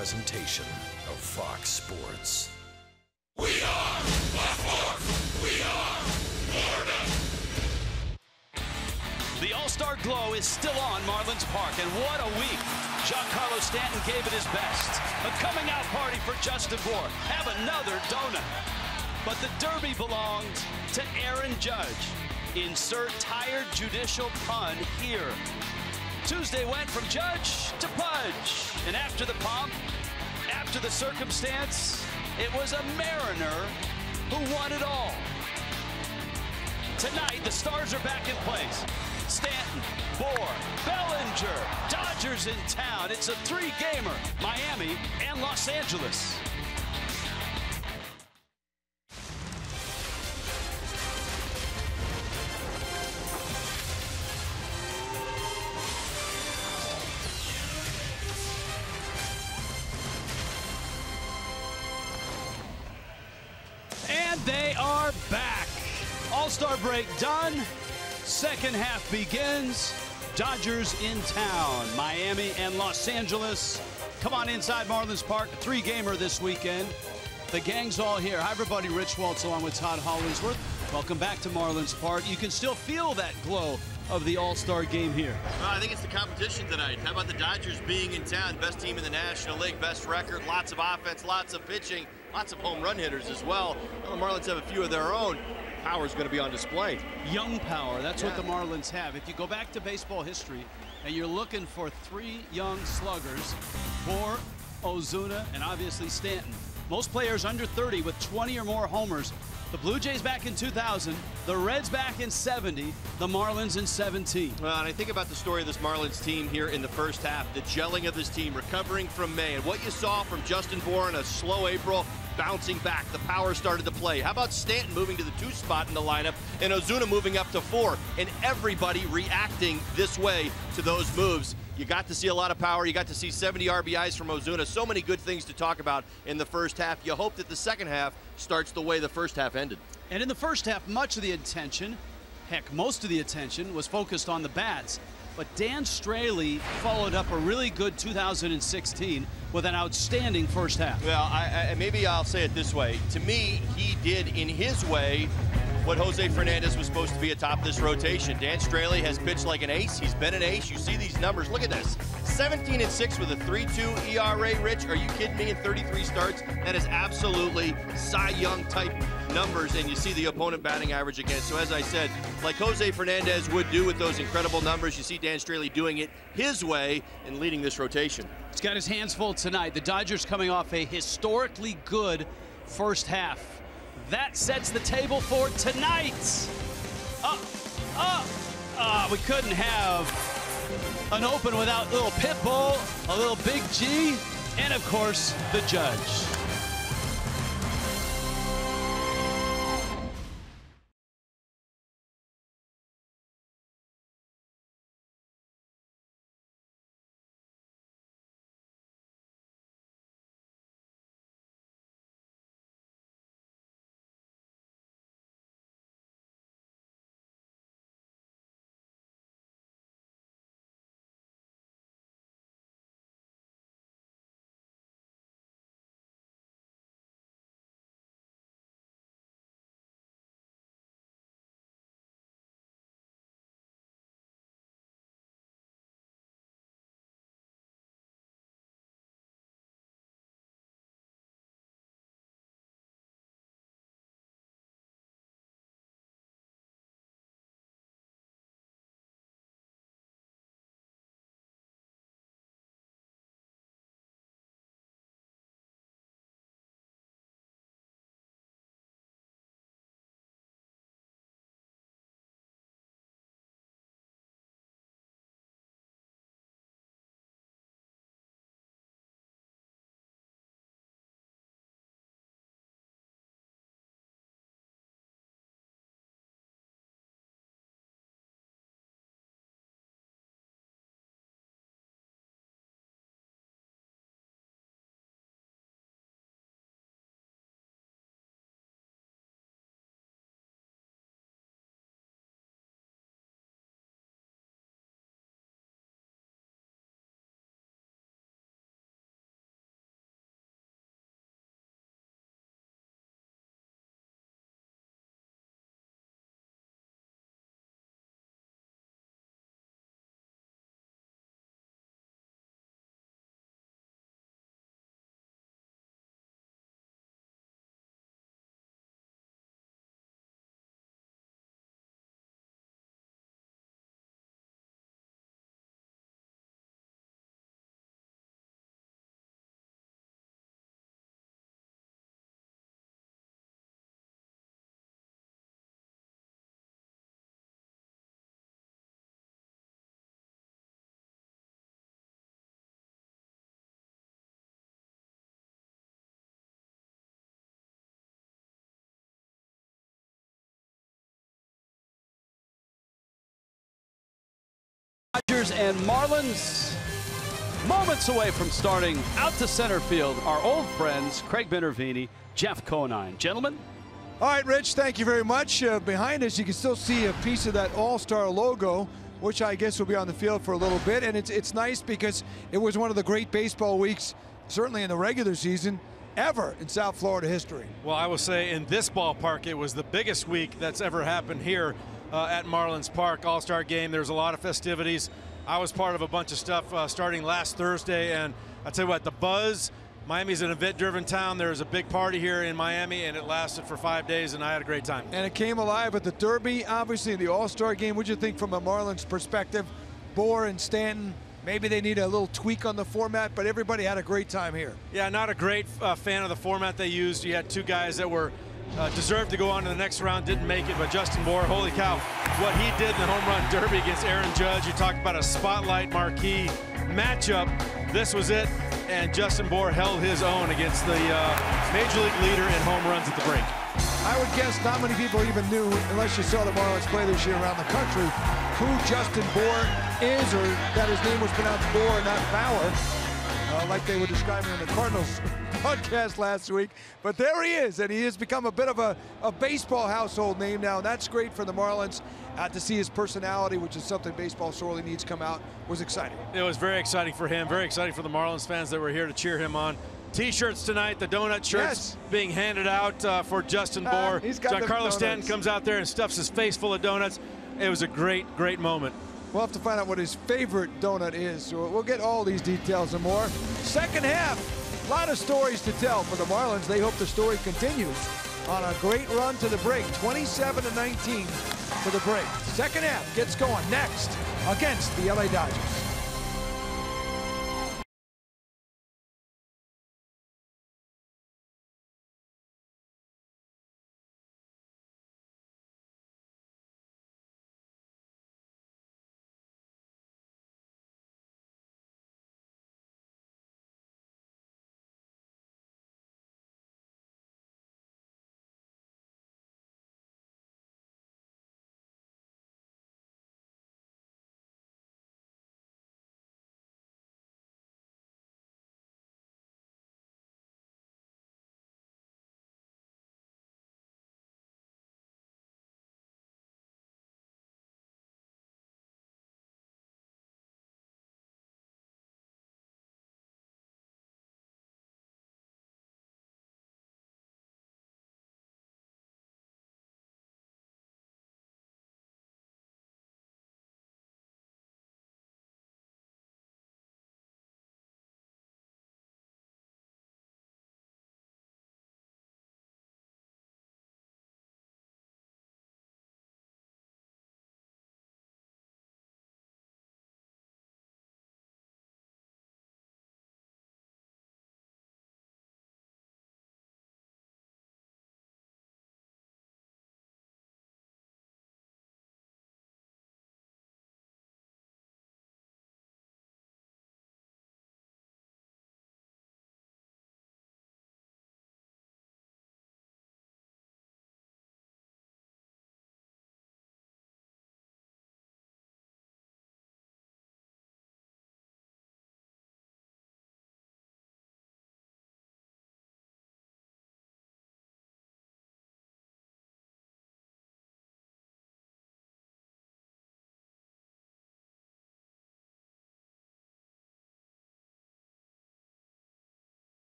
presentation of Fox Sports. We are Fox. We are Florida. The All-Star glow is still on Marlins Park, and what a week. Giancarlo Stanton gave it his best. A coming-out party for Justin Bour. Have another donut. But the derby belonged to Aaron Judge. Insert tired judicial pun here. Tuesday went from Judge to Pudge. And after the pomp, after the circumstance, it was a Mariner who won it all. Tonight, the stars are back in place. Stanton, Bour, Bellinger, Dodgers in town. It's a three-gamer, Miami and Los Angeles. And they are back. All-Star break done. Second half begins. Dodgers in town. Miami and Los Angeles. Come on inside Marlins Park. Three-gamer this weekend. The gang's all here. Hi, everybody. Rich Waltz along with Todd Hollingsworth. Welcome back to Marlins Park. You can still feel that glow of the All-Star game here. I think it's the competition tonight. How about the Dodgers being in town? Best team in the National League, best record, lots of offense, lots of pitching, lots of home run hitters as well. Well, the Marlins have a few of their own. Power's going to be on display. Young power, that's what the Marlins have. If you go back to baseball history and you're looking for three young sluggers, Bour, Ozuna, and obviously Stanton. Most players under 30 with 20 or more homers. The Blue Jays back in 2000, the Reds back in 70, the Marlins in 17. Well, and I think about the story of this Marlins team here in the first half, the gelling of this team, recovering from May, and what you saw from Justin Bour in a slow April, bouncing back. The power started to play. How about Stanton moving to the 2 spot in the lineup and Ozuna moving up to 4, and everybody reacting this way to those moves. You got to see a lot of power. You got to see 70 RBIs from Ozuna. So many good things to talk about in the first half. You hope that the second half starts the way the first half ended. And in the first half, much of the attention, heck, most of the attention was focused on the bats. But Dan Straley followed up a really good 2016 with an outstanding first half. Well, maybe I'll say it this way. To me, he did in his way what Jose Fernandez was supposed to be atop this rotation. Dan Straley has pitched like an ace. He's been an ace. You see these numbers. Look at this. 17-6 with a 3.2 ERA, Rich. Are you kidding me? In 33 starts, that is absolutely Cy Young type numbers, and you see the opponent batting average again. So as I said, like Jose Fernandez would do with those incredible numbers, you see Dan Straley doing it his way and leading this rotation. He's got his hands full tonight. The Dodgers coming off a historically good first half. That sets the table for tonight. We couldn't have an open without a little Pitbull, a little Big G, and of course, the Judge. Dodgers and Marlins. Moments away from starting out to center field, our old friends Craig Minervini, Jeff Conine. Gentlemen. All right, Rich, thank you very much. Behind us, you can still see a piece of that All-Star logo, which I guess will be on the field for a little bit. And it's nice because it was one of the great baseball weeks, certainly in the regular season, ever in South Florida history. Well, I will say in this ballpark, it was the biggest week that's ever happened here at Marlins Park. All-Star game, there's a lot of festivities. I was part of a bunch of stuff starting last Thursday, and I tell you what, the buzz. Miami's an event-driven town. There was a big party here in Miami, and it lasted for 5 days, and I had a great time. And it came alive at the Derby, obviously, the All-Star game. What'd you think from a Marlins perspective? Bohr and Stanton, maybe they need a little tweak on the format, but everybody had a great time here. Yeah, not a great fan of the format they used. You had two guys that were deserved to go on to the next round, didn't make it, but Justin Bohr, holy cow, what he did in the home run derby against Aaron Judge. You talked about a spotlight marquee matchup. This was it, and Justin Bohr held his own against the major league leader in home runs at the break. I would guess not many people even knew, unless you saw the Marlins play this year around the country, who Justin Bohr is, or that his name was pronounced Bohr, not Bauer, like they were describing in the Cardinals podcast last week. But there he is, and he has become a bit of a baseball household name now, and that's great for the Marlins. To see his personality, which is something baseball sorely needs, come out, was exciting. It was very exciting for him, very exciting for the Marlins fans that were here to cheer him on. T-shirts tonight, the donut shirts being handed out for Justin Bohr. Giancarlo Stanton comes out there and stuffs his face full of donuts. It was a great, great moment. We'll have to find out what his favorite donut is. So we'll get all these details and more. Second half, a lot of stories to tell for the Marlins. They hope the story continues on a great run to the break, 27-19 to the break. Second half gets going next against the LA Dodgers.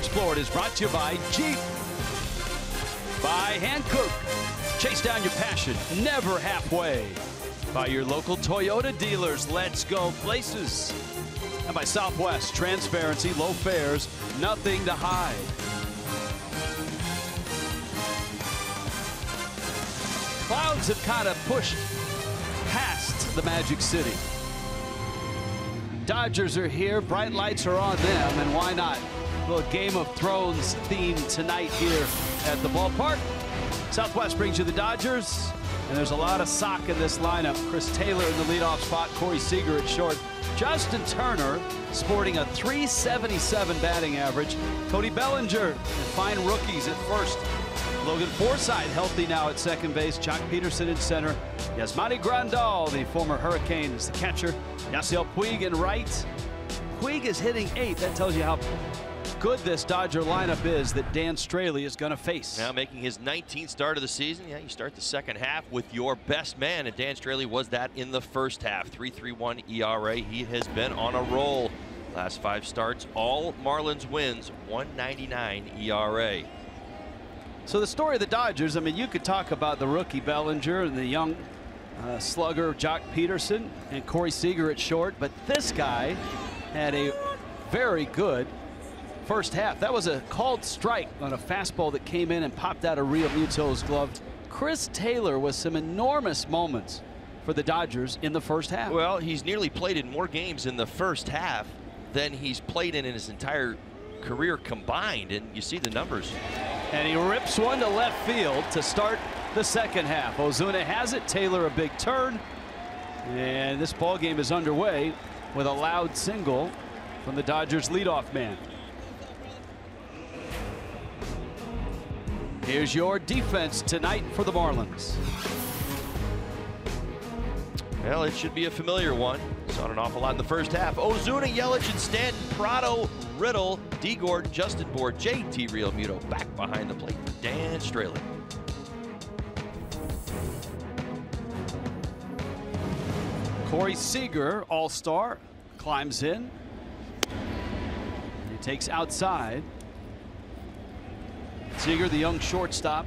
Florida is brought to you by Jeep, by Hankook. Chase down your passion, never halfway. By your local Toyota dealers, let's go places. And by Southwest, transparency, low fares, nothing to hide. Clouds have kind of pushed past the Magic City. Dodgers are here, bright lights are on them, and why not? A little Game of Thrones theme tonight here at the ballpark. Southwest brings you the Dodgers, and there's a lot of sock in this lineup. Chris Taylor in the leadoff spot, Corey Seager at short. Justin Turner sporting a .377 batting average. Cody Bellinger and fine rookies at first. Logan Forsythe healthy now at second base. Jock Peterson in center. Yasmani Grandal, the former Hurricane, is the catcher. Yasiel Puig in right. Puig is hitting 8th. That tells you how good this Dodger lineup is that Dan Straley is going to face. Now making his 19th start of the season. Yeah, you start the second half with your best man, and Dan Straley was that in the first half. 3.31 ERA. He has been on a roll. Last 5 starts, all Marlins wins, 1.99 ERA. So the story of the Dodgers, I mean, you could talk about the rookie Bellinger and the young slugger Jock Peterson and Corey Seager at short, but this guy had a very good first half. That was a called strike on a fastball that came in and popped out of Real Muto's glove. Chris Taylor was some enormous moments for the Dodgers in the first half. Well, he's nearly played in more games in the first half than he's played in his entire career combined, and you see the numbers. And he rips one to left field to start the second half. Ozuna has it. Taylor a big turn, and this ball game is underway with a loud single from the Dodgers leadoff man. Here's your defense tonight for the Marlins. Well, it should be a familiar one. Saw it an awful lot in the first half. Ozuna, Yelich, and Stanton, Prado, Riddle, D. Gordon, Justin Bour, J.T. Realmuto back behind the plate for Dan Straley. Corey Seager, all-star, climbs in. He takes outside. Seager, the young shortstop.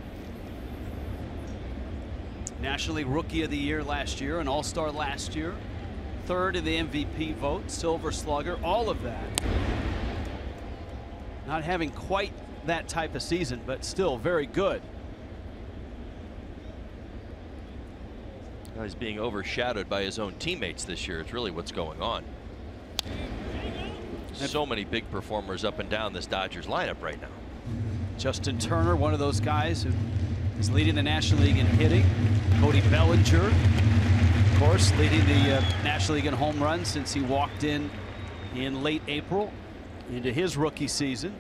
National League Rookie of the Year last year, an All-Star last year. 3rd in the MVP vote, Silver Slugger, all of that. Not having quite that type of season, but still very good. Well, he's being overshadowed by his own teammates this year. It's really what's going on. So many big performers up and down this Dodgers lineup right now. Justin Turner, one of those guys who is leading the National League in hitting. Cody Bellinger, of course, leading the National League in home runs since he walked in late April into his rookie season.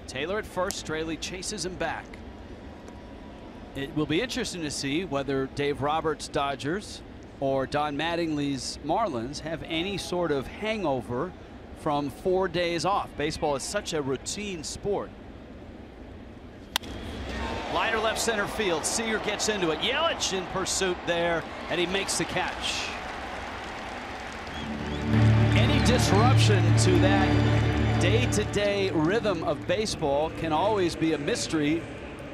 Taylor at first. Straley chases him back. It will be interesting to see whether Dave Roberts' Dodgers or Don Mattingly's Marlins have any sort of hangover from 4 days off. Baseball is such a routine sport. Liner left center field. Seager gets into it. Yelich in pursuit there, and he makes the catch. Any disruption to that day-to-day rhythm of baseball can always be a mystery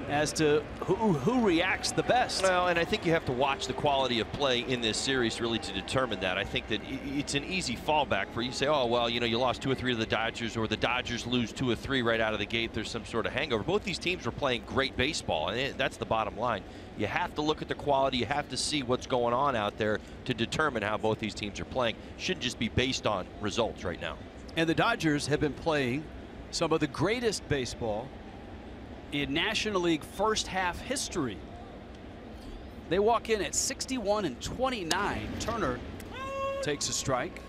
as to who reacts the best. Well, and I think you have to watch the quality of play in this series really to determine that. I think that it's an easy fallback for you to say, oh, well, you know, you lost 2 or 3 to the Dodgers, or the Dodgers lose 2 or 3 right out of the gate. There's some sort of hangover. Both these teams were playing great baseball, and that's the bottom line. You have to look at the quality. You have to see what's going on out there to determine how both these teams are playing. Shouldn't just be based on results right now. And the Dodgers have been playing some of the greatest baseball in National League first half history. They walk in at 61-29. Turner takes a strike.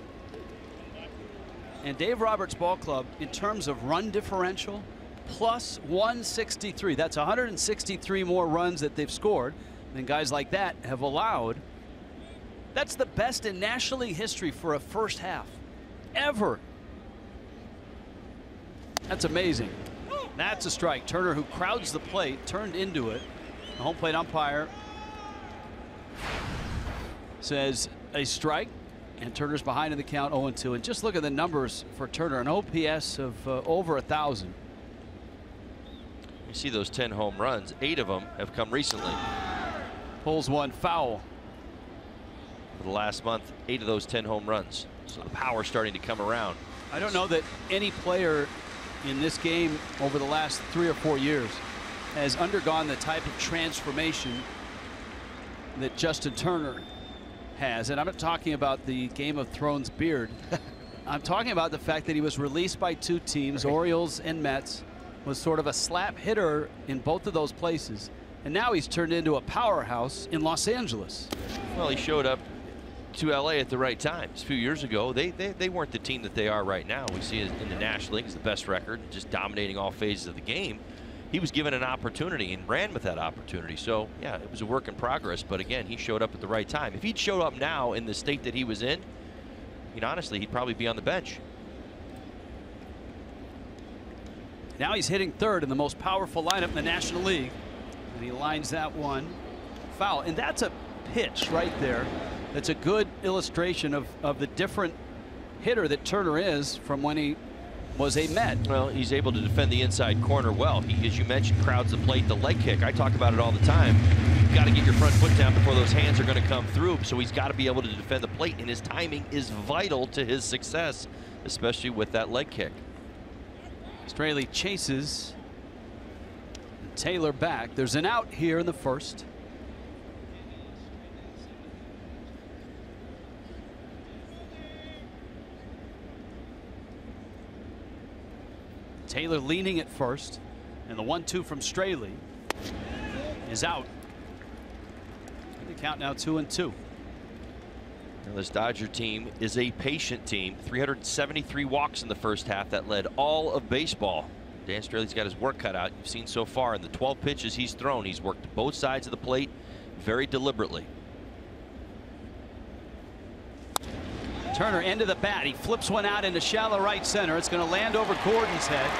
And Dave Roberts' ball club, in terms of run differential, plus 163. That's 163 more runs that they've scored than guys like that have allowed. That's the best in National League history for a first half ever. That's amazing. That's a strike. Turner, who crowds the plate, turned into it. The home plate umpire says a strike, and Turner's behind in the count, 0-2. And just look at the numbers for Turner, an OPS of over 1,000. You see those 10 home runs, 8 of them have come recently. Pulls one foul. For the last month, 8 of those 10 home runs. So the power's starting to come around. I don't know that any player in this game over the last 3 or 4 years has undergone the type of transformation that Justin Turner has. And I'm not talking about the Game of Thrones beard. I'm talking about the fact that he was released by 2 teams, Orioles and Mets, was sort of a slap hitter in both of those places. And now he's turned into a powerhouse in Los Angeles. Well, he showed up to LA at the right times. A few years ago, they weren't the team that they are right now. We see it in the National League as the best record, just dominating all phases of the game. He was given an opportunity and ran with that opportunity. So, yeah, it was a work in progress. But again, he showed up at the right time. If he'd showed up now in the state that he was in, I mean, honestly, he'd probably be on the bench. Now he's hitting third in the most powerful lineup in the National League. And he lines that one foul. And that's a pitch right there. That's a good illustration of the different hitter that Turner is from when he was a Met. Well, he's able to defend the inside corner well. He, as you mentioned, crowds the plate, the leg kick. I talk about it all the time. You've got to get your front foot down before those hands are going to come through. So he's got to be able to defend the plate, and his timing is vital to his success, especially with that leg kick. Straley chases Taylor back. There's an out here in the first. Taylor leaning at first, and the 1-2 from Straley is out. The count now 2-2. Now this Dodger team is a patient team. 373 walks in the first half. That led all of baseball. Dan Straley's got his work cut out. You've seen so far in the 12 pitches he's thrown. He's worked both sides of the plate very deliberately. Turner into the bat. He flips one out into shallow right center. It's going to land over Gordon's head.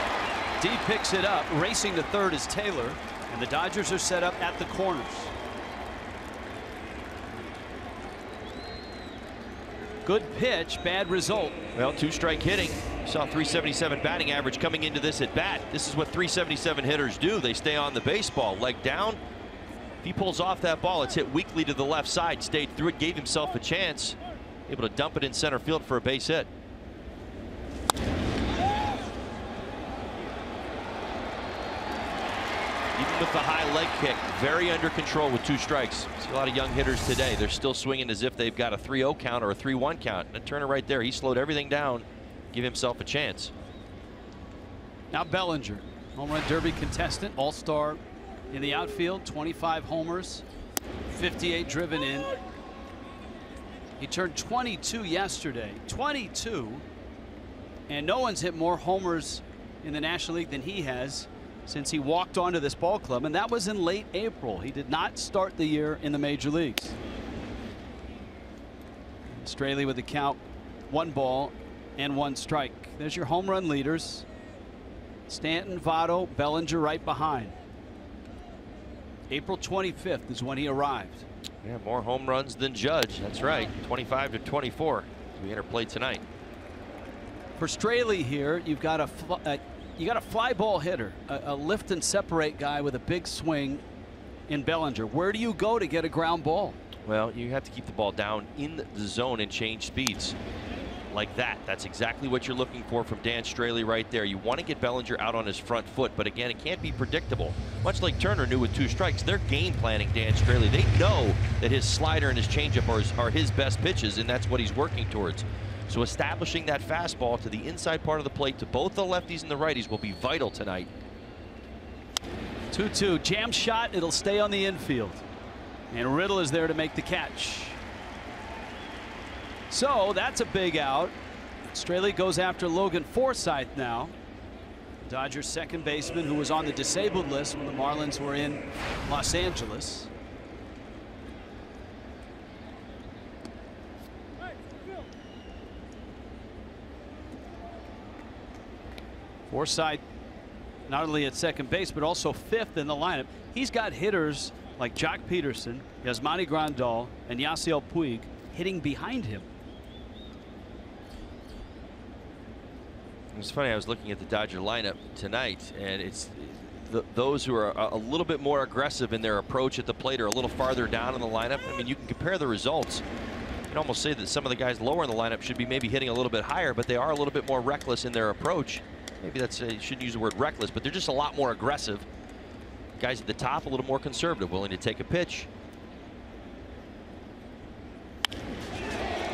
D picks it up. Racing to third is Taylor. And the Dodgers are set up at the corners. Good pitch, bad result. Well, 2-strike hitting. Saw 377 batting average coming into this at bat. This is what 377 hitters do. They stay on the baseball. Leg down. If he pulls off that ball, it's hit weakly to the left side. Stayed through it, gave himself a chance. Able to dump it in center field for a base hit. Even with the high leg kick, very under control with 2 strikes. See a lot of young hitters today. They're still swinging as if they've got a 3-0 count or a 3-1 count. And Turner right there, he slowed everything down, give himself a chance. Now Bellinger, home run derby contestant, all-star in the outfield, 25 homers, 58 driven in. He turned 22 yesterday, 22, and no one's hit more homers in the National League than he has since he walked onto this ball club, and that was in late April. He did not start the year in the major leagues. Straley with the count, 1 ball and 1 strike. There's your home run leaders. Stanton, Votto, Bellinger right behind. April 25th is when he arrived. Yeah, more home runs than Judge. That's right. 25 to 24 as we enter play tonight. For Straley here, you've got a fly ball hitter, a lift and separate guy with a big swing in Bellinger. Where do you go to get a ground ball? Well, you have to keep the ball down in the zone and change speeds like that. That's exactly what you're looking for from Dan Straley right there. You want to get Bellinger out on his front foot, but again, it can't be predictable. Much like Turner knew with 2 strikes, they're game planning Dan Straley. They know that his slider and his changeup are his best pitches, and that's what he's working towards. So establishing that fastball to the inside part of the plate to both the lefties and the righties will be vital tonight. 2-2, jam shot, it'll stay on the infield. And Riddle is there to make the catch. So that's a big out. Straley goes after Logan Forsythe now. Dodgers second baseman who was on the disabled list when the Marlins were in Los Angeles. Forsythe not only at second base but also 5th in the lineup. He's got hitters like Jock Peterson, Yasmani Grandal, and Yasiel Puig hitting behind him. It's funny, I was looking at the Dodger lineup tonight, and it's those who are a little bit more aggressive in their approach at the plate are a little farther down in the lineup. I mean, you can compare the results. You can almost say that some of the guys lower in the lineup should be maybe hitting a little bit higher, but they are a little bit more reckless in their approach. Maybe that's, you shouldn't use the word reckless, but they're just a lot more aggressive. Guys at the top a little more conservative, willing to take a pitch.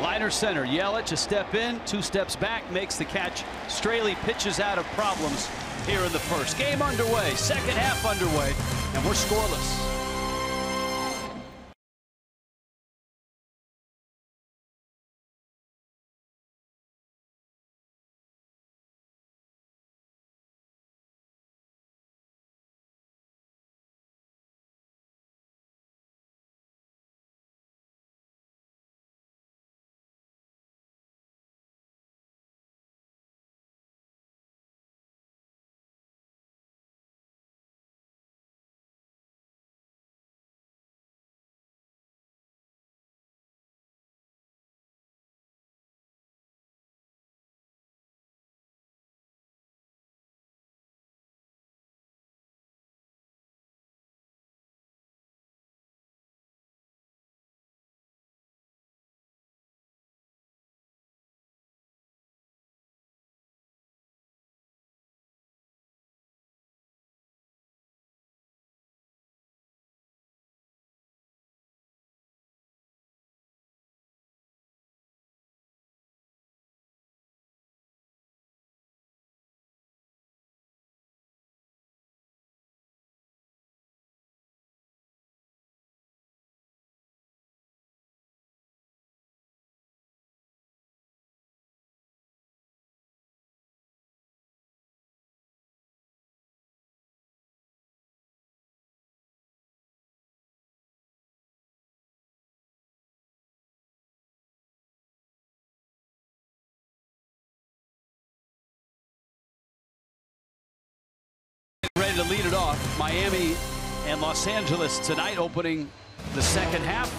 Liner center, Yelich a step in, 2 steps back, makes the catch. Straley pitches out of problems here in the first. Game underway, second half underway, and we're scoreless. to lead it off. Miami and Los Angeles tonight, opening the second half.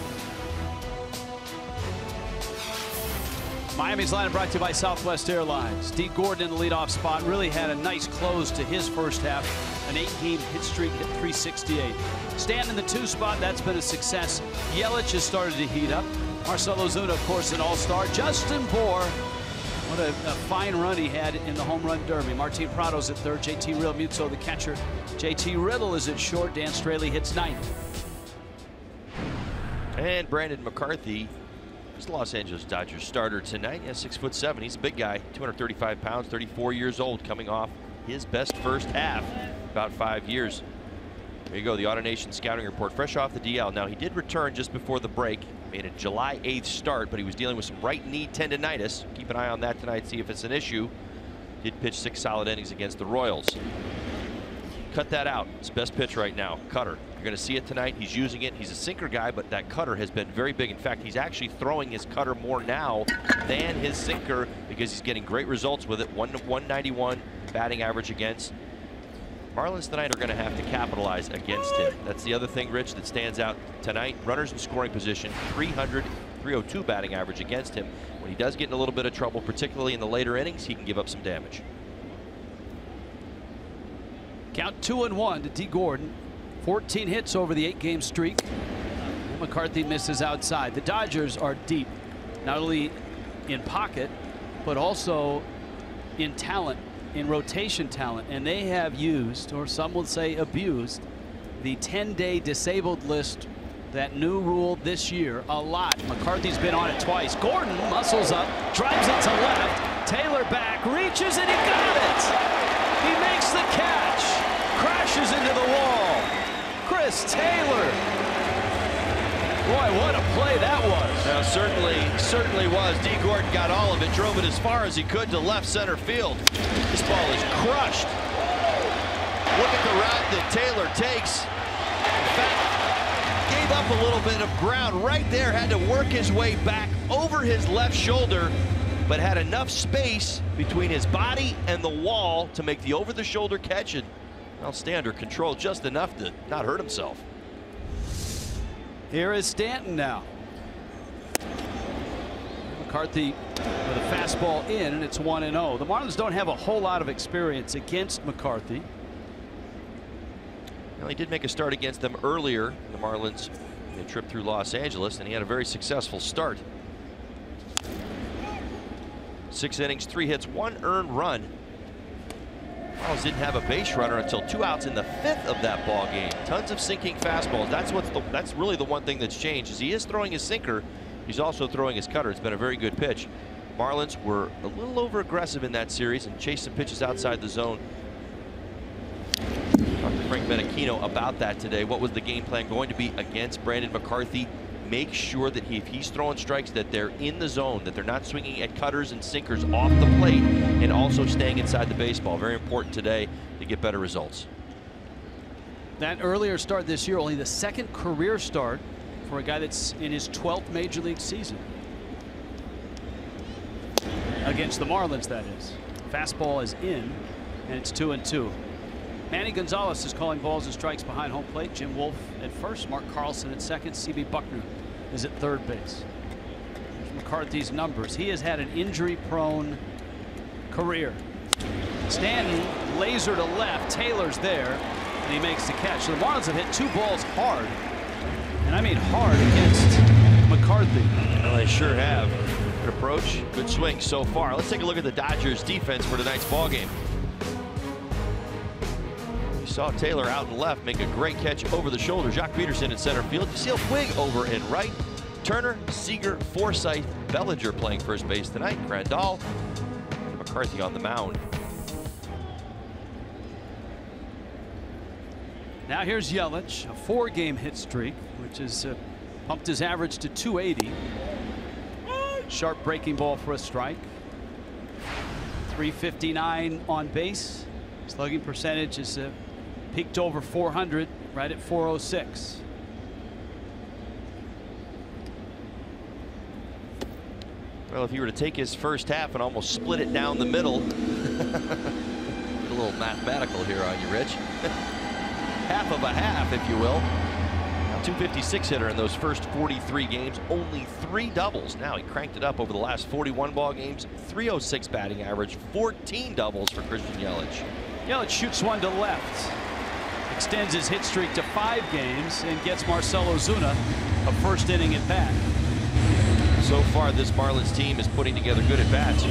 Miami's lineup brought to you by Southwest Airlines. Dee Gordon in the leadoff spot really had a nice close to his first half. An 8-game hit streak at 368. Stanton in the 2 spot, that's been a success. Yelich has started to heat up. Marcell Ozuna, of course, an all-star. Justin Bour, what a fine run he had in the home run derby. Martin Prado's at third. JT Realmuto, the catcher. JT Riddle is at short. Dan Straley hits 9th. And Brandon McCarthy is the Los Angeles Dodgers starter tonight. Yeah, 6'7". He's a big guy, 235 pounds, 34 years old, coming off his best first half, about 5 years. There you go, the AutoNation scouting report, fresh off the DL. Now, he did return just before the break, made a July 8th start, but he was dealing with some right knee tendonitis. Keep an eye on that tonight, see if it's an issue. Did pitch 6 solid innings against the Royals. Cut that out. His best pitch right now, cutter. You're going to see it tonight. He's using it. He's a sinker guy, but that cutter has been very big. In fact, he's actually throwing his cutter more now than his sinker because he's getting great results with it. 191 batting average against. Marlins tonight are going to have to capitalize against him. That's the other thing, Rich, that stands out tonight. Runners in scoring position, 302 batting average against him. When he does get in a little bit of trouble, particularly in the later innings, he can give up some damage. Count 2-1 to Dee Gordon. 14 hits over the 8-game streak. McCarthy misses outside. The Dodgers are deep, not only in pocket, but also in talent, in rotation talent. And they have used, or some will say abused, the 10-day disabled list, that new rule this year, a lot. McCarthy's been on it twice. Gordon muscles up, drives it to left. Taylor back, reaches, and he got it. He makes the catch, crashes into the wall. Chris Taylor. Boy, what a play that was. Now, certainly was. Dee Gordon got all of it, drove it as far as he could to left center field. This ball is crushed. Look at the route that Taylor takes. In fact, gave up a little bit of ground right there, had to work his way back over his left shoulder, but had enough space between his body and the wall to make the over-the-shoulder catch and, well, stay under control just enough to not hurt himself. Here is Stanton now. McCarthy with a fastball in, and it's 1-0. The Marlins don't have a whole lot of experience against McCarthy. Well, he did make a start against them earlier. The Marlins, they trip through Los Angeles, and he had a very successful start. 6 innings, 3 hits, 1 earned run. Marlins didn't have a base runner until 2 outs in the 5th of that ball game. Tons of sinking fastballs. That's really the one thing that's changed. Is he is throwing his sinker. He's also throwing his cutter. It's been a very good pitch. Marlins were a little over aggressive in that series and chased some pitches outside the zone. Talked to Frank Menachino about that today. What was the game plan going to be against Brandon McCarthy? Make sure that if he's throwing strikes, that they're in the zone, that they're not swinging at cutters and sinkers off the plate, and also staying inside the baseball. Very important today to get better results. That earlier start this year, only the 2nd career start for a guy that's in his 12th major league season. Against the Marlins, that is. Fastball is in, and it's 2-2. Manny Gonzalez is calling balls and strikes behind home plate. Jim Wolf at first, Mark Carlson at second, C.B. Buckner is at third base. There's McCarthy's numbers. He has had an injury-prone career. Stanton laser to left. Taylor's there, and he makes the catch. So the Marlins have hit 2 balls hard, and I mean hard, against McCarthy. Well, they sure have. Good approach, good swing so far. Let's take a look at the Dodgers defense for tonight's ball game. You saw Taylor out and left make a great catch over the shoulder. Jock Peterson in center field. Yasiel Puig over and right. Turner, Seager, Forsythe, Bellinger playing first base tonight. Grandal, and McCarthy on the mound. Now here's Yelich, a 4-game hit streak, which has pumped his average to 280. Sharp breaking ball for a strike. 359 on base. Slugging percentage is peaked over 400, right at 406. Well, if you were to take his first half and almost split it down the middle, get a little little mathematical here on you, Rich. Half of a half, if you will. Now 256 hitter in those first 43 games, only 3 doubles. Now he cranked it up over the last 41 ball games. 306 batting average, 14 doubles for Christian Yelich. Yelich shoots one to left, extends his hit streak to 5 games, and gets Marcell Ozuna a first inning at bat. So far, this Marlins team is putting together good at bats.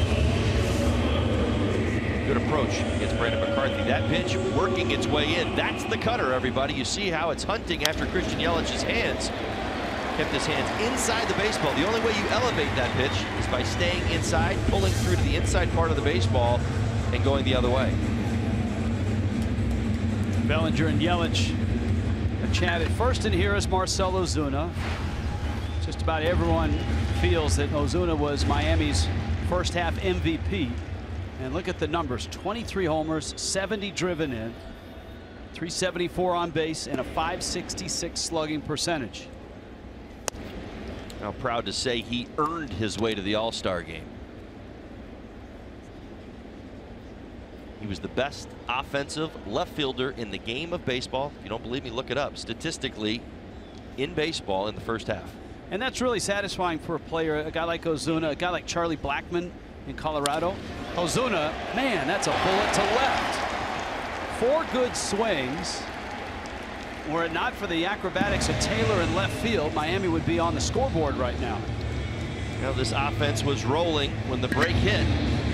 Good approach against Brandon McCarthy. That pitch working its way in. That's the cutter, everybody. You see how it's hunting after Christian Yelich's hands. Kept his hands inside the baseball. The only way you elevate that pitch is by staying inside, pulling through to the inside part of the baseball, and going the other way. Bellinger and Yelich have chatted. First in here is Marcell Ozuna. Just about everyone feels that Ozuna was Miami's first half MVP. And look at the numbers: 23 homers, 70 driven in, 374 on base, and a .566 slugging percentage. Now proud to say he earned his way to the All-Star game. He was the best offensive left fielder in the game of baseball. If you don't believe me, look it up. Statistically, in baseball in the first half. And that's really satisfying for a player, a guy like Ozuna, a guy like Charlie Blackmon in Colorado. Ozuna, man, that's a bullet to left. 4 good swings. Were it not for the acrobatics of Taylor in left field, Miami would be on the scoreboard right now. Now this offense was rolling when the break hit.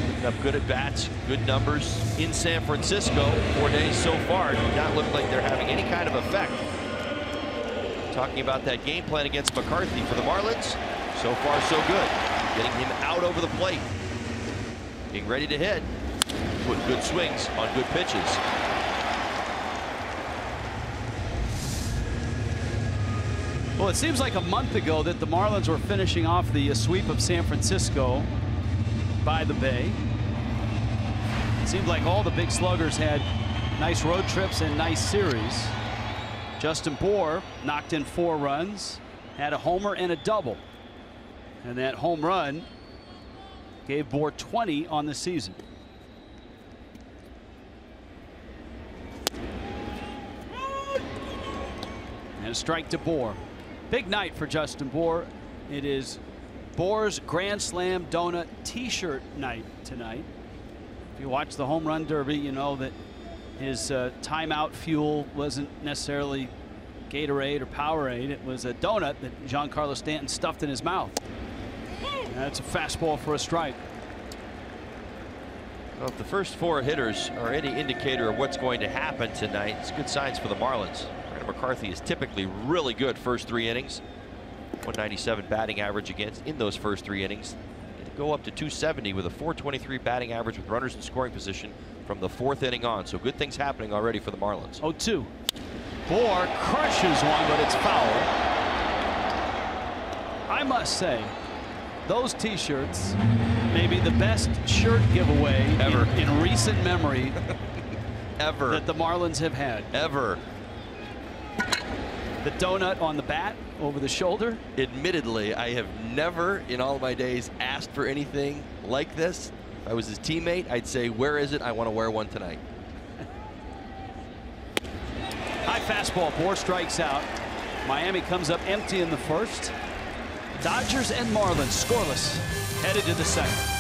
Picking up good at bats, good numbers in San Francisco. 4 days so far do not look like they're having any kind of effect. Talking about that game plan against McCarthy for the Marlins, so far so good. Getting him out over the plate, being ready to hit, putting good swings on good pitches. Well, it seems like a month ago that the Marlins were finishing off the sweep of San Francisco by the Bay. It seemed like all the big sluggers had nice road trips and nice series. Justin Bour knocked in 4 runs, had a homer and a double. And that home run gave Bour 20 on the season. And a strike to Bour. Big night for Justin Bour. It is Bour's Grand Slam Donut T-shirt night tonight. If you watch the Home Run Derby, you know that his timeout fuel wasn't necessarily Gatorade or Powerade. It was a donut that Giancarlo Stanton stuffed in his mouth. And that's a fastball for a strike. Well, if the first 4 hitters are any indicator of what's going to happen tonight, it's good signs for the Marlins. Brandon McCarthy is typically really good first 3 innings. 197 batting average against in those first 3 innings. It'll go up to 270 with a 423 batting average with runners in scoring position from the 4th inning on. So good things happening already for the Marlins. 0-2. Bour crushes one, but it's foul. I must say, those T-shirts may be the best shirt giveaway ever in recent memory ever that the Marlins have had. Ever. The donut on the bat over the shoulder. Admittedly, I have never in all of my days asked for anything like this. If I was his teammate, I'd say, where is it? I want to wear one tonight. High fastball. Bour strikes out. Miami comes up empty in the first. Dodgers and Marlins scoreless, headed to the second.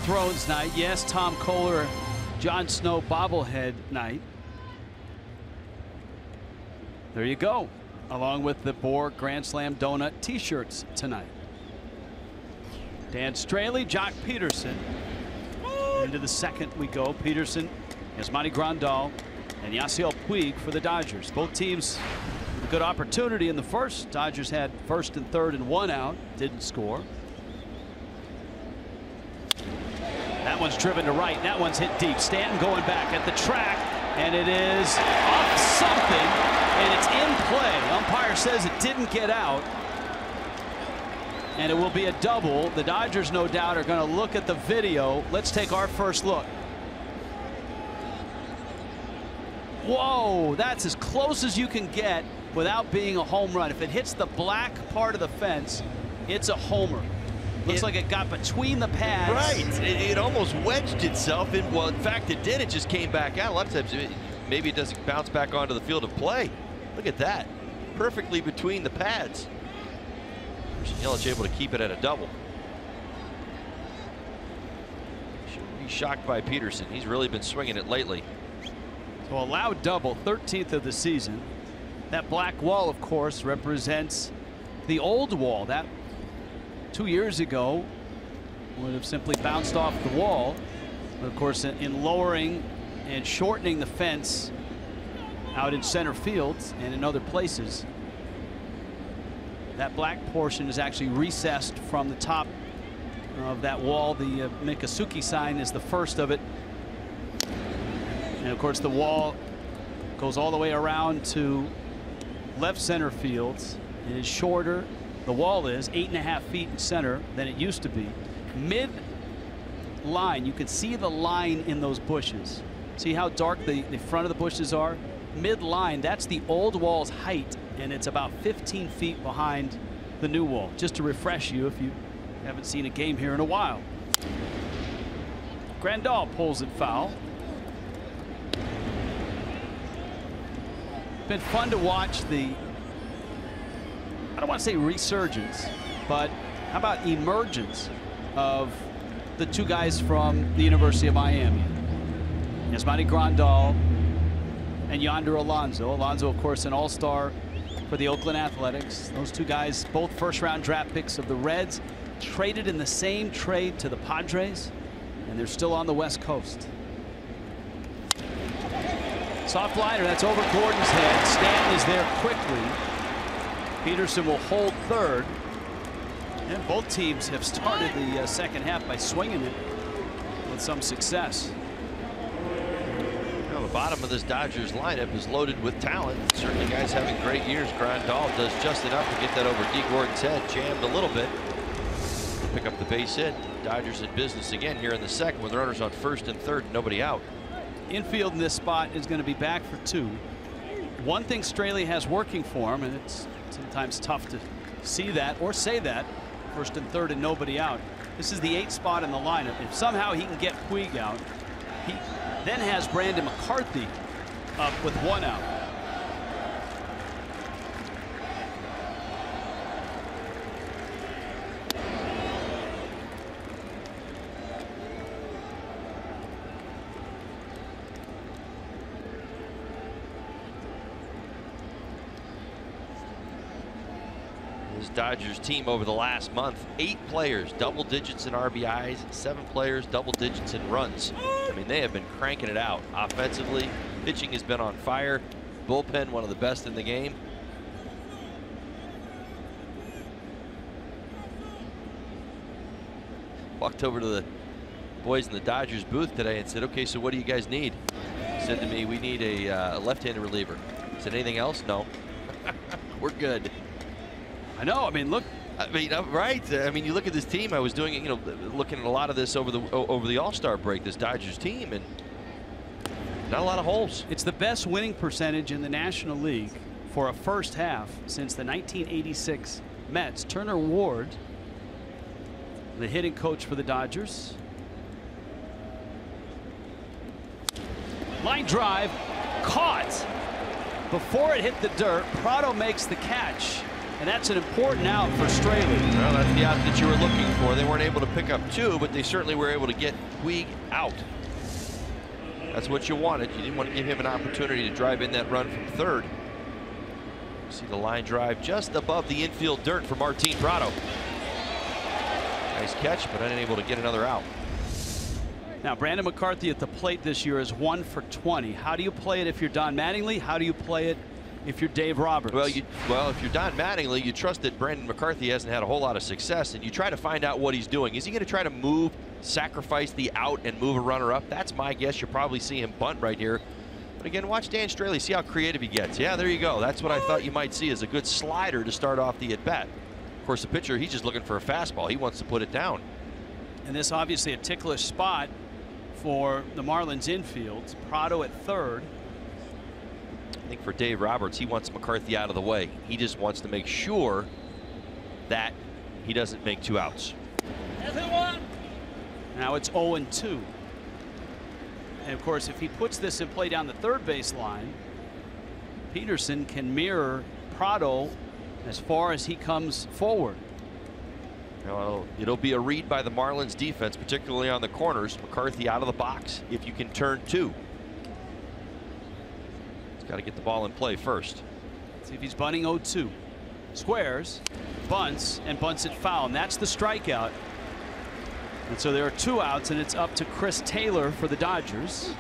Thrones night. Yes, Tom Kohler, Jon Snow bobblehead night. There you go, along with the Bohr Grand Slam Donut t-shirts tonight. Dan Straley, Jock Peterson. Into the second we go. Peterson, Yasmani Grandal, and Yasiel Puig for the Dodgers. Both teams with a good opportunity in the first. Dodgers had first and third and 1 out, didn't score. That one's driven to right. That one's hit deep. Stanton going back at the track, and it is off something, and it's in play. Umpire says it didn't get out, and it will be a double. The Dodgers, no doubt, are going to look at the video. Let's take our first look. Whoa, that's as close as you can get without being a home run. If it hits the black part of the fence, it's a homer. Looks like it got between the pads. Right. It almost wedged itself. Well, in fact, it did. It just came back out. A lot of times, maybe it doesn't bounce back onto the field of play. Look at that. Perfectly between the pads. Yelich able to keep it at a double. Shouldn't be shocked by Peterson. He's really been swinging it lately. So a loud double, 13th of the season. That black wall, of course, represents the old wall. That 2 years ago would have simply bounced off the wall. But of course, in lowering and shortening the fence out in center field and in other places, that black portion is actually recessed from the top of that wall. The Mikasuki sign is the first of it. And of course, the wall goes all the way around to left center field. It is shorter. The wall is 8.5 feet in center than it used to be. Mid line, you can see the line in those bushes. See how dark the front of the bushes are? Mid line, that's the old wall's height, and it's about 15 feet behind the new wall. Just to refresh you if you haven't seen a game here in a while. Grandal pulls it foul. Been fun to watch the, I don't want to say resurgence, but how about emergence of the two guys from the University of Miami. Yasmani Grandal and Yonder Alonso. Alonso, of course, an all-star for the Oakland Athletics. Those two guys, both first-round draft picks of the Reds, traded in the same trade to the Padres, and they're still on the West Coast. Soft liner, that's over Gordon's head. Stanton is there quickly. Peterson will hold third. And both teams have started the second half by swinging it with some success. Well, the bottom of this Dodgers lineup is loaded with talent. Certainly guys having great years. Grandal does just enough to get that over D. Gordon's head. Jammed a little bit. Pick up the base hit. Dodgers in business again here in the second with runners on first and third, nobody out. Infield in this spot is going to be back for two. One thing Straley has working for him, and it's sometimes tough to see that or say that, first and third and nobody out. This is the 8th spot in the lineup. If somehow he can get Puig out, he then has Brandon McCarthy up with 1 out. Dodgers team over the last month, 8 players double digits in RBIs, 7 players double digits in runs. I mean, they have been cranking it out offensively. Pitching has been on fire. Bullpen one of the best in the game. Walked over to the boys in the Dodgers booth today and said, okay, so what do you guys need? He said to me, we need a left-handed reliever. I said, anything else? No. We're good. I know. I mean, look. I mean, right. I mean, you look at this team. I was doing it, you know, looking at a lot of this over the All-Star break, this Dodgers team, and not a lot of holes. It's the best winning percentage in the National League for a first half since the 1986 Mets. Turner Ward, the hitting coach for the Dodgers. Line drive, caught before it hit the dirt. Prado makes the catch, And that's an important out for Straley. Well, that's the out that you were looking for. They weren't able to pick up 2, but they certainly were able to get Puig out. That's what you wanted. You didn't want to give him an opportunity to drive in that run from third. See the line drive just above the infield dirt for Martin Prado. Nice catch, but unable to get another out. Now, Brandon McCarthy at the plate this year is 1 for 20. How do you play it if you're Don Mattingly? How do you play it if you're Dave Roberts? Well, if you're Don Mattingly, you trust that Brandon McCarthy hasn't had a whole lot of success, and you try to find out what he's doing. Is he going to try to move, sacrifice the out, and move a runner up? That's my guess. You'll probably see him bunt right here. But again, watch Dan Straley, see how creative he gets. Yeah, there you go. That's what I thought you might see, as a good slider to start off the at-bat. Of course, the pitcher, he's just looking for a fastball. He wants to put it down. And this obviously a ticklish spot for the Marlins infield. Prado at third. I think for Dave Roberts, he wants McCarthy out of the way. He just wants to make sure that he doesn't make 2 outs. Now it's 0-2. And of course, if he puts this in play down the third base line, Peterson can mirror Prado as far as he comes forward. Well, it'll be a read by the Marlins defense, particularly on the corners. McCarthy out of the box if you can turn 2. He's got to get the ball in play first. See if he's bunting 0-2. Squares, bunts, and bunts it foul. And that's the strikeout. And so there are 2 outs, and it's up to Chris Taylor for the Dodgers.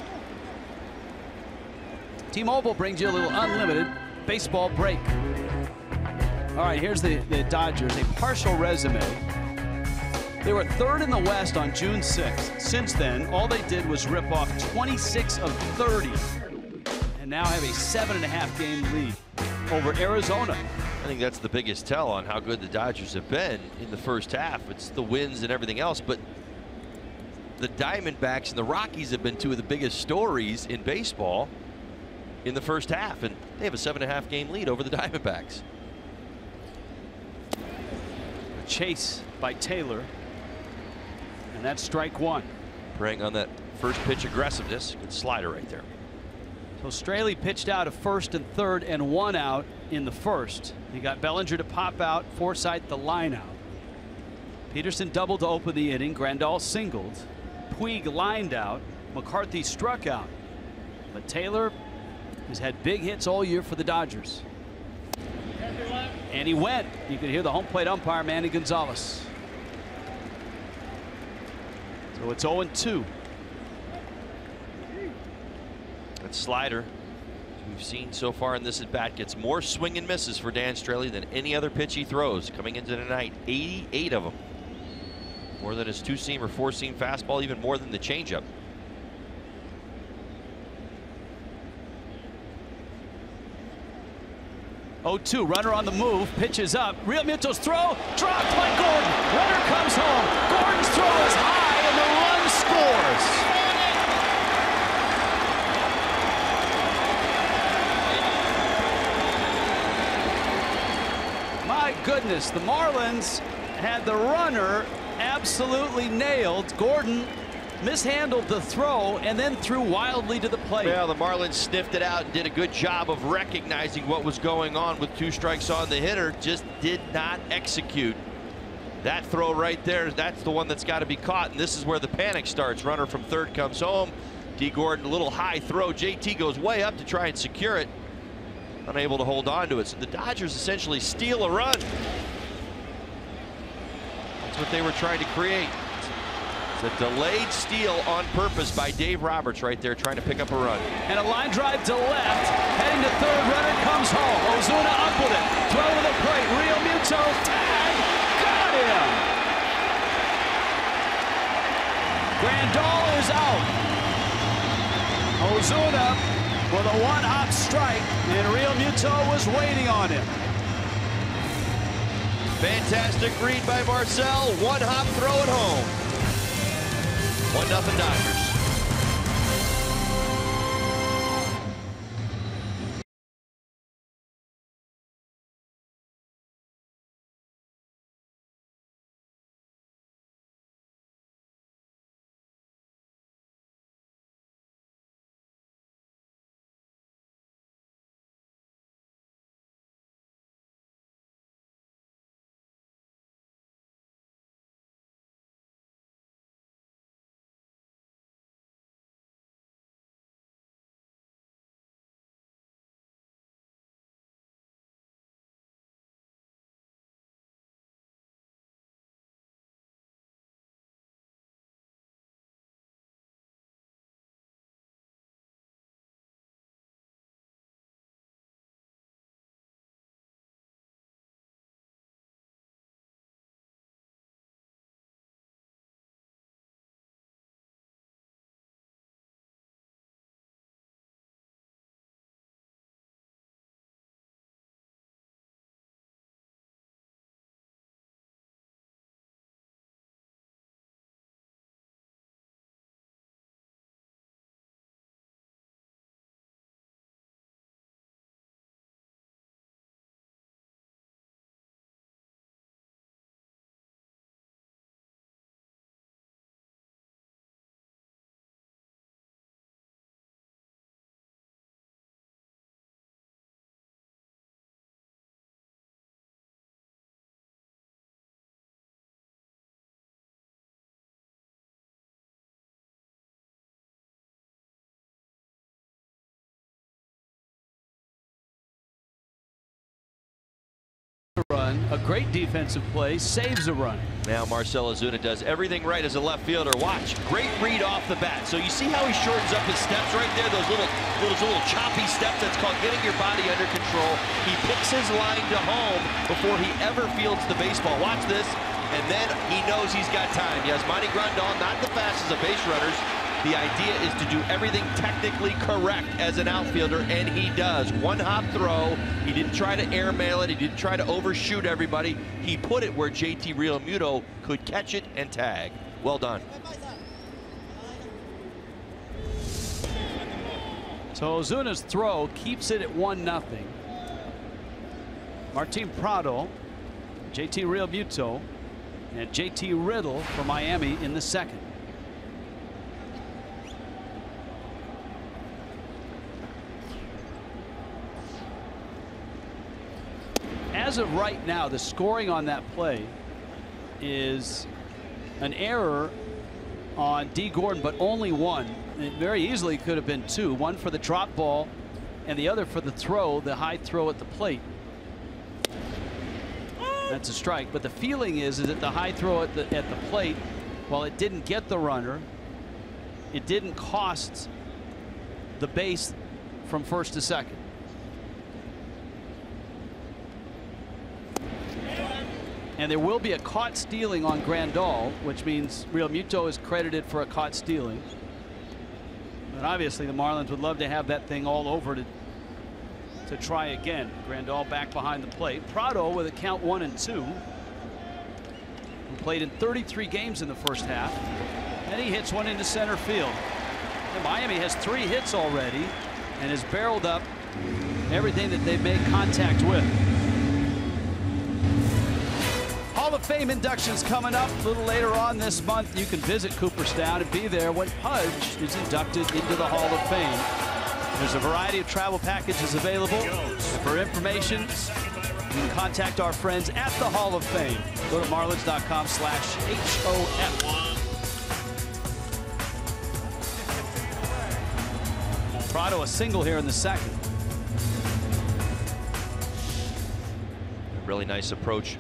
T-Mobile brings you a little unlimited baseball break. All right, here's the Dodgers, a partial resume. They were 3rd in the West on June 6th. Since then, all they did was rip off 26 of 30, and now have a 7.5 game lead over Arizona. I think that's the biggest tell on how good the Dodgers have been in the first half. It's the wins and everything else, but the Diamondbacks and the Rockies have been 2 of the biggest stories in baseball in the first half, and they have a 7.5 game lead over the Diamondbacks. A chase by Taylor, and that's strike 1. Preying on that first pitch aggressiveness. Good slider right there. So Straley pitched out of first and third and 1 out in the first. He got Bellinger to pop out, Forsythe the line out. Peterson doubled to open the inning. Grandal singled. Puig lined out. McCarthy struck out. But Taylor has had big hits all year for the Dodgers. And he went. You can hear the home plate umpire, Manny Gonzalez. So it's 0-2. That slider we've seen so far in this at bat gets more swing and misses for Dan Straley than any other pitch he throws coming into tonight. 88 of them. More than his 2-seam or 4-seam fastball, even more than the changeup. Oh, 2, runner on the move, pitches up. Real Muto's throw, dropped by Gordon. Runner comes home. Gordon's throw is high, and the run scores. My goodness, the Marlins had the runner absolutely nailed. Gordon mishandled the throw and then threw wildly to the plate. Well, the Marlins sniffed it out and did a good job of recognizing what was going on with 2 strikes on the hitter. Just did not execute. That throw right there, that's the one that's got to be caught, and this is where the panic starts. Runner from third comes home. D. Gordon, a little high throw. JT goes way up to try and secure it. Unable to hold on to it. So the Dodgers essentially steal a run. That's what they were trying to create. It's a delayed steal on purpose by Dave Roberts right there, trying to pick up a run. And a line drive to left. Heading to third, runner comes home. Ozuna up with it. Throw to the plate. Real Muto tag. Got him. Grandal is out. Ozuna with a 1-hop strike, and Real Muto was waiting on him. Fantastic read by Marcel. 1-hop throw at home. 1-0 Dodgers. run, a great defensive play, saves a run. Now Marcell Ozuna does everything right as a left fielder. Watch, great read off the bat. So you see how he shortens up his steps right there, those little choppy steps. That's called getting your body under control. He picks his line to home before he ever fields the baseball. Watch this, and then he knows he's got time. Yasmani Grandal, not the fastest of base runners. The idea is to do everything technically correct as an outfielder, and he does. One hop throw. He didn't try to airmail it. He didn't try to overshoot everybody. He put it where JT Realmuto could catch it and tag. Well done. So Ozuna's throw keeps it at 1-0. Martin Prado, JT Realmuto, and JT Riddle for Miami in the second. As of right now, the scoring on that play is an error on D. Gordon, but only one. It very easily could have been two. One for the drop ball and the other for the throw, the high throw at the plate. That's a strike. But the feeling is that the high throw at the plate, while it didn't get the runner, it didn't cost the base from first to second. And there will be a caught stealing on Grandal, which means Realmuto is credited for a caught stealing. And obviously the Marlins would love to have that thing all over to try again. Grandal back behind the plate. Prado with a count 1-2. Who played in 33 games in the first half. And he hits one into center field. And Miami has 3 hits already and has barreled up everything that they've made contact with. Hall of Fame inductions coming up a little later on this month. You can visit Cooperstown and be there when Pudge is inducted into the Hall of Fame. There's a variety of travel packages available. And for information, you can contact our friends at the Hall of Fame. Go to marlins.com/HOF. Prado a single here in the second. A really nice approach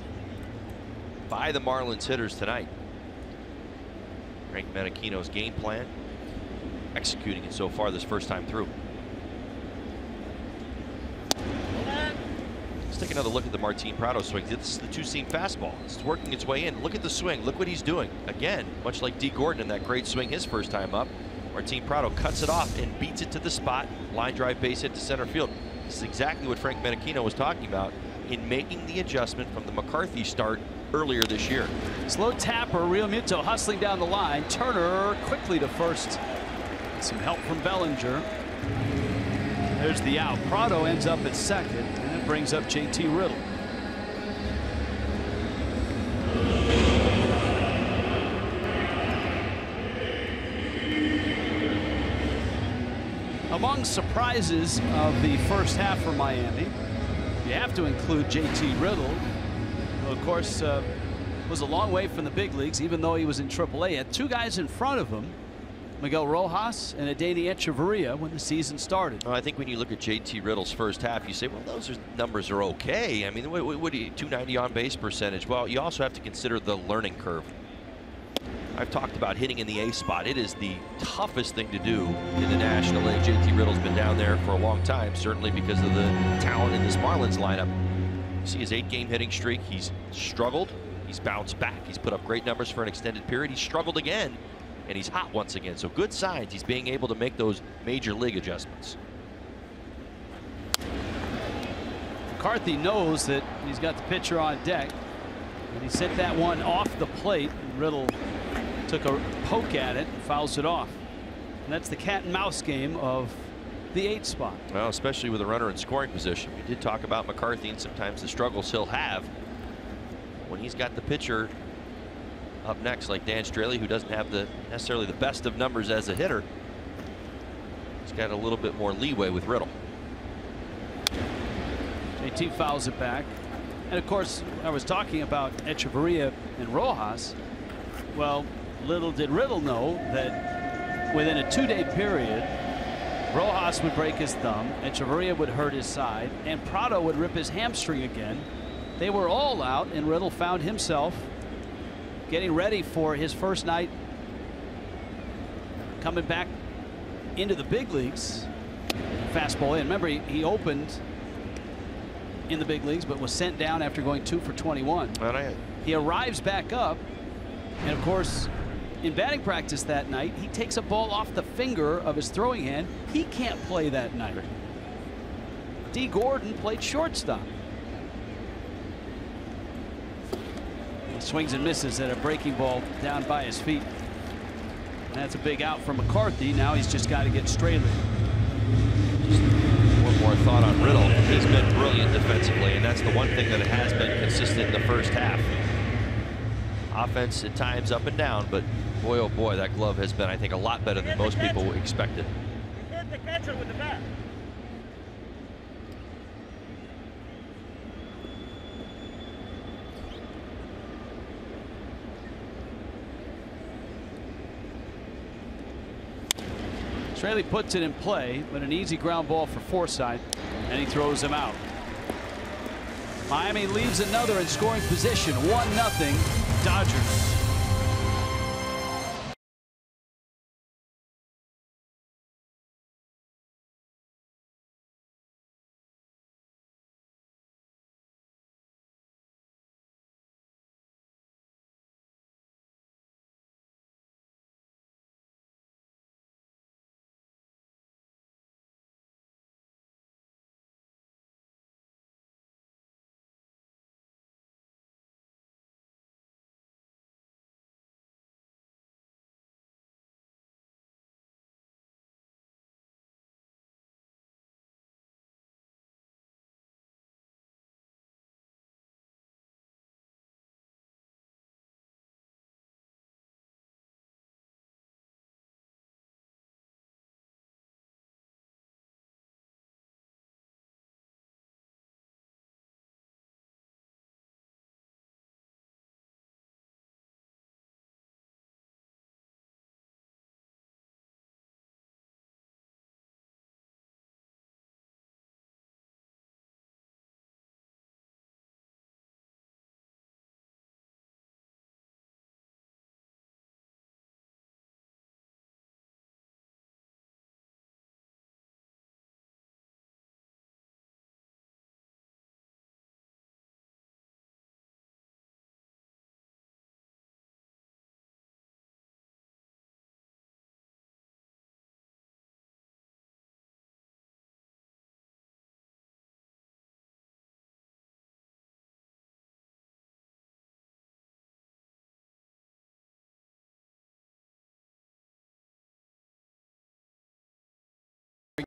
by the Marlins hitters tonight. Frank Menachino's game plan, executing it so far this first time through. Let's take another look at the Martin Prado swing. This is the two-seam fastball. It's working its way in. Look at the swing. Look what he's doing. Again, much like D. Gordon in that great swing his first time up, Martin Prado cuts it off and beats it to the spot. Line drive base hit to center field. This is exactly what Frank Menachino was talking about in making the adjustment from the McCarthy start earlier this year. Slow tapper, Realmuto hustling down the line. Turner quickly to first. Some help from Bellinger. There's the out. Prado ends up at second, and it brings up JT Riddle. Among surprises of the first half for Miami, you have to include JT Riddle, who of course was a long way from the big leagues, even though he was in AAA. He had two guys in front of him, Miguel Rojas and Adeiny Echeverria, when the season started. Well, I think when you look at JT Riddle's first half, you say, well, those numbers are okay. I mean, what do you, 290 on base percentage? Well, you also have to consider the learning curve. I've talked about hitting in the A spot. It is the toughest thing to do in the National League. JT Riddle's been down there for a long time, certainly because of the talent in this Marlins lineup. You see his 8-game hitting streak. He's struggled. He's bounced back. He's put up great numbers for an extended period. He's struggled again, and he's hot once again. So good signs. He's being able to make those major league adjustments. McCarthy knows that he's got the pitcher on deck, and he sent that one off the plate. Riddle took a poke at it and fouls it off. And that's the cat and mouse game of the 8 spot. Well, especially with a runner in scoring position. We did talk about McCarthy and sometimes the struggles he'll have when he's got the pitcher up next, like Dan Straley, who doesn't have necessarily the best of numbers as a hitter. He's got a little bit more leeway with Riddle. JT fouls it back. And of course, I was talking about Echeverria and Rojas. Well, little did Riddle know that within a 2-day period, Rojas would break his thumb, Echeverria would hurt his side, and Prado would rip his hamstring again They were all out, and Riddle found himself getting ready for his first night coming back into the big leagues. Fastball in. Remember, he opened in the big leagues, but was sent down after going 2 for 21. He arrives back up, and of course, in batting practice that night, he takes a ball off the finger of his throwing hand. He can't play that night. D. Gordon played shortstop. He swings and misses at a breaking ball down by his feet. And that's a big out for McCarthy. Now he's just got to get Straley. One more thought on Riddle. He's been brilliant defensively, and that's the one thing that has been consistent in the first half. Offense at times up and down, but boy, oh boy, that glove has been, I think, a lot better than most people expected. Hit the catcher with the bat. Straley puts it in play, but an easy ground ball for Forsythe, and he throws him out. Miami leaves another in scoring position, 1-0 Dodgers.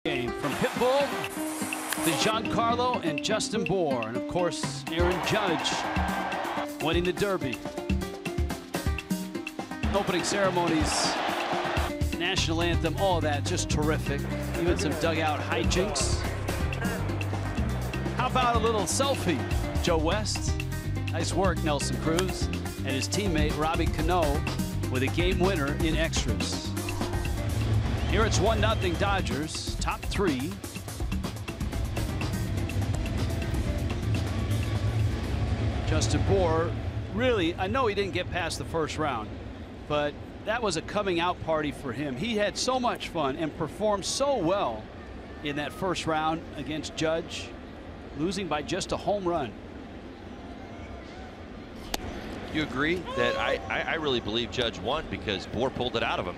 Game from Pitbull to Giancarlo and Justin Bour, and of course Aaron Judge winning the Derby. Opening ceremonies, national anthem, all that just terrific. Even some dugout hijinks. How about a little selfie, Joe West? Nice work, Nelson Cruz and his teammate Robbie Cano with a game winner in extras. Here it's 1-0 Dodgers, top 3. Justin Bour, really, I know he didn't get past the first round, but that was a coming out party for him. He had so much fun and performed so well in that first round against Judge, losing by just a home run. You agree that I really believe Judge won because Bour pulled it out of him.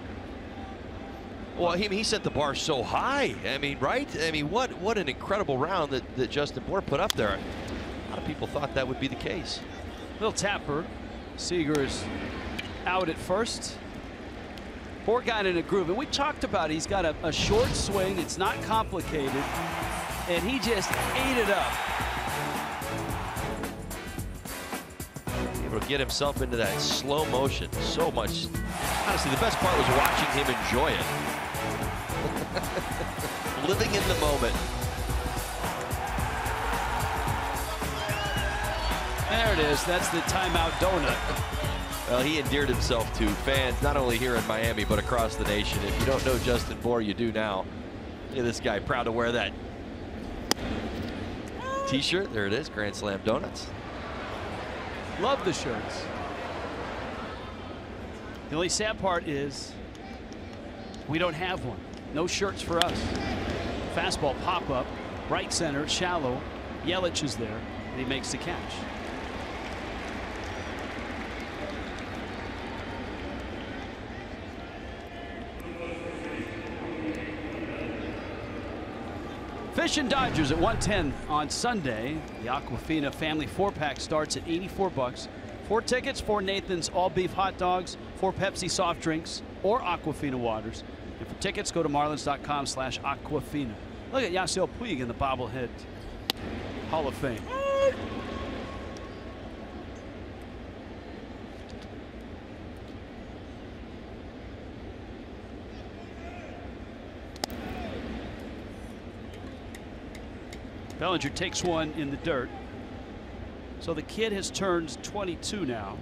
Well, he set the bar so high. I mean, right? I mean, what an incredible round that Justin Bour put up there. A lot of people thought that would be the case. Little tapper. Seager's out at first. Bour got in a groove, and we talked about it. He's got a short swing. It's not complicated, and he just ate it up. Able to get himself into that slow motion so much. Honestly, the best part was watching him enjoy it. Living in the moment. There it is. That's the timeout donut. Well, he endeared himself to fans, not only here in Miami, but across the nation. If you don't know Justin Bour, you do now. Look at this guy, proud to wear that t-shirt. There it is, Grand Slam Donuts. Love the shirts. The only sad part is we don't have one. No shirts for us. Fastball pop up, right center, shallow. Yelich is there, and he makes the catch. Fish and Dodgers at 110 on Sunday. The Aquafina family 4-pack starts at $84. 4 tickets, 4 Nathan's all beef hot dogs, 4 Pepsi soft drinks, or Aquafina waters. And for tickets, go to marlins.com/Aquafina. Look at Yasiel Puig in the bobblehead Hall of Fame. Bellinger takes one in the dirt. So the kid has turned 22 now.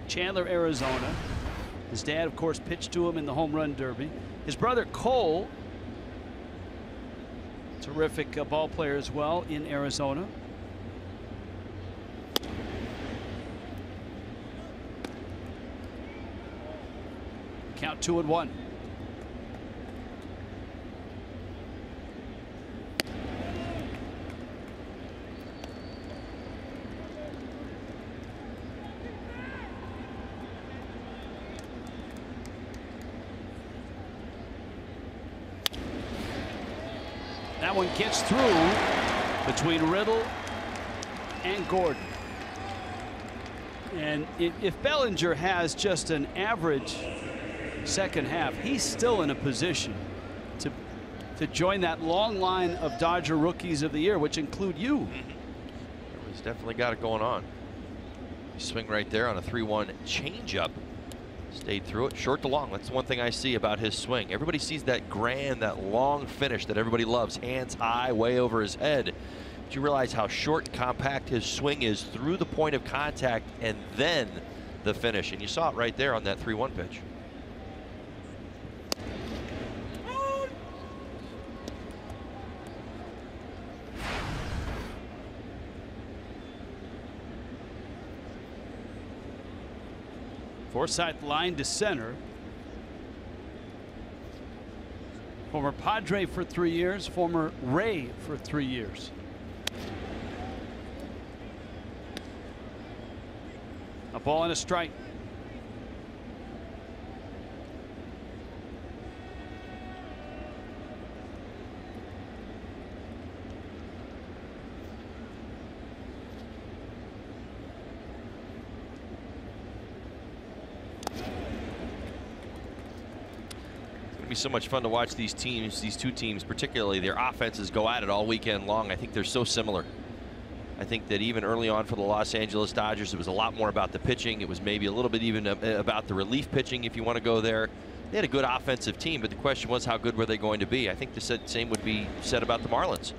Chandler, Arizona. His dad, of course, pitched to him in the home run derby. His brother Cole, terrific ball player as well in Arizona. Count 2-1. That one gets through between Riddle and Gordon. And if Bellinger has just an average second half, he's still in a position to join that long line of Dodger rookies of the year, which include you. He's definitely got it going on. Swing right there on a 3-1 changeup. Stayed through it, short to long. That's the one thing I see about his swing. Everybody sees that grand, that long finish that everybody loves, hands high, way over his head. But you realize how short and compact his swing is through the point of contact and then the finish. And you saw it right there on that 3-1 pitch. Forsythe line to center. Former Padre for 3 years, former Ray for 3 years. A ball and a strike. Be so much fun to watch these teams, these two teams, particularly their offenses go at it all weekend long. I think they're so similar. I think that even early on for the Los Angeles Dodgers, it was a lot more about the pitching. It was maybe a little bit even about the relief pitching, if you want to go there. They had a good offensive team, but the question was, how good were they going to be? I think the same would be said about the Marlins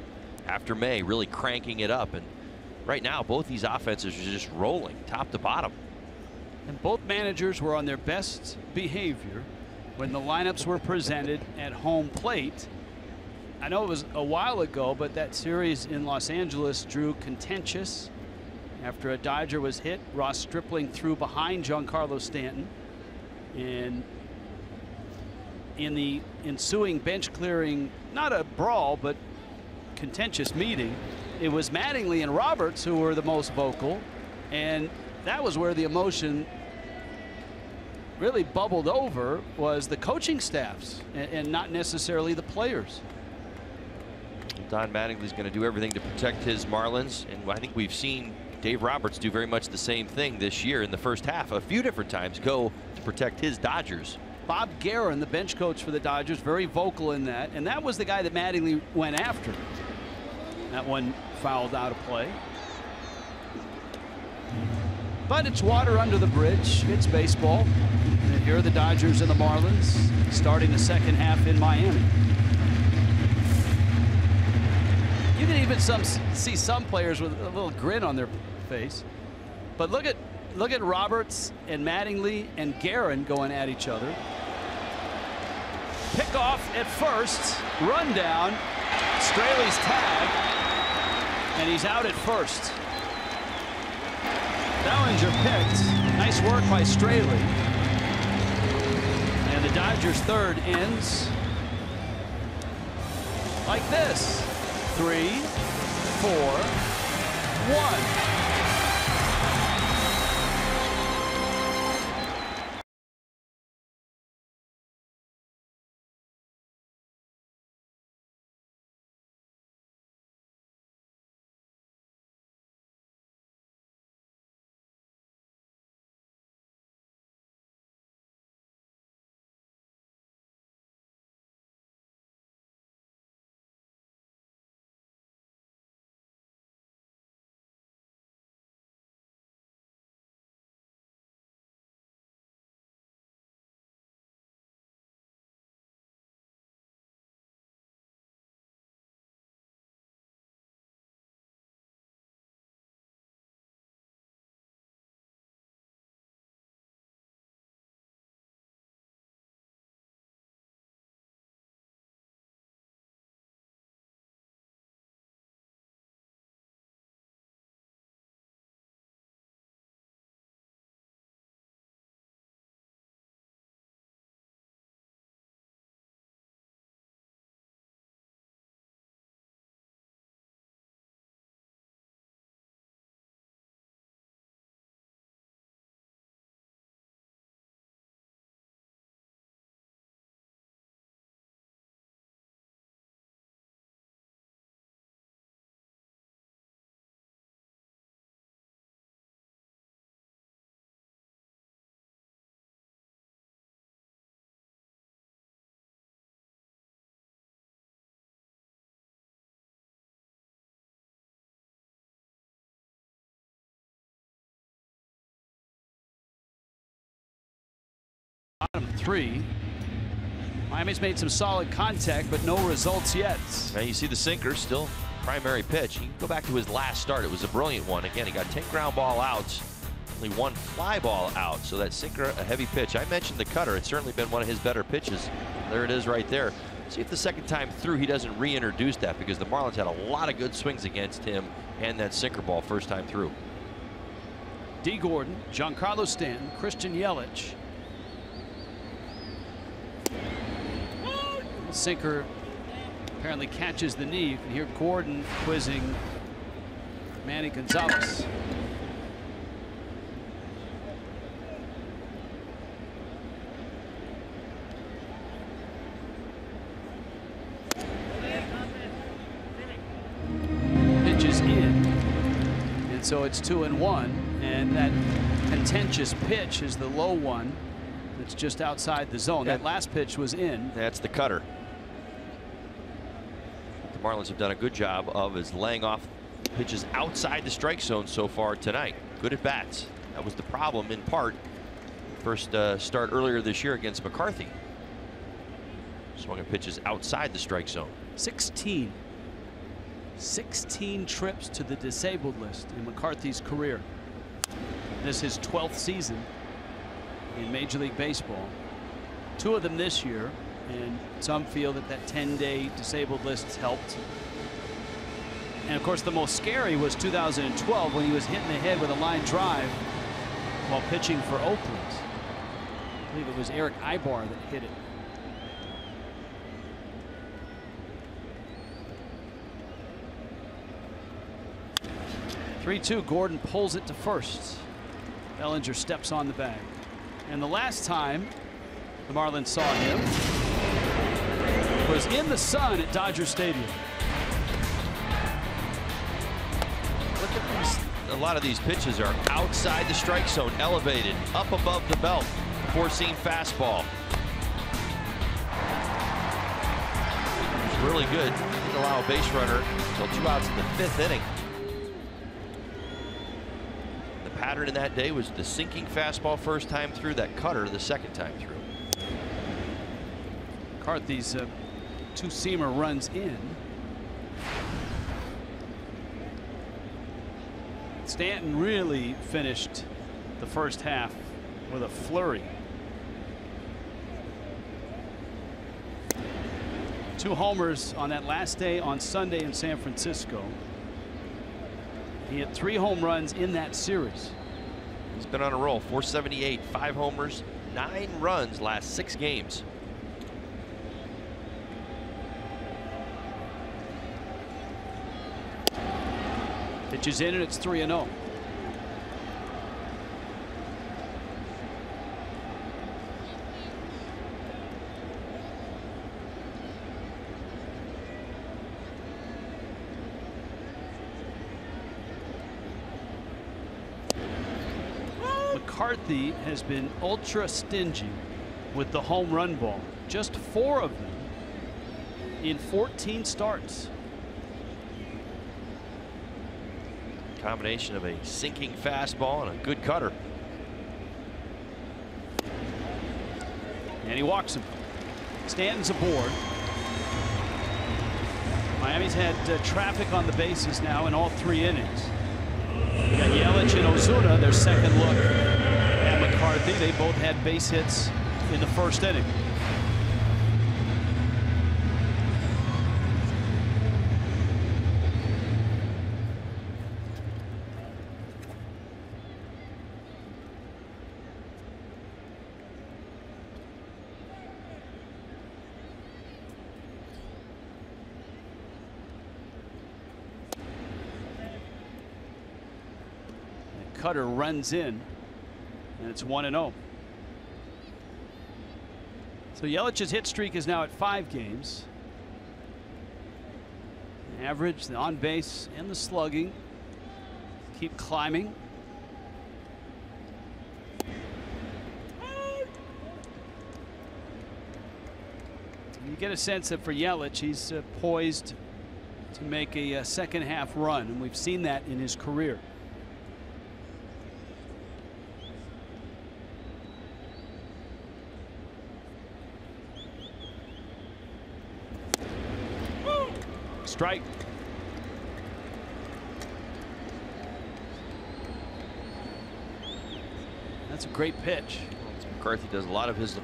after May, really cranking it up. And right now, both these offenses are just rolling top to bottom. And both managers were on their best behavior when the lineups were presented at home plate. I know it was a while ago, but that series in Los Angeles drew contentious after a Dodger was hit. Ross Stripling threw behind Giancarlo Stanton, and in the ensuing bench clearing, not a brawl but contentious meeting, it was Mattingly and Roberts who were the most vocal, and that was where the emotion really bubbled over, was the coaching staffs and not necessarily the players. Don Mattingly's going to do everything to protect his Marlins, and I think we've seen Dave Roberts do very much the same thing this year in the first half. A few different times go to protect his Dodgers. Bob Guerin, the bench coach for the Dodgers, very vocal in that, and that was the guy that Mattingly went after. That one fouled out of play. But it's water under the bridge. It's baseball. And here are the Dodgers and the Marlins starting the second half in Miami. You can even see some players with a little grin on their face. But look at Roberts and Mattingly and Guerin going at each other. Pick off at first, run down, Straley's tag, and he's out at first. Bellinger picked. Nice work by Straley. And the Dodgers' third ends like this. 3, 4, 1. Bottom 3. Miami's made some solid contact, but no results yet. Now you see the sinker still primary pitch. You can go back to his last start. It was a brilliant one. Again, he got 10 ground ball outs, only 1 fly ball out. So that sinker, a heavy pitch. I mentioned the cutter. It's certainly been one of his better pitches. There it is right there. See if the second time through he doesn't reintroduce that, because the Marlins had a lot of good swings against him and that sinker ball first time through. D. Gordon, Giancarlo Stanton, Christian Yelich. Sinker apparently catches the knee. You can hear Gordon quizzing Manny Gonzalez. Pitch is in, and so it's 2-1, and that contentious pitch is the low one. It's just outside the zone. That last pitch was in. That's the cutter. The Marlins have done a good job of laying off pitches outside the strike zone so far tonight. Good at bats. That was the problem in part. First start earlier this year against McCarthy. Swung at pitches outside the strike zone. 16 trips to the disabled list in McCarthy's career. This is his 12th season in Major League Baseball. 2 of them this year, and some feel that that 10-day disabled list has helped. And of course, the most scary was 2012 when he was hit in the head with a line drive while pitching for Oakland. I believe it was Eric Ibar that hit it. "3-2, Gordon pulls it to first. Bellinger steps on the bag. And the last time the Marlins saw him was in the sun at Dodger Stadium. Look at these. A lot of these pitches are outside the strike zone, elevated, up above the belt. Four-seam fastball. It's really good. Didn't allow a base runner until 2 outs in the 5th inning. The pattern in that day was the sinking fastball first time through, that cutter the second time through. McCarthy's two-seamer runs in. Stanton really finished the first half with a flurry. 2 homers on that last day on Sunday in San Francisco. He had 3 home runs in that series. He's been on a roll. 478, 5 homers, 9 runs last 6 games. Pitches in and it's 3-0. McCarthy has been ultra stingy with the home run ball. Just 4 of them in 14 starts. Combination of a sinking fastball and a good cutter. And he walks him. Stanton's aboard. Miami's had traffic on the bases now in all 3 innings. We got Yelich and Ozuna, their second look at McCarthy. They both had base hits in the first inning. Cutter runs in, and it's 1-0. So Yelich's hit streak is now at 5 games. The average, the on base, and the slugging keep climbing. You get a sense that for Yelich, he's poised to make a second half run, and we've seen that in his career. Strike. That's a great pitch. McCarthy does a lot of his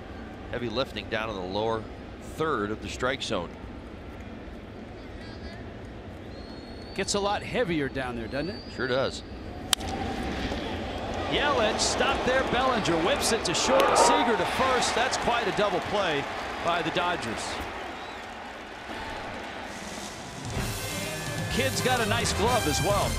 heavy lifting down in the lower third of the strike zone. Gets a lot heavier down there, doesn't it? Sure does. Yelich stopped there. Bellinger whips it to short. Seager to first. That's quite a double play by the Dodgers. Kid's got a nice glove as well.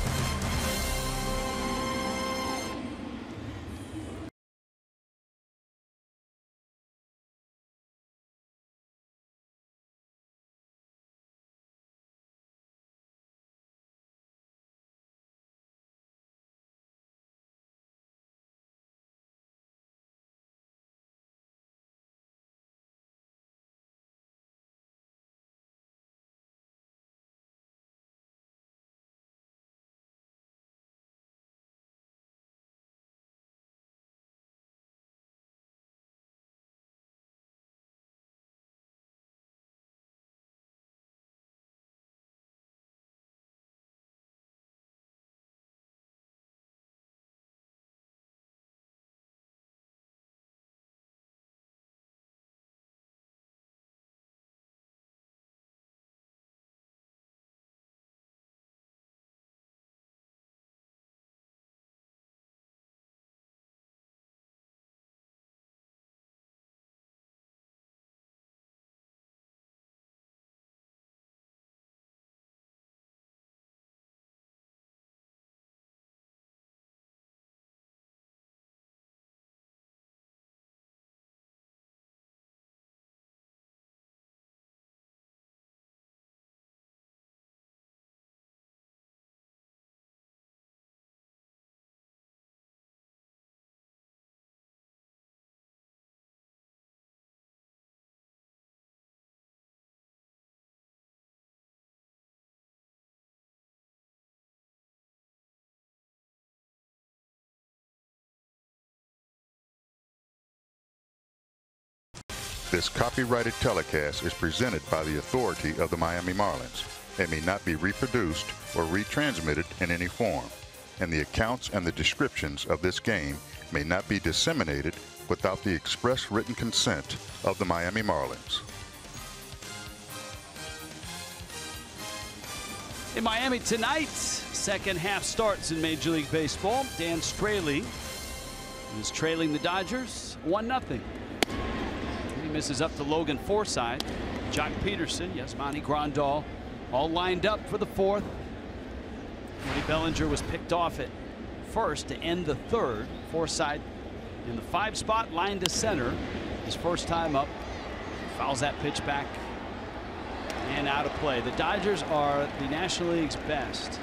This copyrighted telecast is presented by the authority of the Miami Marlins. It may not be reproduced or retransmitted in any form, and the accounts and the descriptions of this game may not be disseminated without the express written consent of the Miami Marlins. In Miami tonight, second half starts in Major League Baseball. Dan Straley is trailing the Dodgers 1-0. He misses up to Logan Forsythe. Jock Peterson, yes, Monty Grandal, all lined up for the fourth. Cody Bellinger was picked off at first to end the third. Forsythe in the 5 spot, line to center. His first time up, fouls that pitch back and out of play. The Dodgers are the National League's best,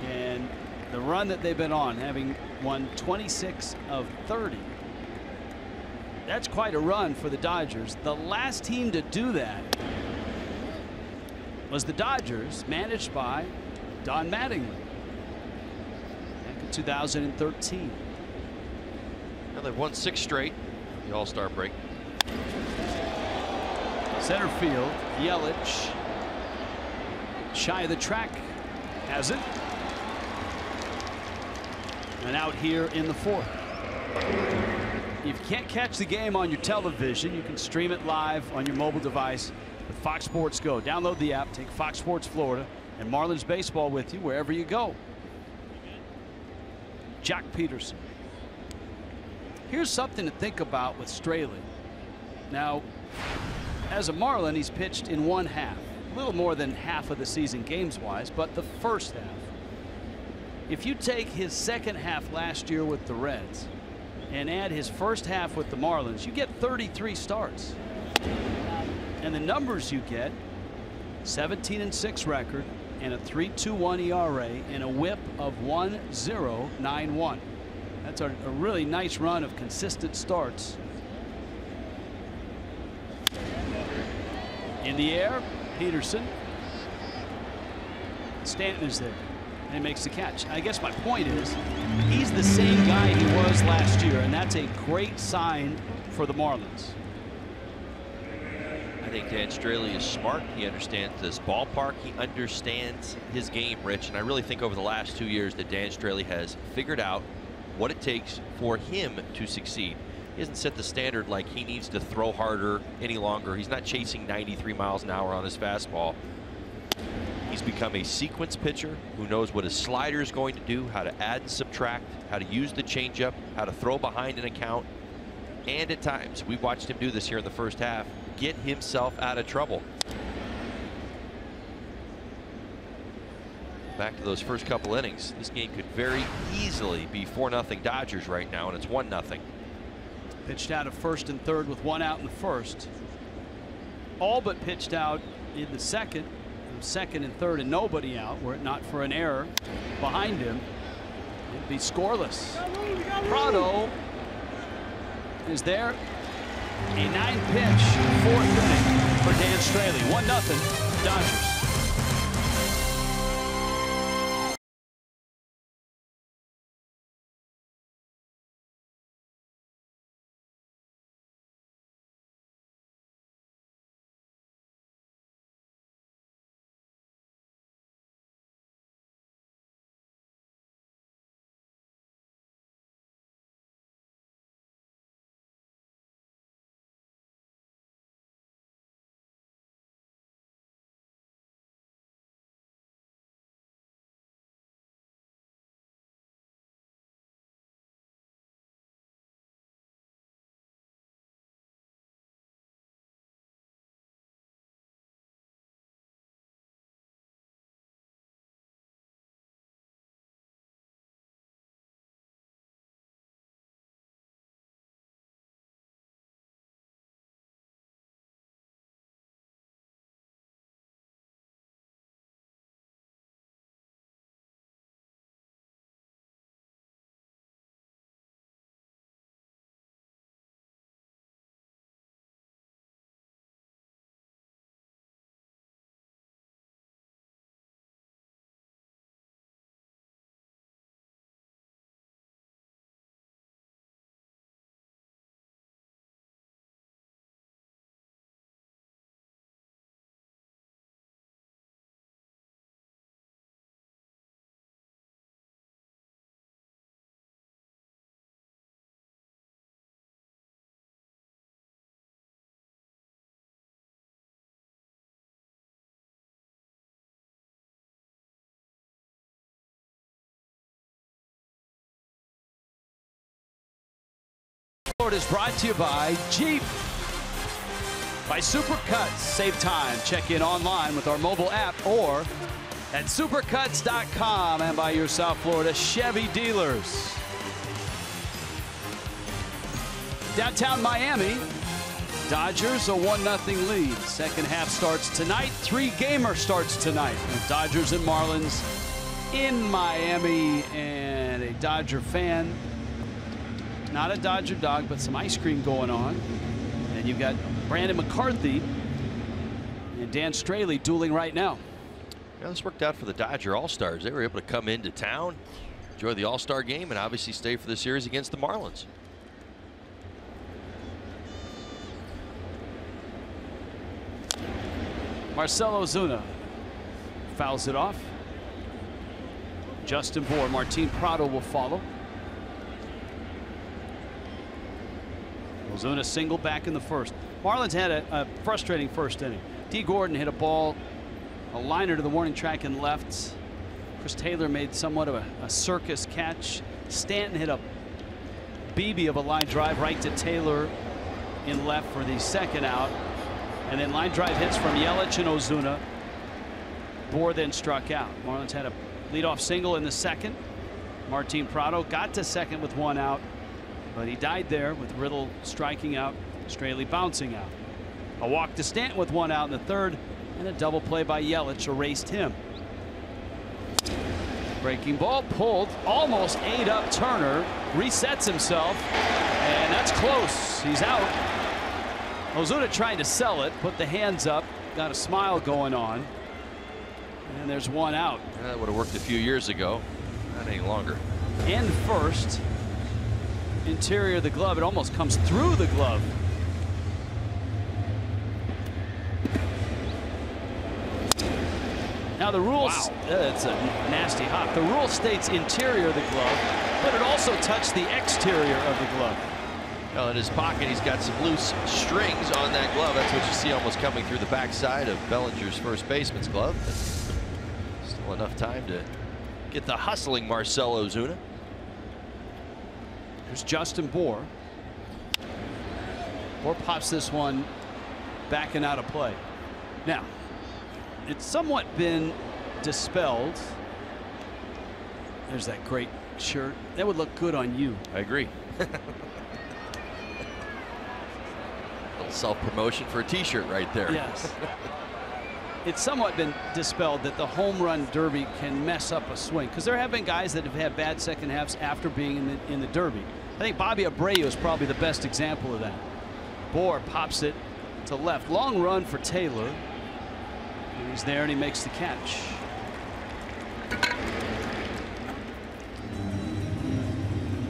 and the run that they've been on, having won 26 of 30. That's quite a run for the Dodgers. The last team to do that was the Dodgers, managed by Don Mattingly back in 2013. Well, they've won 6 straight. The All-Star break. Center field, Yelich, shy of the track, has it. And out here in the fourth. If you can't catch the game on your television, you can stream it live on your mobile device with Fox Sports Go. Download the app, take Fox Sports Florida and Marlins baseball with you wherever you go. Jock Peterson. Here's something to think about with Straley. Now, as a Marlin, he's pitched in 1/2, a little more than half of the season games-wise, but the first half. If you take his second half last year with the Reds and add his first half with the Marlins, you get 33 starts. And the numbers you get, 17-6 record and a 3.21 ERA and a whip of 1.091. That's a really nice run of consistent starts. In the air, Peterson. Stanton is there. And he makes the catch. I guess my point is, he's the same guy he was last year, and that's a great sign for the Marlins. I think Dan Straley is smart. He understands this ballpark. He understands his game, Rich. And I really think over the last 2 years that Dan Straley has figured out what it takes for him to succeed. He hasn't set the standard like he needs to throw harder any longer. He's not chasing 93 miles an hour on his fastball. He's become a sequence pitcher who knows what his slider is going to do, how to add and subtract, how to use the changeup, how to throw behind an account. And at times, we've watched him do this here in the first half, get himself out of trouble. Back to those first couple innings, this game could very easily be 4-0 Dodgers right now, and it's 1-0. Pitched out of first and third with 1 out in the first. All but pitched out in the second and third, and nobody out. Were it not for an error behind him, it'd be scoreless. Prado is there. A 9-pitch 4th inning for Dan Straley. 1-0 Dodgers. Is brought to you by Jeep. By Supercuts. Save time. Check in online with our mobile app or at supercuts.com, and by your South Florida Chevy dealers. Downtown Miami, Dodgers a 1-0 lead. Second half starts tonight. 3-gamer starts tonight. And Dodgers and Marlins in Miami, and a Dodger fan. Not a Dodger dog, but some ice cream going on. And you've got Brandon McCarthy and Dan Straley dueling right now. Yeah, this worked out for the Dodger All-Stars. They were able to come into town, enjoy the All-Star game, and obviously stay for the series against the Marlins. Marcell Ozuna fouls it off. Justin Bour, Martin Prado will follow. Ozuna single back in the first. Marlins had a frustrating first inning. D. Gordon hit a ball, a liner to the warning track and left. Chris Taylor made somewhat of a circus catch. Stanton hit a BB of a line drive right to Taylor in left for the second out. And then line drive hits from Yelich and Ozuna. Bour then struck out. Marlins had a leadoff single in the second. Martin Prado got to second with 1 out. But he died there with Riddle striking out, Straley bouncing out. A walk to Stanton with 1 out in the third, and a double play by Yelich erased him. Breaking ball pulled, almost ate up Turner, resets himself, and that's close. He's out. Ozuna trying to sell it, put the hands up, got a smile going on, and there's 1 out. Yeah, that would have worked a few years ago, not any longer. And first. Interior of the glove. It almost comes through the glove. Now the rules, it's a nasty hop. The rule states interior of the glove, but it also touched the exterior of the glove. Well, in his pocket, he's got some loose strings on that glove. That's what you see almost coming through the backside of Bellinger's first baseman's glove. But still enough time to get the hustling Marcell Ozuna. There's Justin Bour. Bour pops this one back and out of play. Now, it's somewhat been dispelled. There's that great shirt. That would look good on you. I agree. Little self-promotion for a t-shirt right there. Yes. It's somewhat been dispelled that the home run derby can mess up a swing, because there have been guys that have had bad second halves after being in the derby. I think Bobby Abreu is probably the best example of that. Bour pops it to left. Long run for Taylor. And he's there and he makes the catch.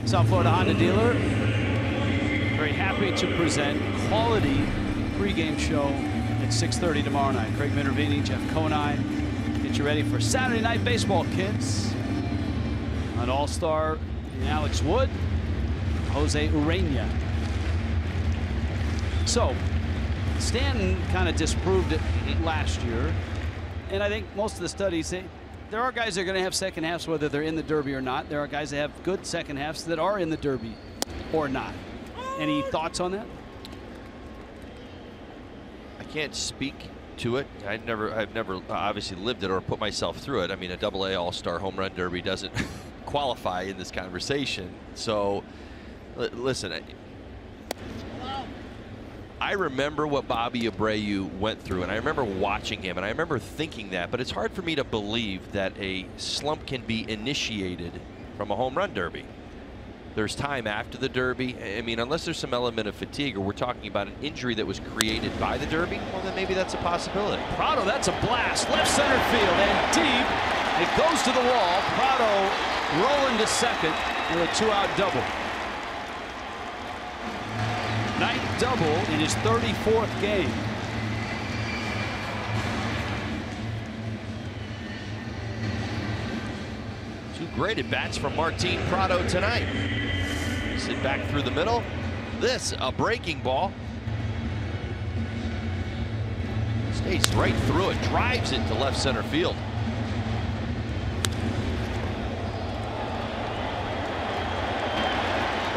South Florida Honda dealer. Very happy to present quality pregame show at 6:30 tomorrow night. Craig Minervini, Jeff Conine. Get you ready for Saturday Night Baseball, kids. An all-star in Alex Wood. Jose Urena. So Stanton kind of disproved it last year, and I think most of the studies say there are guys that are going to have second halves whether they're in the derby or not. There are guys that have good second halves that are in the derby or not. Any thoughts on that? I can't speak to it. I've never obviously lived it or put myself through it. I mean, a AA All-Star home run derby doesn't qualify in this conversation. So listen, I remember what Bobby Abreu went through, and I remember watching him, and I remember thinking that, but it's hard for me to believe that a slump can be initiated from a home run derby. There's time after the derby. I mean, unless there's some element of fatigue, or we're talking about an injury that was created by the derby, well, then maybe that's a possibility. Prado, that's a blast. Left center field and deep. It goes to the wall. Prado rolling to second with a 2-out double. Ninth double in his 34th game. Two great at-bats from Martin Prado tonight. Sit back through the middle. This, a breaking ball. Stays right through it, drives it to left center field.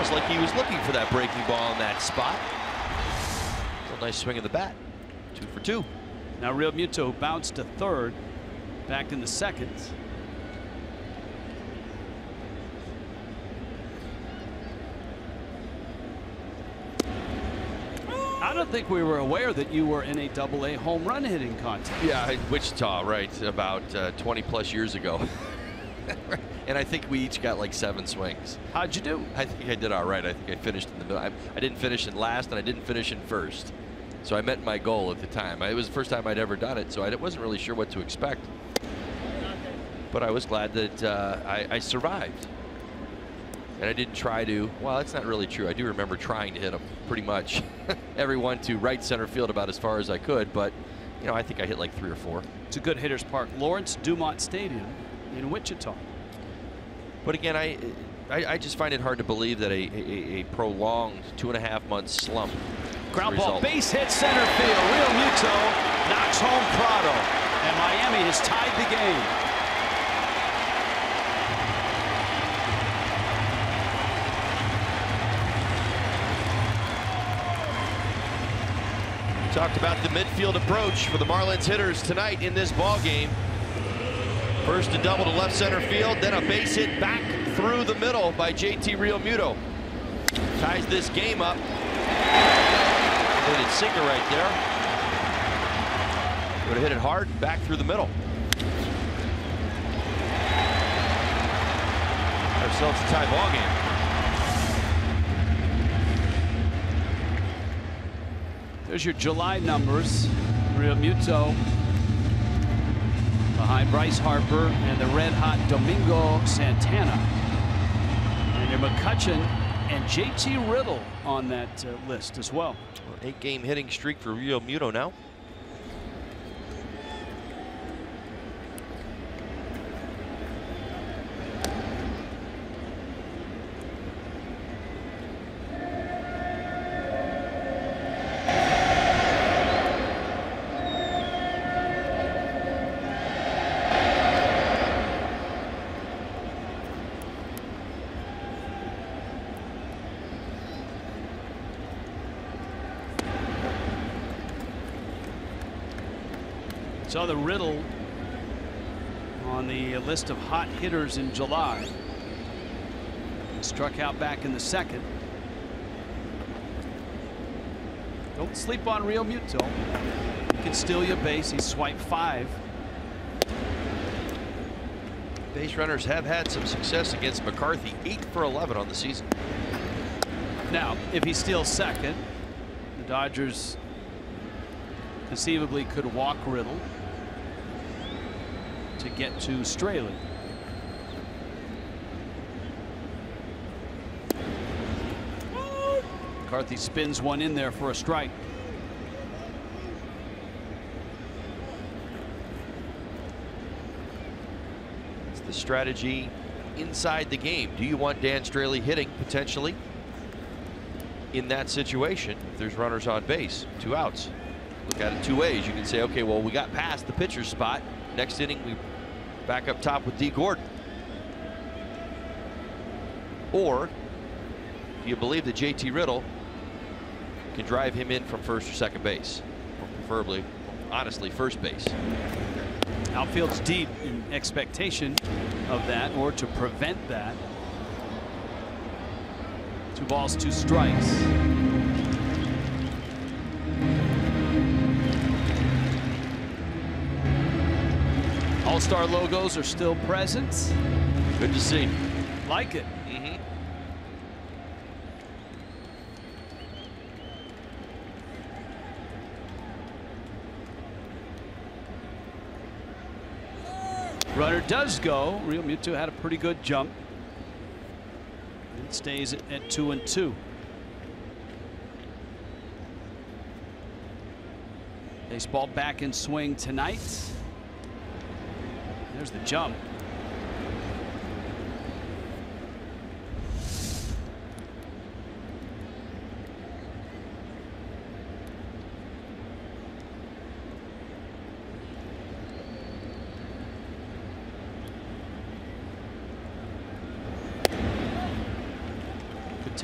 almost like he was looking for that breaking ball in that spot. A nice swing of the bat. 2 for 2. Now Real Muto bounced to third, back in the second. I don't think we were aware that you were in a Double-A home run hitting contest. Yeah, Wichita, right, about 20 plus years ago. And I think we each got like 7 swings. How'd you do? I think I did all right. I think I finished in the middle. I didn't finish in last, and I didn't finish in first. So I met my goal at the time. It was the first time I'd ever done it, so I wasn't really sure what to expect. But I was glad that I survived. And I didn't try to, well, that's not really true. I do remember trying to hit them pretty much every one to right center field about as far as I could. But, you know, I think I hit like 3 or 4. It's a good hitter's park. Lawrence Dumont Stadium in Wichita. But again, I just find it hard to believe that a prolonged 2.5 month slump. Ground ball, base hit center field. Real Muto knocks home Prado, and Miami has tied the game. Talked about the midfield approach for the Marlins hitters tonight in this ball game. First a double to left center field, then a base hit back through the middle by JT Realmuto. Ties this game up. Hit it sinker right there. Would have hit it hard back through the middle. Ourselves a tie ball game. There's your July numbers. Real Muto behind Bryce Harper and the red-hot Domingo Santana. And your McCutchen and JT Riddle on that list as well. 8-game hitting streak for Real Muto now. Saw the Riddle on the list of hot hitters in July. Struck out back in the second. Don't sleep on Real Muto. He can steal your base. He swiped 5. Base runners have had some success against McCarthy. 8 for 11 on the season. Now, if he steals second, the Dodgers conceivably could walk Riddle to get to Straley. McCarthy spins one in there for a strike. It's the strategy inside the game. Do you want Dan Straley hitting potentially in that situation if there's runners on base? 2 outs. Look at it 2 ways. You can say, okay, well, we got past the pitcher's spot. Next inning, we back up top with D. Gordon. Or do you believe that JT Riddle can drive him in from first or second base? Or preferably, honestly, first base. Outfield's deep in expectation of that, or to prevent that. 2 balls, 2 strikes. All-Star logos are still present. Good to see. Like it. Runner does go. Real Muto had a pretty good jump. It stays at 2-2. Baseball back in swing tonight. There's the jump.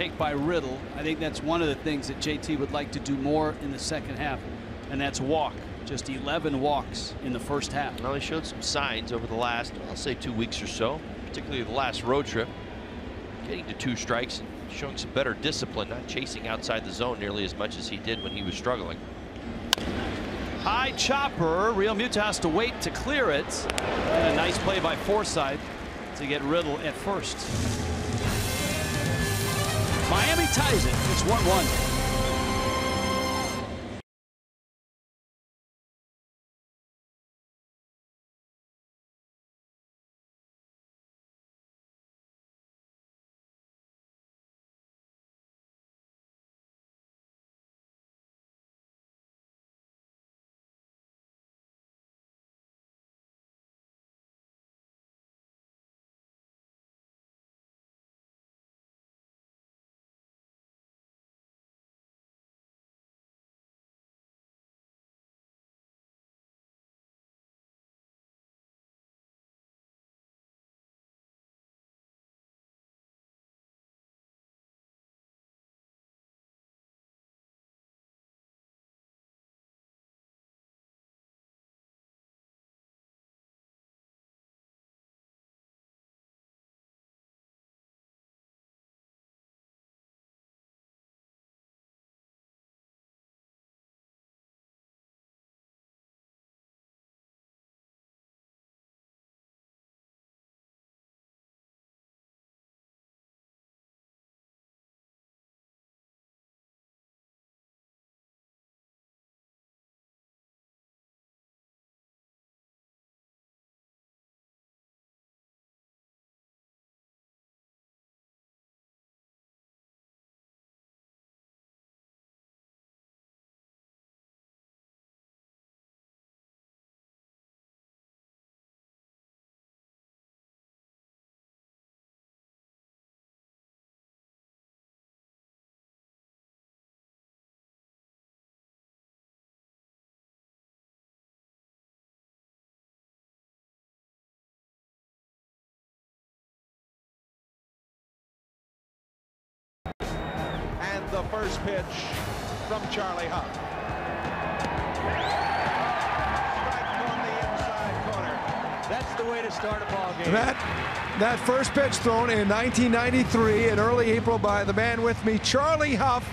take by Riddle. I think that's one of the things that JT would like to do more in the second half, and that's walk. Just 11 walks in the first half. Well, he showed some signs over the last, I'll say, 2 weeks or so, particularly the last road trip. Getting to 2 strikes and showing some better discipline, not chasing outside the zone nearly as much as he did when he was struggling. High chopper. Real Muto has to wait to clear it. And a nice play by Forsythe to get Riddle at first. Miami ties it. It's 1-1. The first pitch from Charlie Huff. Strike on the inside corner. That's the way to start a ball game. That first pitch thrown in 1993 in early April by the man with me, Charlie Huff,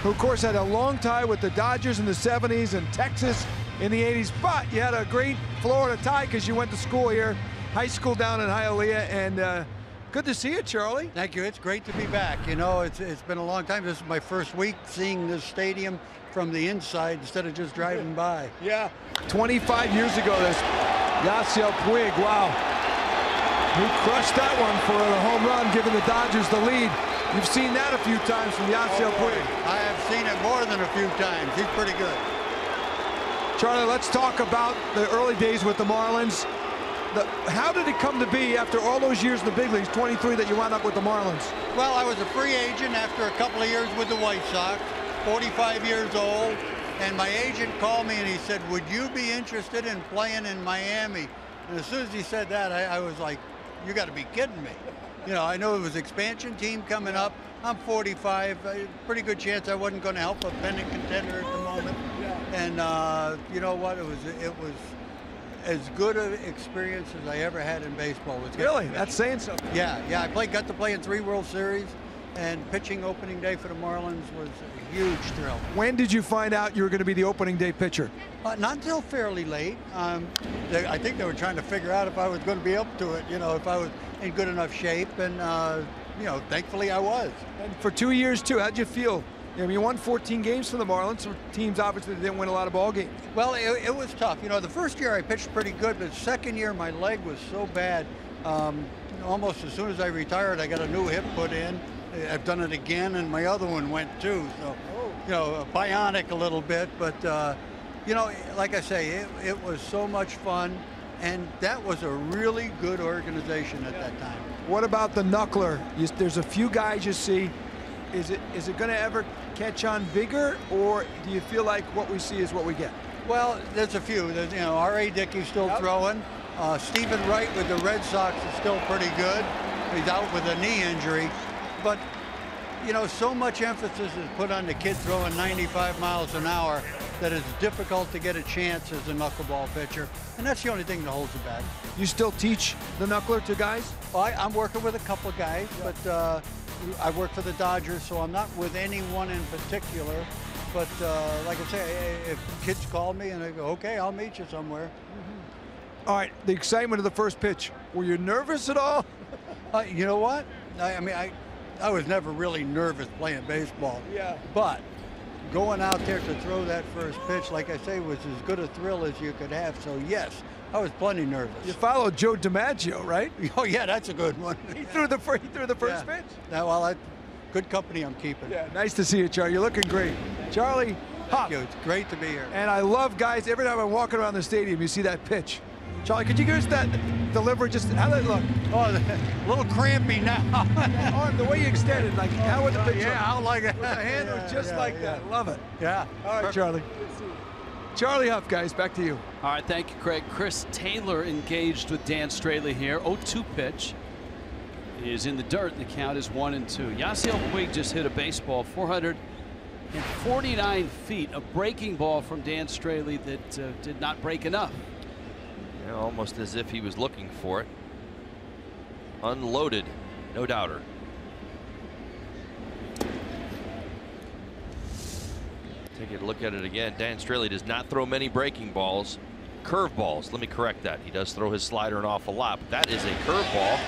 who of course had a long tie with the Dodgers in the 70s and Texas in the 80s. But you had a great Florida tie because you went to school here, high school down in Hialeah, and good to see you, Charlie. Thank you. It's great to be back. You know, it's been a long time. This is my first week seeing this stadium from the inside instead of just driving by. Yeah. 25 years ago, this Yasiel Puig, wow. He crushed that one for a home run, giving the Dodgers the lead. You've seen that a few times from Yasiel Puig. I have seen it more than a few times. He's pretty good. Charlie, let's talk about the early days with the Marlins. How did it come to be after all those years in the big leagues, 23, that you wound up with the Marlins? Well, I was a free agent after a couple of years with the White Sox, 45 years old, and my agent called me and he said, would you be interested in playing in Miami? And as soon as he said that, I was like, you got to be kidding me. You know, I know it was expansion team coming up. I'm 45, pretty good chance I wasn't going to help a pennant contender at the moment. And you know what, it was as good an experience as I ever had in baseball. Really? That's saying something. Yeah. I got to play in 3 World Series, and pitching opening day for the Marlins was a huge thrill. When did you find out you were going to be the opening day pitcher? Not until fairly late. I think they were trying to figure out if I was going to be up to it, you know, if I was in good enough shape, and you know, thankfully I was. And for 2 years too, how'd you feel? I mean, you won 14 games for the Marlins, so teams obviously didn't win a lot of ball games. Well, it was tough. You know, the first year I pitched pretty good, but the second year my leg was so bad. Almost as soon as I retired, I got a new hip put in. I've done it again, and my other one went too. So, you know, bionic a little bit, but you know, like I say, it was so much fun, and that was a really good organization at that time. What about the knuckler? There's a few guys you see. Is it going to ever catch on bigger, or do you feel like what we see is what we get? Well, there's a few. There's, you know, R.A. Dickey's still throwing. Stephen Wright with the Red Sox is still pretty good. He's out with a knee injury. But you know, so much emphasis is put on the kid throwing 95 miles an hour that it's difficult to get a chance as a knuckleball pitcher, and that's the only thing that holds you back. You still teach the knuckler to guys? Well, I'm working with a couple of guys, but I work for the Dodgers, so I'm not with anyone in particular. But like I say, if kids call me and they go, okay, I'll meet you somewhere. All right, the excitement of the first pitch. Were you nervous at all? You know what? I mean, I was never really nervous playing baseball. Yeah. But going out there to throw that first pitch, like I say, was as good a thrill as you could have. So yes, I was plenty nervous. You followed Joe DiMaggio, right? Oh yeah, that's a good one. He threw the first pitch. Now, well, good company I'm keeping. Yeah, nice to see you, Charlie. You're looking great, Charlie. Thank you. It's great to be here. And I love guys. Every time I'm walking around the stadium, you see that pitch. Charlie, could you give us that delivery? Just how did it look? Oh, a little crampy now. Arm, the way you extended, like how would the pitch? Yeah, I like it. The handle just like that. Love it. Yeah. All right, Charlie. Charlie Huff, guys, back to you. All right, thank you, Craig. Chris Taylor engaged with Dan Straley here. 0-2 pitch is in the dirt. The count is 1-2. Yasiel Puig just hit a baseball 449 feet. A breaking ball from Dan Straley that did not break enough. Yeah, almost as if he was looking for it. Unloaded, no doubter. Take a look at it again. Dan Straley does not throw many breaking balls. Curve balls, let me correct that. He does throw his slider an awful lot, but that is a curve ball.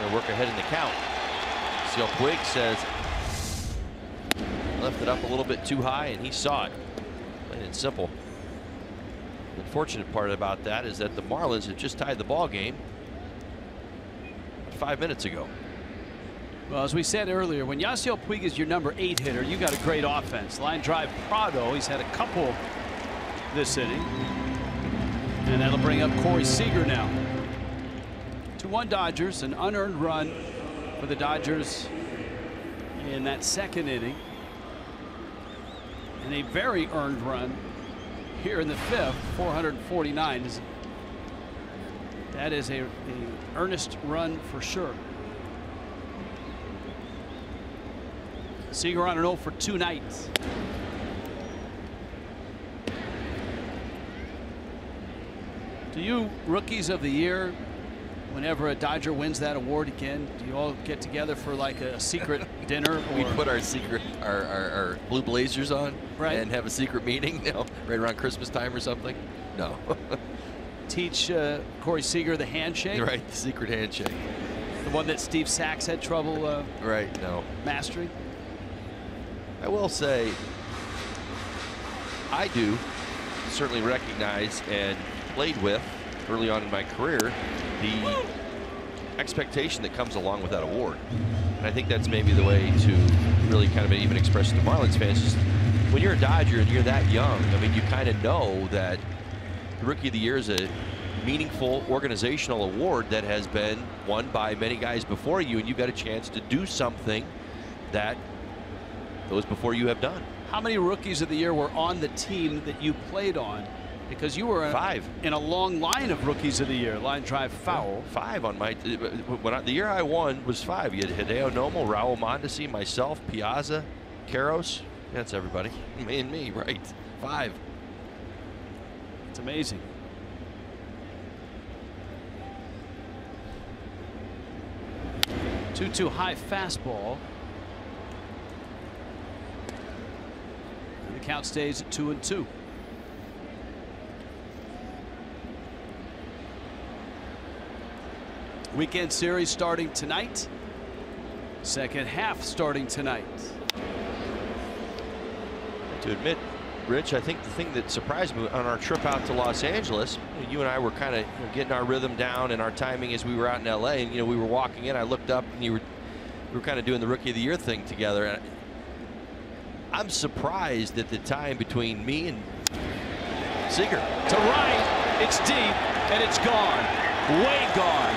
Gonna work ahead in the count. Yasiel Puig says left it up a little bit too high, and he saw it. Plain and simple. The unfortunate part about that is that the Marlins have just tied the ball game 5 minutes ago. Well, as we said earlier, when Yasiel Puig is your number 8 hitter, you got a great offense. Line drive Prado, he's had a couple this inning. And that'll bring up Corey Seager now. 2-1 Dodgers, an unearned run for the Dodgers in that second inning. And a very earned run here in the fifth. 449. That is a earnest run for sure. Seager on an 0-for-2 night. Do you rookies of the year, whenever a Dodger wins that award again, do you all get together for like a secret dinner? We put our secret, our blue blazers on, right, and have a secret meeting, you know, right around Christmas time or something? No. Teach Corey Seager the handshake? Right, the secret handshake. The one that Steve Sachs had trouble right, no. mastering? I will say, I do certainly recognize and played with early on in my career the expectation that comes along with that award. And I think that's maybe the way to really kind of even express to the Marlins fans. Just when you're a Dodger and you're that young, I mean, you kind of know that the Rookie of the Year is a meaningful organizational award that has been won by many guys before you, and you've got a chance to do something that those before you have done. How many Rookies of the Year were on the team that you played on? Because you were 5 in a long line of Rookies of the Year. Line drive foul. 5 on my the year I won was 5. You had Hideo Nomo, Raul Mondesi, myself, Piazza, Karros. That's everybody. Me and me, right? 5. It's amazing. Two high fastball. And the count stays at 2-2. Weekend series starting tonight. Second half starting tonight. To admit, Rich, I think the thing that surprised me on our trip out to Los Angeles, you and I were kind of getting our rhythm down and our timing as we were out in LA, and we were walking in. I looked up and we were kind of doing the Rookie of the Year thing together. And I'm surprised at the time between me and Seager. To right, it's deep and it's gone, way gone.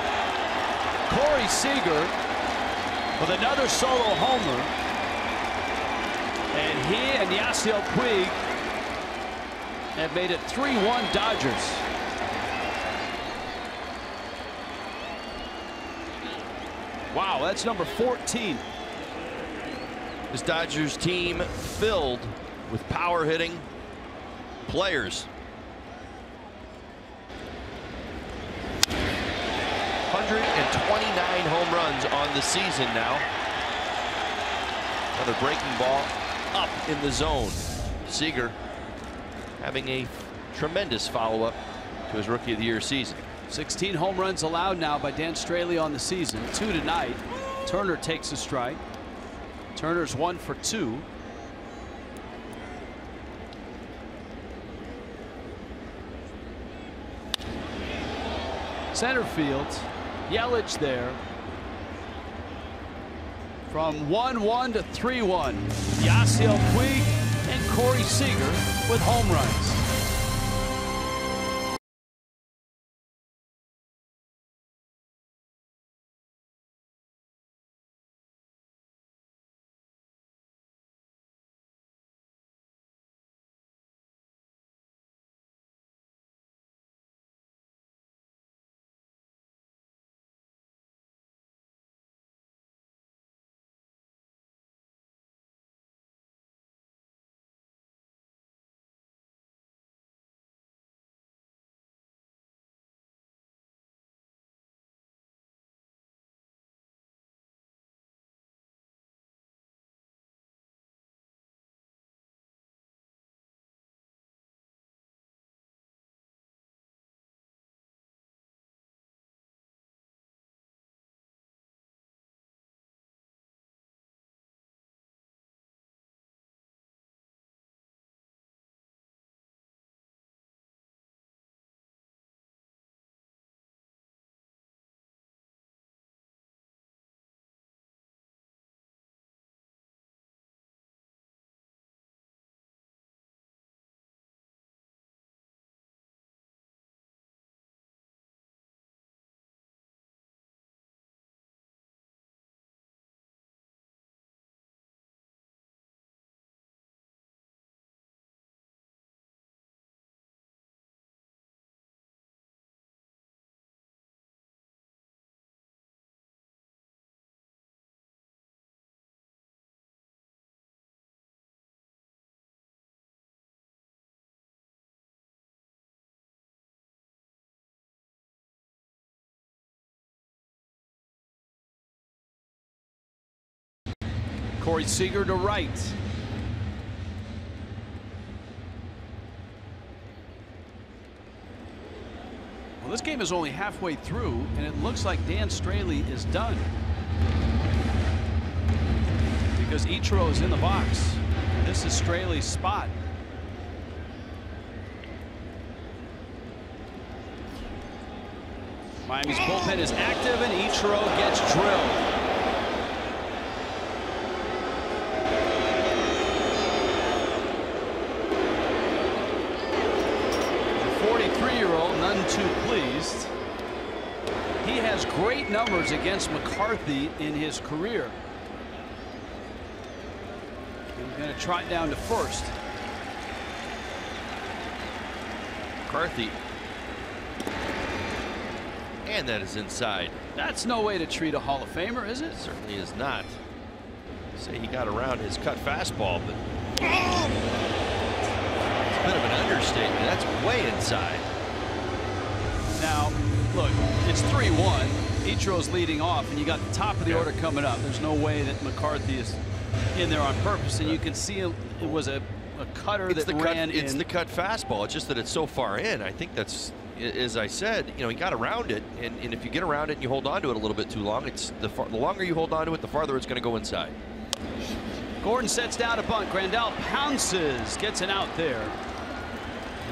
Corey Seager with another solo homer, and he and Yasiel Puig have made it 3-1 Dodgers. Wow, that's number 14 This Dodgers team filled with power hitting players. 129 home runs on the season now. Another breaking ball up in the zone. Seager having a tremendous follow-up to his Rookie of the Year season. 16 home runs allowed now by Dan Straley on the season. 2 tonight. Turner takes a strike. Turner's 1 for 2. Center field. Yelich there. From 1-1 to 3-1. Yasiel Puig and Corey Seager with home runs. Corey Seager to right. Well, this game is only halfway through, and it looks like Dan Straley is done. Because Ichiro is in the box. This is Straley's spot. Miami's bullpen is active, and Ichiro gets drilled. None too pleased. He has great numbers against McCarthy in his career. He's going to trot down to first. McCarthy. And that is inside. That's no way to treat a Hall of Famer, is it? Certainly is not. Say he got around his cut fastball, but it's a bit of an understatement. That's way inside. Now, look, it's 3-1. Ichiro's leading off, and you got the top of the order coming up. There's no way that McCarthy is in there on purpose, and you can see it was a cutter that ran in. It's the cut fastball. It's just that it's so far in. I think that's, as I said, you know, he got around it, and if you get around it and you hold on to it a little bit too long, it's the longer you hold on to it, the farther it's going to go inside. Gordon sets down a bunt. Grandal pounces, gets an out there.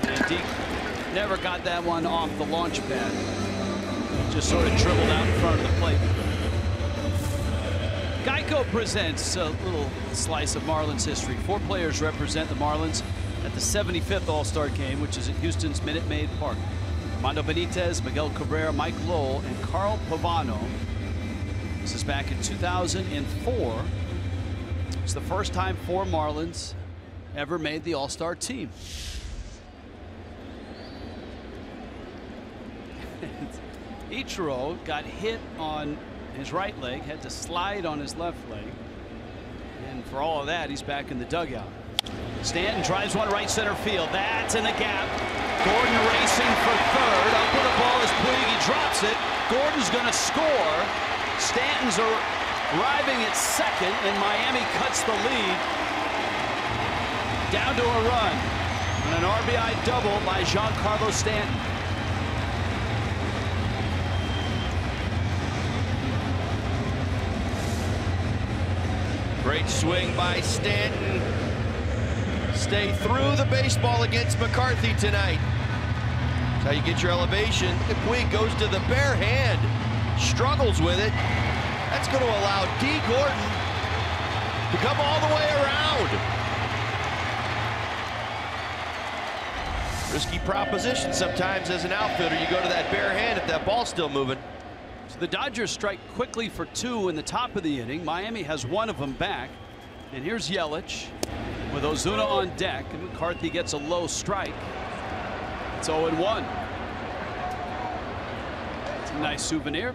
And Deke never got that one off the launch pad. Just sort of dribbled out in front of the plate. Geico presents a little slice of Marlins history. 4 players represent the Marlins at the 75th All-Star Game, which is at Houston's Minute Maid Park. Armando Benitez, Miguel Cabrera, Mike Lowell, and Carl Pavano. This is back in 2004. It's the first time 4 Marlins ever made the All-Star team. Ichiro got hit on his right leg, had to slide on his left leg, And for all of that, he's back in the dugout. Stanton drives one right center field. That's in the gap. Gordon racing for third. Up with the ball is Puig. He drops it. Gordon's going to score. Stanton's arriving at second, and Miami cuts the lead down to a run. And an RBI double by Giancarlo Stanton. Great swing by Stanton. Stay through the baseball against McCarthy tonight. That's how you get your elevation. The Puig goes to the bare hand, struggles with it. That's going to allow D. Gordon to come all the way around. Risky proposition sometimes as an outfielder. You go to that bare hand if that ball's still moving. So the Dodgers strike quickly for 2 in the top of the inning. Miami has one of them back. And here's Yelich with Ozuna on deck, and McCarthy gets a low strike. It's 0-1. It's a nice souvenir.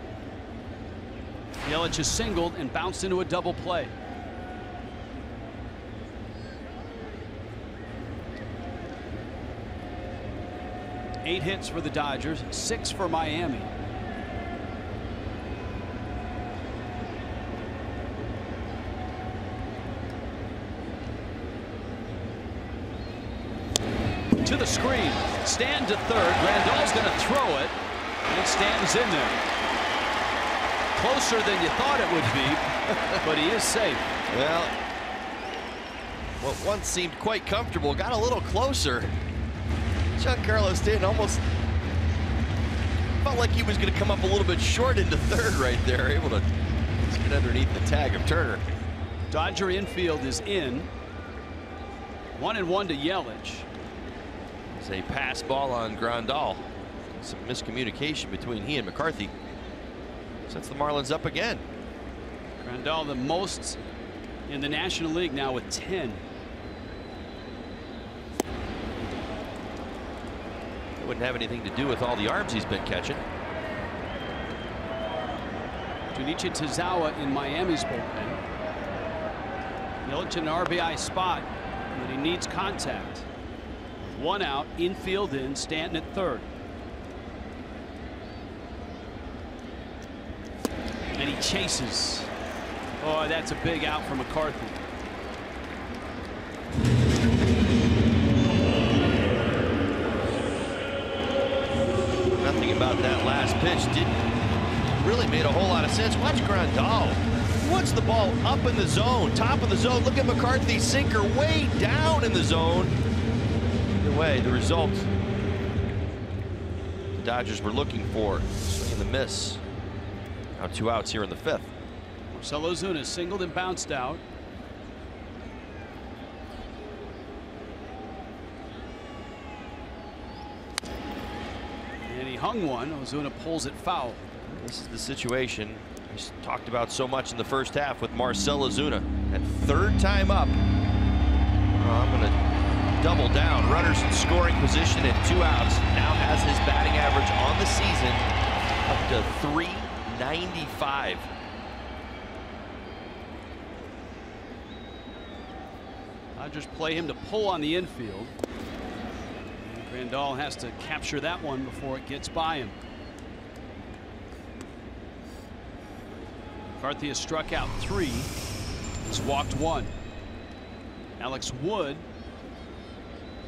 Yelich is singled and bounced into a double play. Eight hits for the Dodgers, 6 for Miami. To the screen. Stanton to third. Grandal's going to throw it. And Stanton's in there. Closer than you thought it would be, but he is safe. Well, what once seemed quite comfortable got a little closer. Giancarlo Stanton almost felt like he was going to come up a little bit short into third right there, able to get underneath the tag of Turner. Dodger infield is in. 1-1 to Yelich. It's a pass ball on Grandal. Some miscommunication between he and McCarthy. Sets the Marlins up again. Grandal the most in the National League now with 10. It wouldn't have anything to do with all the arms he's been catching. Junichi Tazawa in Miami's bullpen. Yelich in an RBI spot, but he needs contact. 1 out, infield in, Stanton at third. And he chases. Oh, that's a big out for McCarthy. Nothing about that last pitch didn't really made a whole lot of sense. Watch Grandal. He wants the ball up in the zone, top of the zone. Look at McCarthy's sinker way down in the zone. Either way, the result the Dodgers were looking for. Swing and the miss. Now 2 outs here in the 5th. Marcell Ozuna singled and bounced out. And he hung one. Ozuna pulls it foul. This is the situation we talked about so much in the first half with Marcell Ozuna. At third time up. I'm going to double down. Runners in scoring position at 2 outs. Now has his batting average on the season up to .395. Dodgers play him to pull on the infield. And Grandal has to capture that one before it gets by him. McCarthy has struck out 3. He's walked 1. Alex Wood,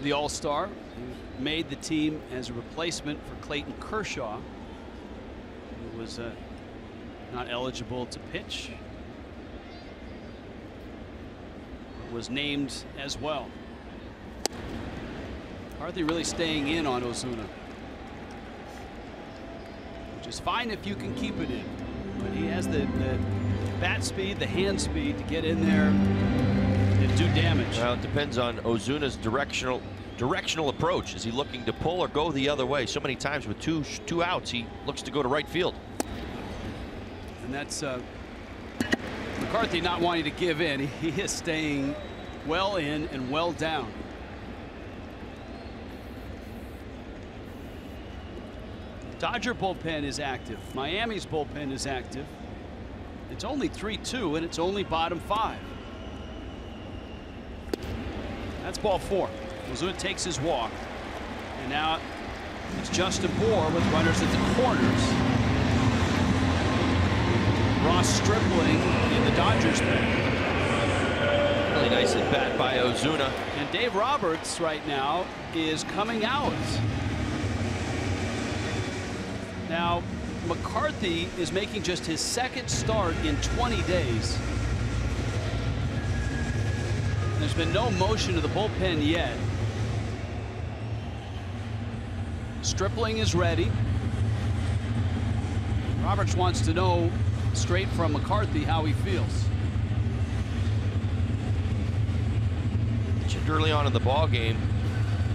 the All-Star, who made the team as a replacement for Clayton Kershaw, who was not eligible to pitch, was named as well. McCarthy really staying in on Ozuna, which is fine if you can keep it in, but he has the bat speed, the hand speed to get in there and do damage. Well, it depends on Ozuna's directional approach. Is he looking to pull or go the other way? So many times with two outs, he looks to go to right field. And that's McCarthy not wanting to give in. He is staying well in and well down. Dodger bullpen is active. Miami's bullpen is active. It's only 3-2 and it's only bottom 5. That's ball 4. Ozuna takes his walk. And now it's Justin Bour with runners at the corners. Ross Stripling in the Dodgers pen. Really nice at bat by Ozuna. And Dave Roberts right now is coming out. Now, McCarthy is making just his second start in 20 days. There's been no motion to the bullpen yet. Stripling is ready. Roberts wants to know straight from McCarthy how he feels. Mentioned early on in the ball game,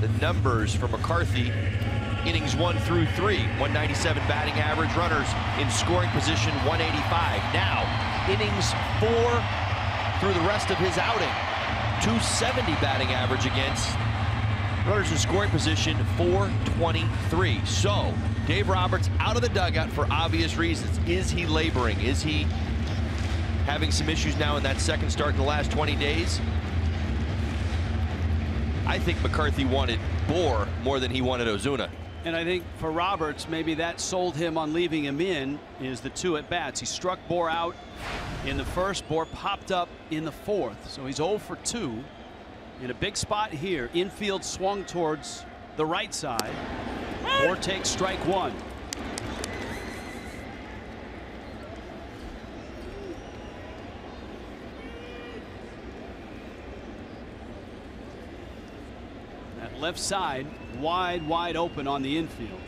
the numbers for McCarthy: innings 1 through 3, 197 batting average, runners in scoring position 185. Now, innings 4 through the rest of his outing, 270 batting average against, runners in scoring position 423. So, Dave Roberts out of the dugout for obvious reasons. Is he laboring? Is he having some issues now in that second start in the last 20 days? I think McCarthy wanted Bour more than he wanted Ozuna. And I think for Roberts, maybe that sold him on leaving him in, is the 2 at-bats. He struck Bour out in the first. Bour popped up in the 4th. So he's 0 for 2 in a big spot here. Infield swung towards the right side. Bour takes strike 1. That left side wide open on the infield.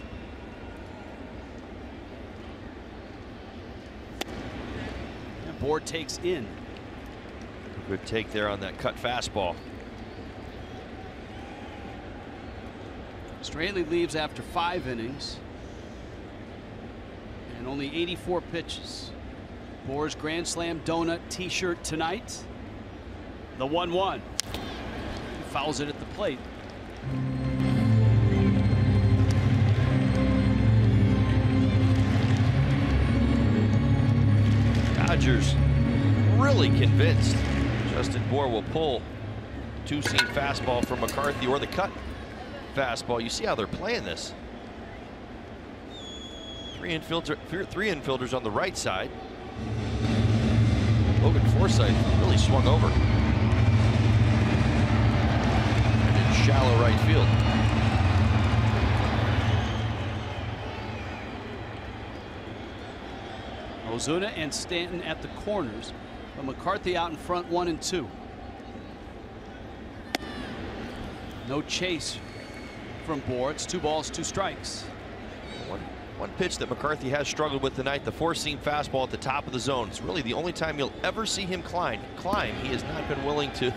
And Bour takes in. Good take there on that cut fastball. Straley leaves after 5 innings and only 84 pitches. Bour's Grand Slam donut t-shirt tonight. The 1-1. He fouls it at the plate. Dodgers really convinced Justin Bour will pull 2-seam fastball from McCarthy or the cut fastball. You see how they're playing this. Three infielders on the right side. Logan Forsythe really swung over. And in shallow right field. Ozuna and Stanton at the corners, but McCarthy out in front 1 and 2. No chase from Bour. It's 2 balls, 2 strikes. One pitch that McCarthy has struggled with tonight, the 4-seam fastball at the top of the zone. It's really the only time you'll ever see him climb. He has not been willing to,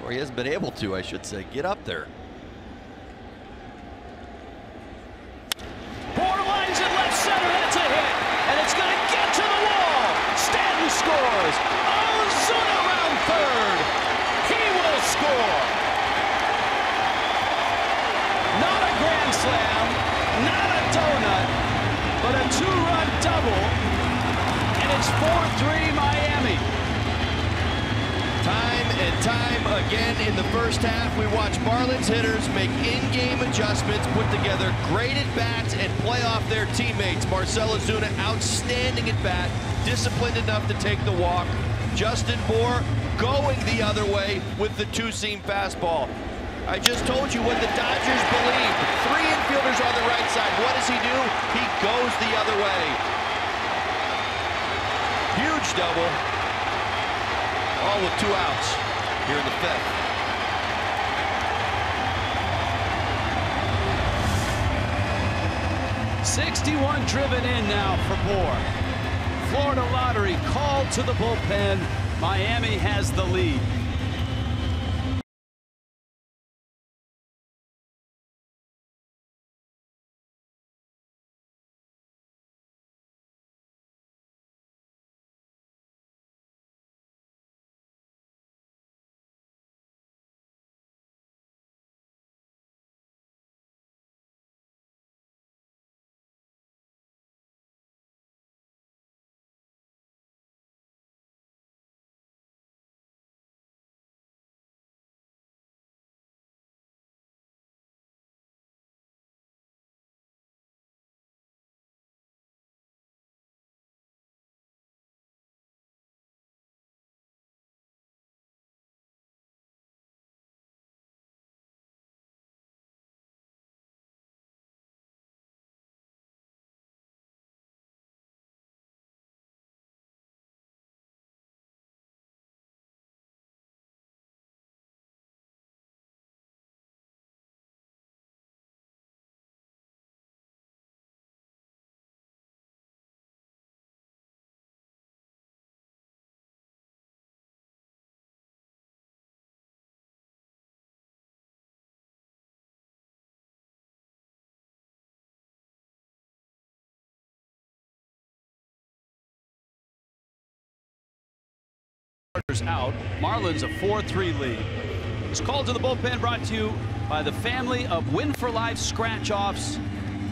or he hasn't been able to, I should say, get up there. Bour lines it left center. That's a hit, and it's going to get to the wall. Stanton scores. Ozuna around third. He will score. Not a grand slam, not a donut, but a 2-run double, and it's 4-3 Miami. Time and time again in the first half, we watch Marlins hitters make in-game adjustments, put together great at-bats, and play off their teammates. Marcell Ozuna, outstanding at-bat, disciplined enough to take the walk. Justin Bour going the other way with the 2-seam fastball. I just told you what the Dodgers believe. 3 infielders on the right side. What does he do? He goes the other way. Huge double. All with 2 outs here in the 5th. '61 driven in now for Bour. Florida lottery called to the bullpen. Miami has the lead. Out. Marlins a 4-3 lead. This call to the bullpen brought to you by the family of Win for Life scratch-offs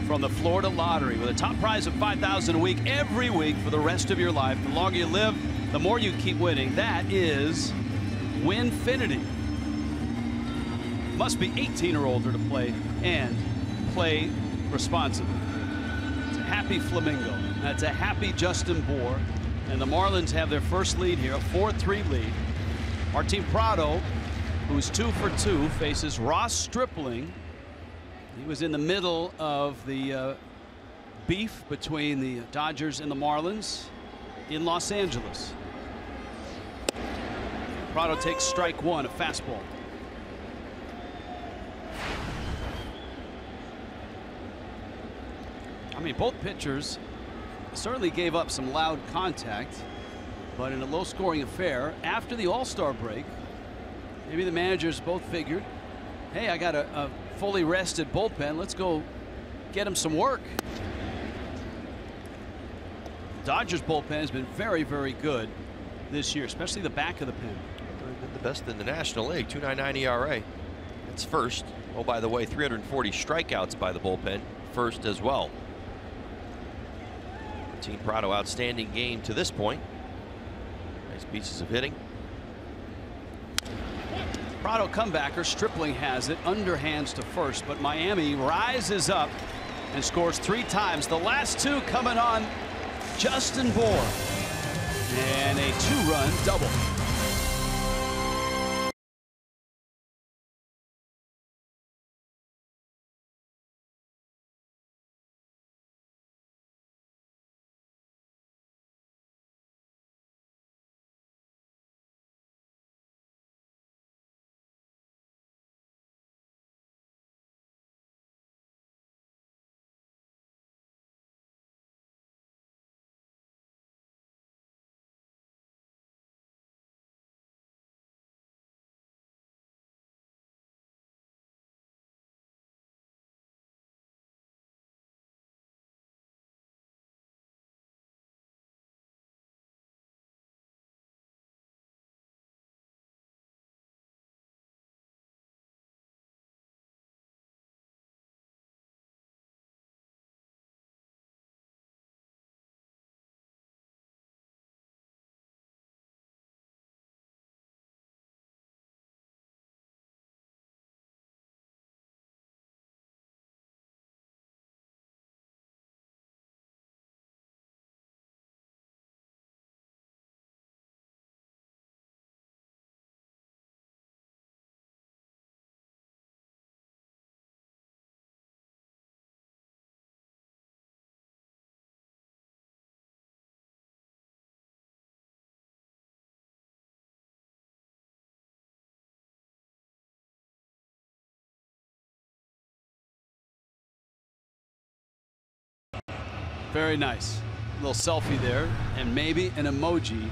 from the Florida Lottery, with a top prize of $5,000 a week every week for the rest of your life. The longer you live, the more you keep winning. That is Winfinity. Must be 18 or older to play, and play responsibly. It's a happy Flamingo. That's a happy Justin Bour. And the Marlins have their first lead here, a 4-3 lead. Martin Prado, who's 2 for 2, faces Ross Stripling. He was in the middle of the beef between the Dodgers and the Marlins in Los Angeles. Prado takes strike one, a fastball. I mean, both pitchers certainly gave up some loud contact, but in a low-scoring affair after the All-Star break, maybe the managers both figured, hey, I got a fully rested bullpen, let's go get him some work. Dodgers bullpen has been very, very good this year, especially the back of the pen. Been the best in the National League, 2.99 ERA. That's first. Oh, by the way, 340 strikeouts by the bullpen, first as well. Team Prado, outstanding game to this point. Nice pieces of hitting. Prado comebacker. Stripling has it, underhands to first, but Miami rises up and scores 3 times. The last 2 coming on Justin Bour, and a 2-run double. Very nice. A little selfie there, and maybe an emoji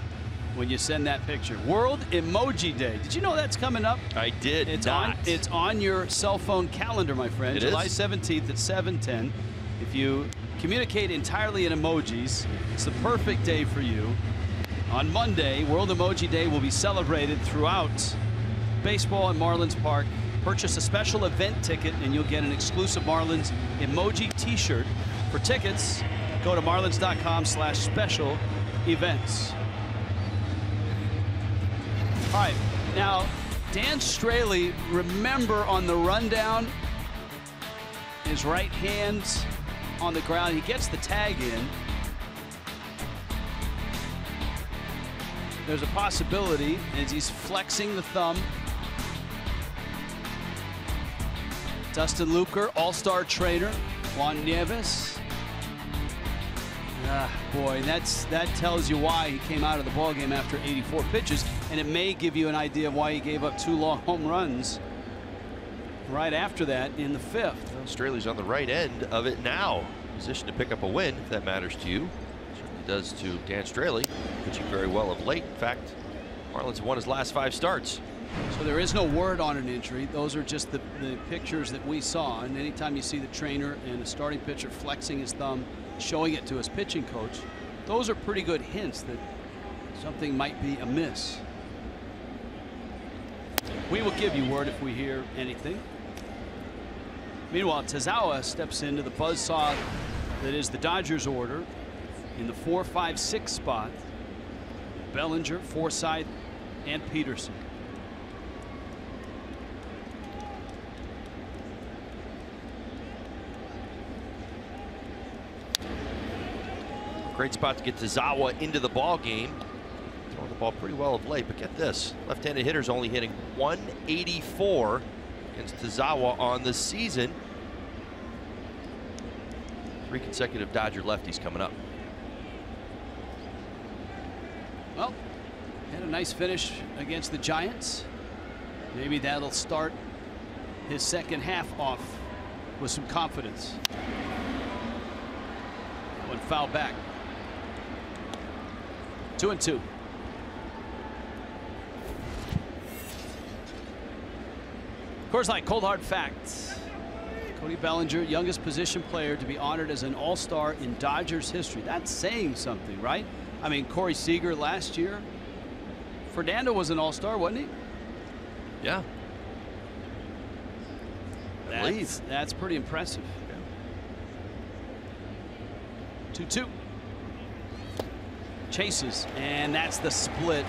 when you send that picture. World Emoji Day. Did you know that's coming up? I did not. It's on your cell phone calendar, my friend. It July is? 17th at 7:10. If you communicate entirely in emojis, it's the perfect day for you. On Monday, World Emoji Day will be celebrated throughout baseball and Marlins Park. Purchase a special event ticket and you'll get an exclusive Marlins emoji t-shirt. For tickets, go to marlins.com/special events. All right, now Dan Straley, remember on the rundown, his right hand's on the ground. He gets the tag in. There's a possibility as he's flexing the thumb. Dustin Luker, all-star trainer, Juan Nieves. Boy, that tells you why he came out of the ballgame after 84 pitches, and it may give you an idea of why he gave up 2 long home runs right after that in the 5th. Well, Straley's on the right end of it now. Position to pick up a win, if that matters to you. Certainly does to Dan Straley, pitching very well of late. In fact, Marlins won his last 5 starts. So there is no word on an injury. Those are just the pictures that we saw. And anytime you see the trainer and the starting pitcher flexing his thumb, showing it to his pitching coach, those are pretty good hints that something might be amiss. We will give you word if we hear anything. Meanwhile, Tazawa steps into the buzzsaw that is the Dodgers order in the 4, 5, 6 spot. Bellinger, Forsythe, and Peterson. Great spot to get Tazawa into the ball game. Throwing the ball pretty well of late, but get this. Left-handed hitters only hitting 184 against Tazawa on the season. 3 consecutive Dodger lefties coming up. Well, had a nice finish against the Giants. Maybe that'll start his second half off with some confidence. That one foul back. 2-2. Of course, like cold hard facts. Cody Bellinger, youngest position player to be honored as an all-star in Dodgers history. That's saying something, right? I mean, Corey Seager last year. Fernando was an all-star, wasn't he? Yeah. That's pretty impressive. 2-2. Chases, and that's the split.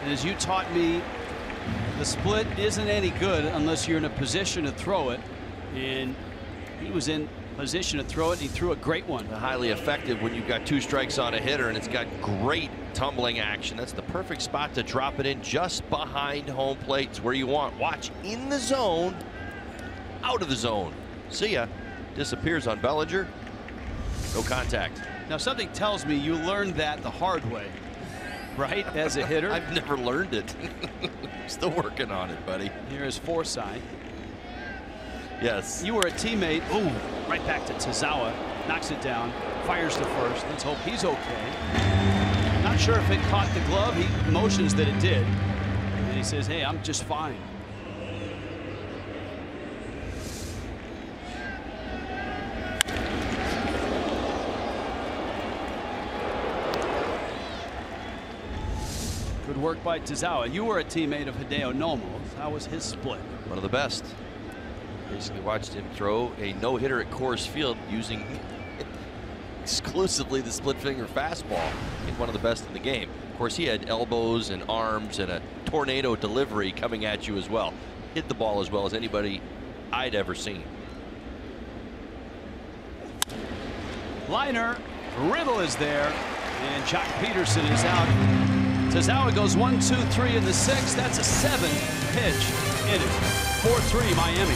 And as you taught me, the split isn't any good unless you're in a position to throw it. And he was in position to throw it. He threw a great one. Highly effective when you've got 2 strikes on a hitter, and it's got great tumbling action. That's the perfect spot to drop it in, just behind home plate. It's where you want. Watch in the zone, out of the zone. See ya. Disappears on Bellinger. No contact. Now something tells me you learned that the hard way, right, as a hitter? I've never learned it. Still working on it, buddy. Here's Forsythe. Yes. You were a teammate. Ooh, right back to Tazawa. Knocks it down. Fires to first. Let's hope he's okay. Not sure if it caught the glove. He motions that it did. And he says, hey, I'm just fine. Good work by Tazawa. You were a teammate of Hideo Nomo's. How was his split? One of the best. Basically watched him throw a no-hitter at Coors Field using exclusively the split finger fastball. He's one of the best in the game. Of course, he had elbows and arms and a tornado delivery coming at you as well. Hit the ball as well as anybody I'd ever seen. Liner, Riddle is there, and Jock Peterson is out. Tazawa goes 1, 2, 3 in the 6th. That's a 7-pitch inning. 4-3 Miami.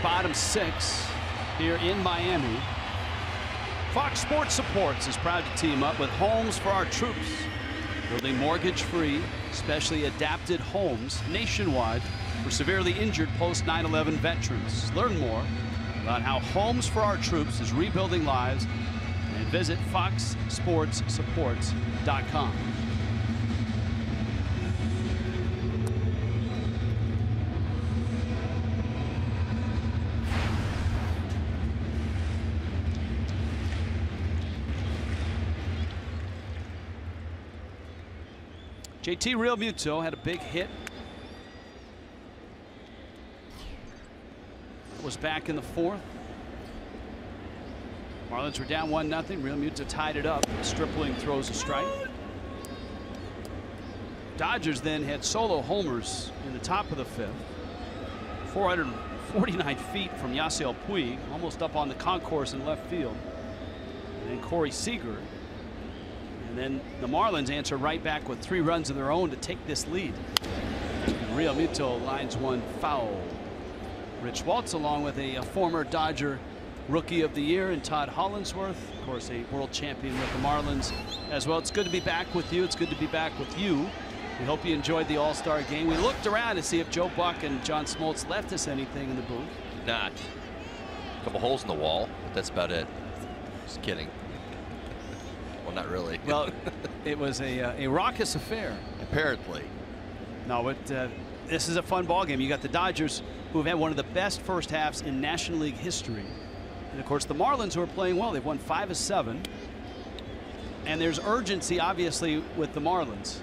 Bottom 6 here in Miami. Fox Sports Supports is proud to team up with Homes for Our Troops, building mortgage-free, specially adapted homes nationwide for severely injured post 9/11 veterans. Learn more about how Homes for Our Troops is rebuilding lives and visit foxsportssupports.com. JT Realmuto had a big hit. Was back in the 4th. Marlins were down 1-0. Realmuto tied it up. Stripling throws a strike. Dodgers then had solo homers in the top of the 5th. 449 feet from Yasiel Puig, almost up on the concourse in left field. And then Corey Seager. And then the Marlins answer right back with 3 runs of their own to take this lead. And Realmuto lines one foul. Rich Waltz, along with a former Dodger Rookie of the Year and Todd Hollinsworth, of course, a world champion with the Marlins as well. It's good to be back with you. It's good to be back with you. We hope you enjoyed the All-Star game. We looked around to see if Joe Buck and John Smoltz left us anything in the booth. Did not. A couple holes in the wall, but that's about it. Just kidding. Well, not really. Well, it was a raucous affair. Apparently. No, but this is a fun ball game. You got the Dodgers, who have had one of the best first halves in National League history. And of course, the Marlins, who are playing well. They've won 5 of 7. And there's urgency, obviously, with the Marlins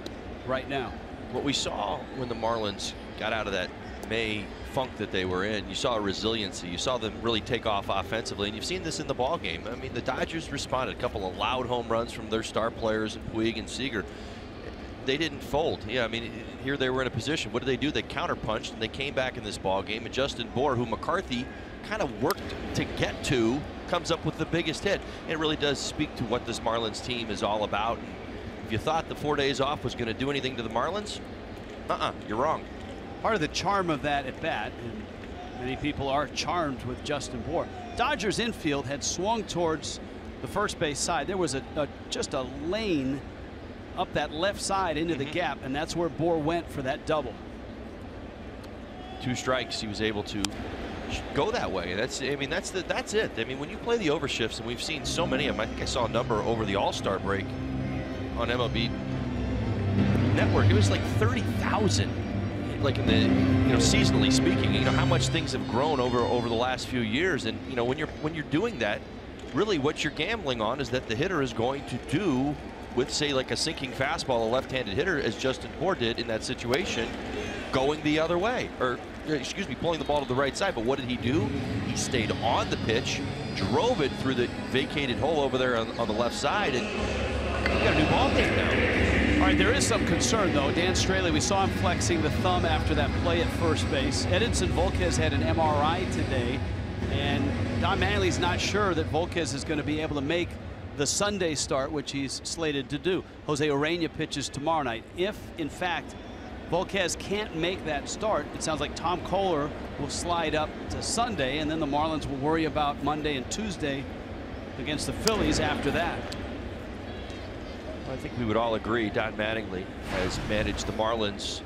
right now. What we saw when the Marlins got out of that May funk that they were in, you saw a resiliency. You saw them really take off offensively, and you've seen this in the ball game. I mean, the Dodgers responded. A couple of loud home runs from their star players, and Puig and Seager. They didn't fold. Yeah, I mean, here they were in a position. What did they do? They counterpunched, and they came back in this ball game. And Justin Bour, who McCarthy kind of worked to get to, comes up with the biggest hit. And it really does speak to what this Marlins team is all about. And if you thought the 4 days off was going to do anything to the Marlins, you're wrong. Part of the charm of that at bat, and many people are charmed with Justin Bour. Dodgers infield had swung towards the first base side. There was just a lane up that left side into the gap, and that's where Bour went for that double. 2 strikes, he was able to go that way. That's it. I mean, when you play the overshifts, and we've seen so many of them. I think I saw a number over the All-Star break on MLB Network. It was like 30,000. Like in the, seasonally speaking, how much things have grown over the last few years. And when you're doing that, really what you're gambling on is that the hitter is going to do with, say, like a sinking fastball, a left-handed hitter, as Justin Bour did in that situation, going the other way, or excuse me, pulling the ball to the right side. But what did he do? He stayed on the pitch, drove it through the vacated hole over there on the left side, and we got a new ball game now. All right, there is some concern, though. Dan Straley, we saw him flexing the thumb after that play at first base. Edinson Volquez had an MRI today, and Don Mattingly's not sure that Volquez is going to be able to make the Sunday start, which he's slated to do. Jose Urena pitches tomorrow night. If, in fact, Volquez can't make that start, it sounds like Tom Kohler will slide up to Sunday, and then the Marlins will worry about Monday and Tuesday against the Phillies after that. I think we would all agree Don Mattingly has managed the Marlins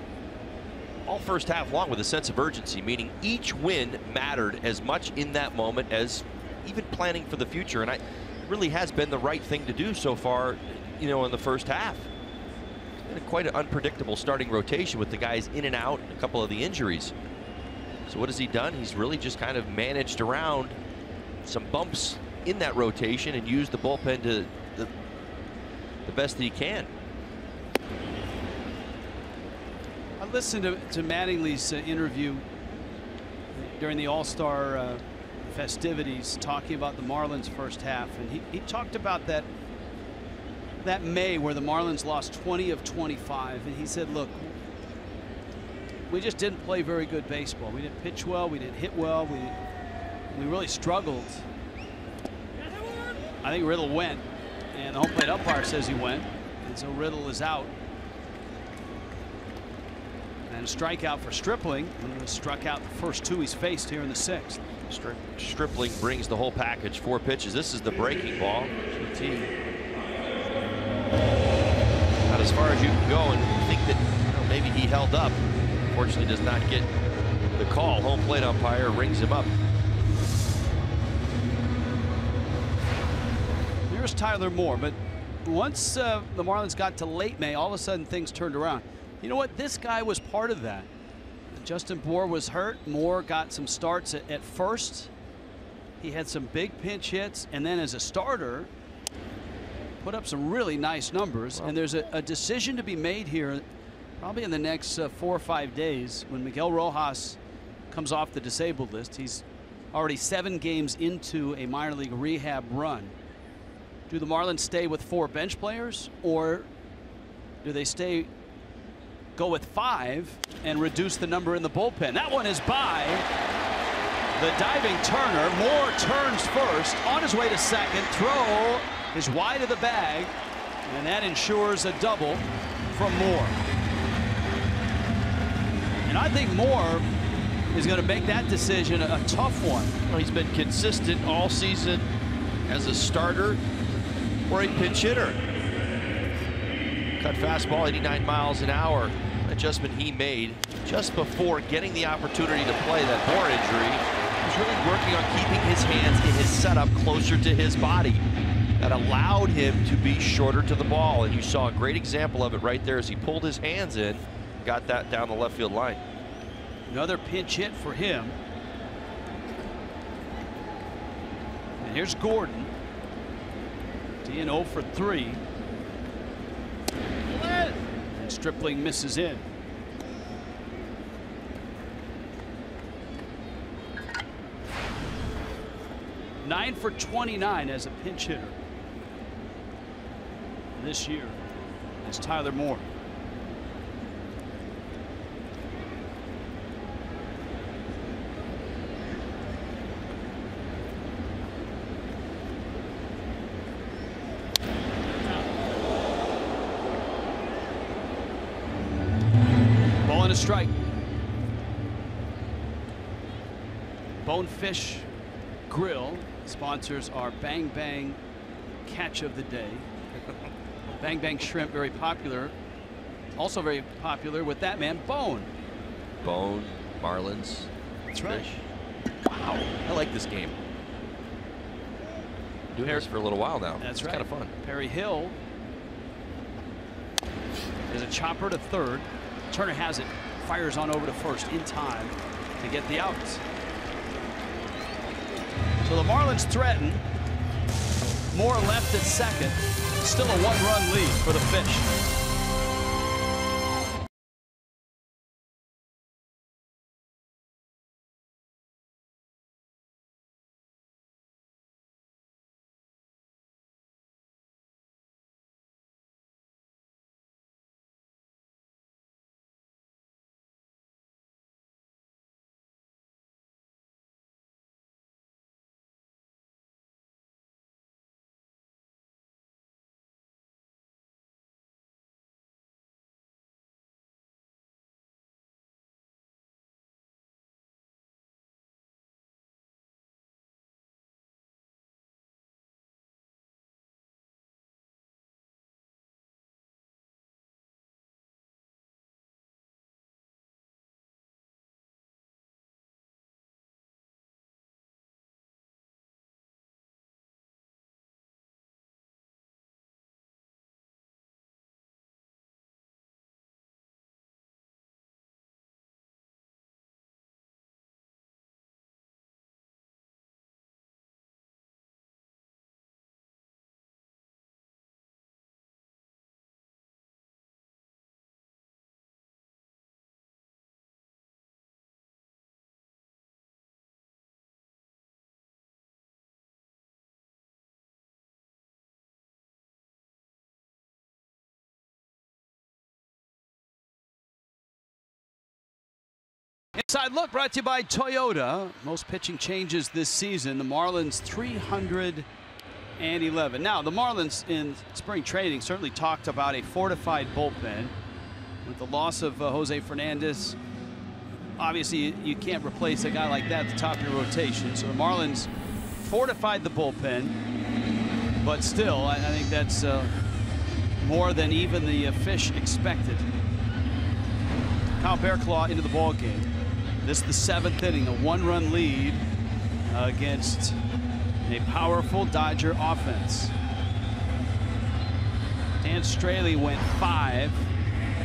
all first half long with a sense of urgency, meaning each win mattered as much in that moment as even planning for the future. And it really has been the right thing to do so far, in the first half. It's been quite an unpredictable starting rotation with the guys in and out and a couple of the injuries. So what has he done? He's really just kind of managed around some bumps in that rotation and used the bullpen to the best that he can. I listened to Mattingly's interview during the All-Star festivities, talking about the Marlins' first half, and he talked about that May where the Marlins lost 20 of 25, and he said, look, we just didn't play very good baseball. We didn't pitch well, we didn't hit well, we really struggled. I think Riddle went, and the home plate umpire says he went, and so Riddle is out. And a strikeout for Stripling, who struck out the first 2 he's faced here in the 6th. Stripling brings the whole package, 4 pitches. This is the breaking ball. Not as far as you can go, and think that maybe he held up. Unfortunately, does not get call. Home plate umpire rings him up. Here's Tyler Moore, but once the Marlins got to late May, all of a sudden things turned around. You know what? This guy was part of that. Justin Bour was hurt. Moore got some starts at first. He had some big pinch hits, and then as a starter, put up some really nice numbers. And there's a decision to be made here, probably in the next 4 or 5 days, when Miguel Rojas comes off the disabled list. He's already 7 games into a minor league rehab run. Do the Marlins stay with 4 bench players, or do they go with 5 and reduce the number in the bullpen? That one is by the diving Turner. Moore turns first, on his way to second. Throw is wide of the bag, and that ensures a double from Moore. And I think Moore is going to make that decision a tough one. Well, he's been consistent all season as a starter or a pinch hitter. Cut fastball 89 miles an hour. Adjustment he made just before getting the opportunity to play that Moore injury. He's really working on keeping his hands in his setup closer to his body. That allowed him to be shorter to the ball, and you saw a great example of it right there as he pulled his hands in, got that down the left field line. Another pinch hit for him. And here's Gordon. D and 0 for 3. And Stripling misses in. Nine for 29 as a pinch hitter this year is Tyler Moore. Ball and a strike. Bonefish Grill sponsors our Bang Bang catch of the day. Bang Bang shrimp, very popular. Also very popular with that man, Bone. Bone, Marlins. That's right. Fish. Wow, I like this game. Doing this for a little while now. That's it's right. Kind of fun. Perry Hill. There's a chopper to third. Turner has it. Fires on over to first in time to get the outs. So the Marlins threaten. Moore left at second. Still a 1-run lead for the Fish. Inside look brought to you by Toyota. Most pitching changes this season. The Marlins 311. Now the Marlins in spring training certainly talked about a fortified bullpen. With the loss of Jose Fernandez, obviously you can't replace a guy like that at the top of your rotation. So the Marlins fortified the bullpen, but still I think that's more than even the Fish expected. Kyle Bearclaw into the ball game. This is the 7th inning, a 1-run lead against a powerful Dodger offense. Dan Straley went 5.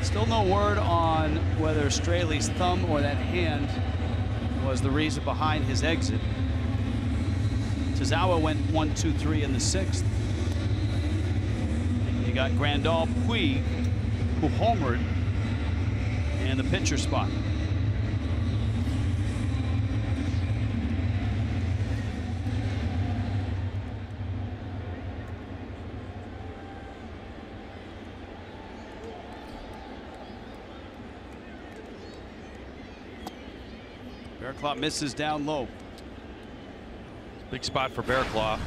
Still no word on whether Straley's thumb or that hand was the reason behind his exit. Tazawa went 1, 2, 3 in the 6th. You got Grandal Puig, who homered, in the pitcher spot. Bearclaw misses down low. Big spot for Bearclaw,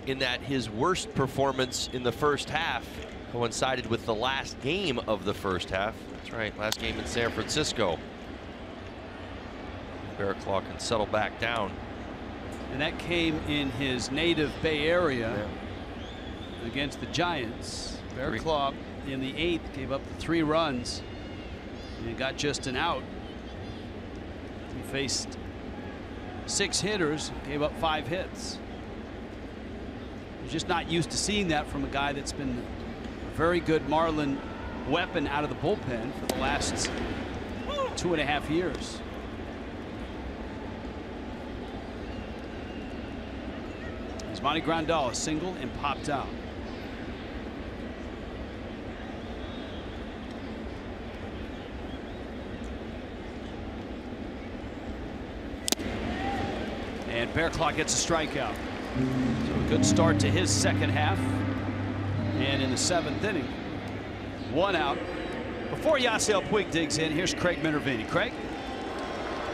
in that his worst performance in the first half coincided with the last game of the first half. That's right, last game in San Francisco. Bearclaw can settle back down. And that came in his native Bay Area against the Giants. Bearclaw in the 8th gave up 3 runs and got just an out. He faced 6 hitters, gave up 5 hits. He's just not used to seeing that from a guy that's been a very good Marlin weapon out of the bullpen for the last 2.5 years. Monty Grandal, a single and popped out. And Bearclaw gets a strikeout. So a good start to his second half. And in the 7th inning, 1 out. Before Yasiel Puig digs in, here's Craig Minervini. Craig?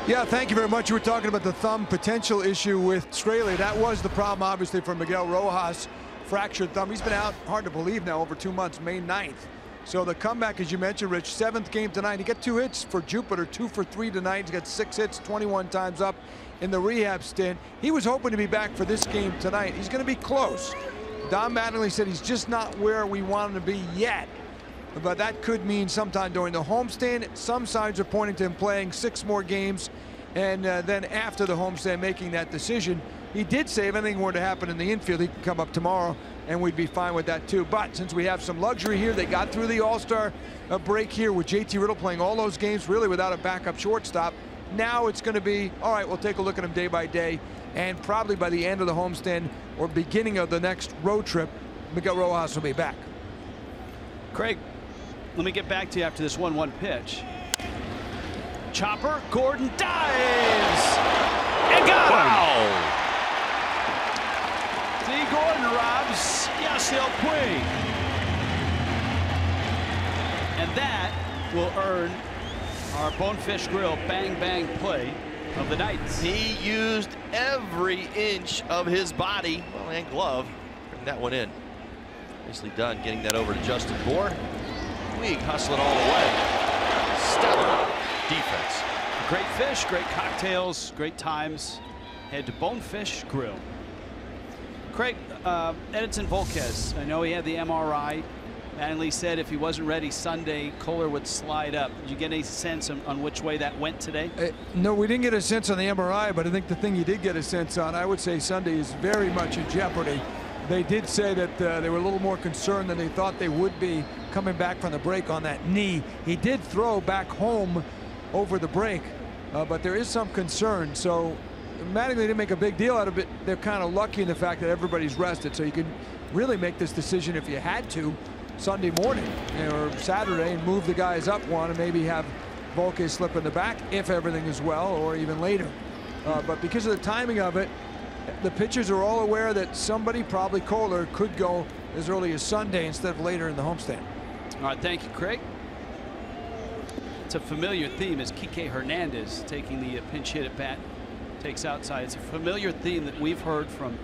Yeah, thank you very much. You were talking about the thumb potential issue with Straley. That was the problem, obviously, for Miguel Rojas. Fractured thumb. He's been out, hard to believe now, over 2 months, May 9th. So the comeback, as you mentioned, Rich, 7th game tonight. He got 2 hits for Jupiter, 2 for 3 tonight. He's got 6 hits, 21 times up in the rehab stint. He was hoping to be back for this game tonight. He's going to be close. Don Mattingly said he's just not where we want him to be yet. But that could mean sometime during the homestand. Some signs are pointing to him playing 6 more games, and then after the homestand making that decision. He did say if anything were to happen in the infield, he could come up tomorrow, and we'd be fine with that too. But since we have some luxury here, they got through the All-Star break here with JT Riddle playing all those games really without a backup shortstop. Now it's going to be, all right, we'll take a look at him day by day, and probably by the end of the homestand or beginning of the next road trip, Miguel Rojas will be back. Craig, let me get back to you after this 1-1 pitch. Chopper, Gordon dives and got him. D. Gordon robs Yasiel Puig, and that will earn our Bonefish Grill Bang Bang play of the night. He used every inch of his body, well, and glove, bring that one in. Nicely done getting that over to Justin Bohr. Puig hustling all the way. Stellar defense. Great fish, great cocktails, great times. Head to Bonefish Grill. Craig, Edinson Volquez, I know he had the MRI. Mattingly said if he wasn't ready Sunday, Kohler would slide up. Did you get any sense on which way that went today? No, we didn't get a sense on the MRI, but I think the thing you did get a sense on, I would say Sunday is very much in jeopardy. They did say that they were a little more concerned than they thought they would be coming back from the break on that knee. He did throw back home over the break, but there is some concern. So Mattingly didn't make a big deal out of it. They're kind of lucky in the fact that everybody's rested, so you can really make this decision if you had to Sunday morning or Saturday and move the guys up one and maybe have Volquez slip in the back if everything is well, or even later. But because of the timing of it, the pitchers are all aware that somebody, probably Kohler, could go as early as Sunday instead of later in the homestand. All right, thank you, Craig. It's a familiar theme as Kike Hernandez taking the pinch hit at bat, takes outside. It's a familiar theme that we've heard from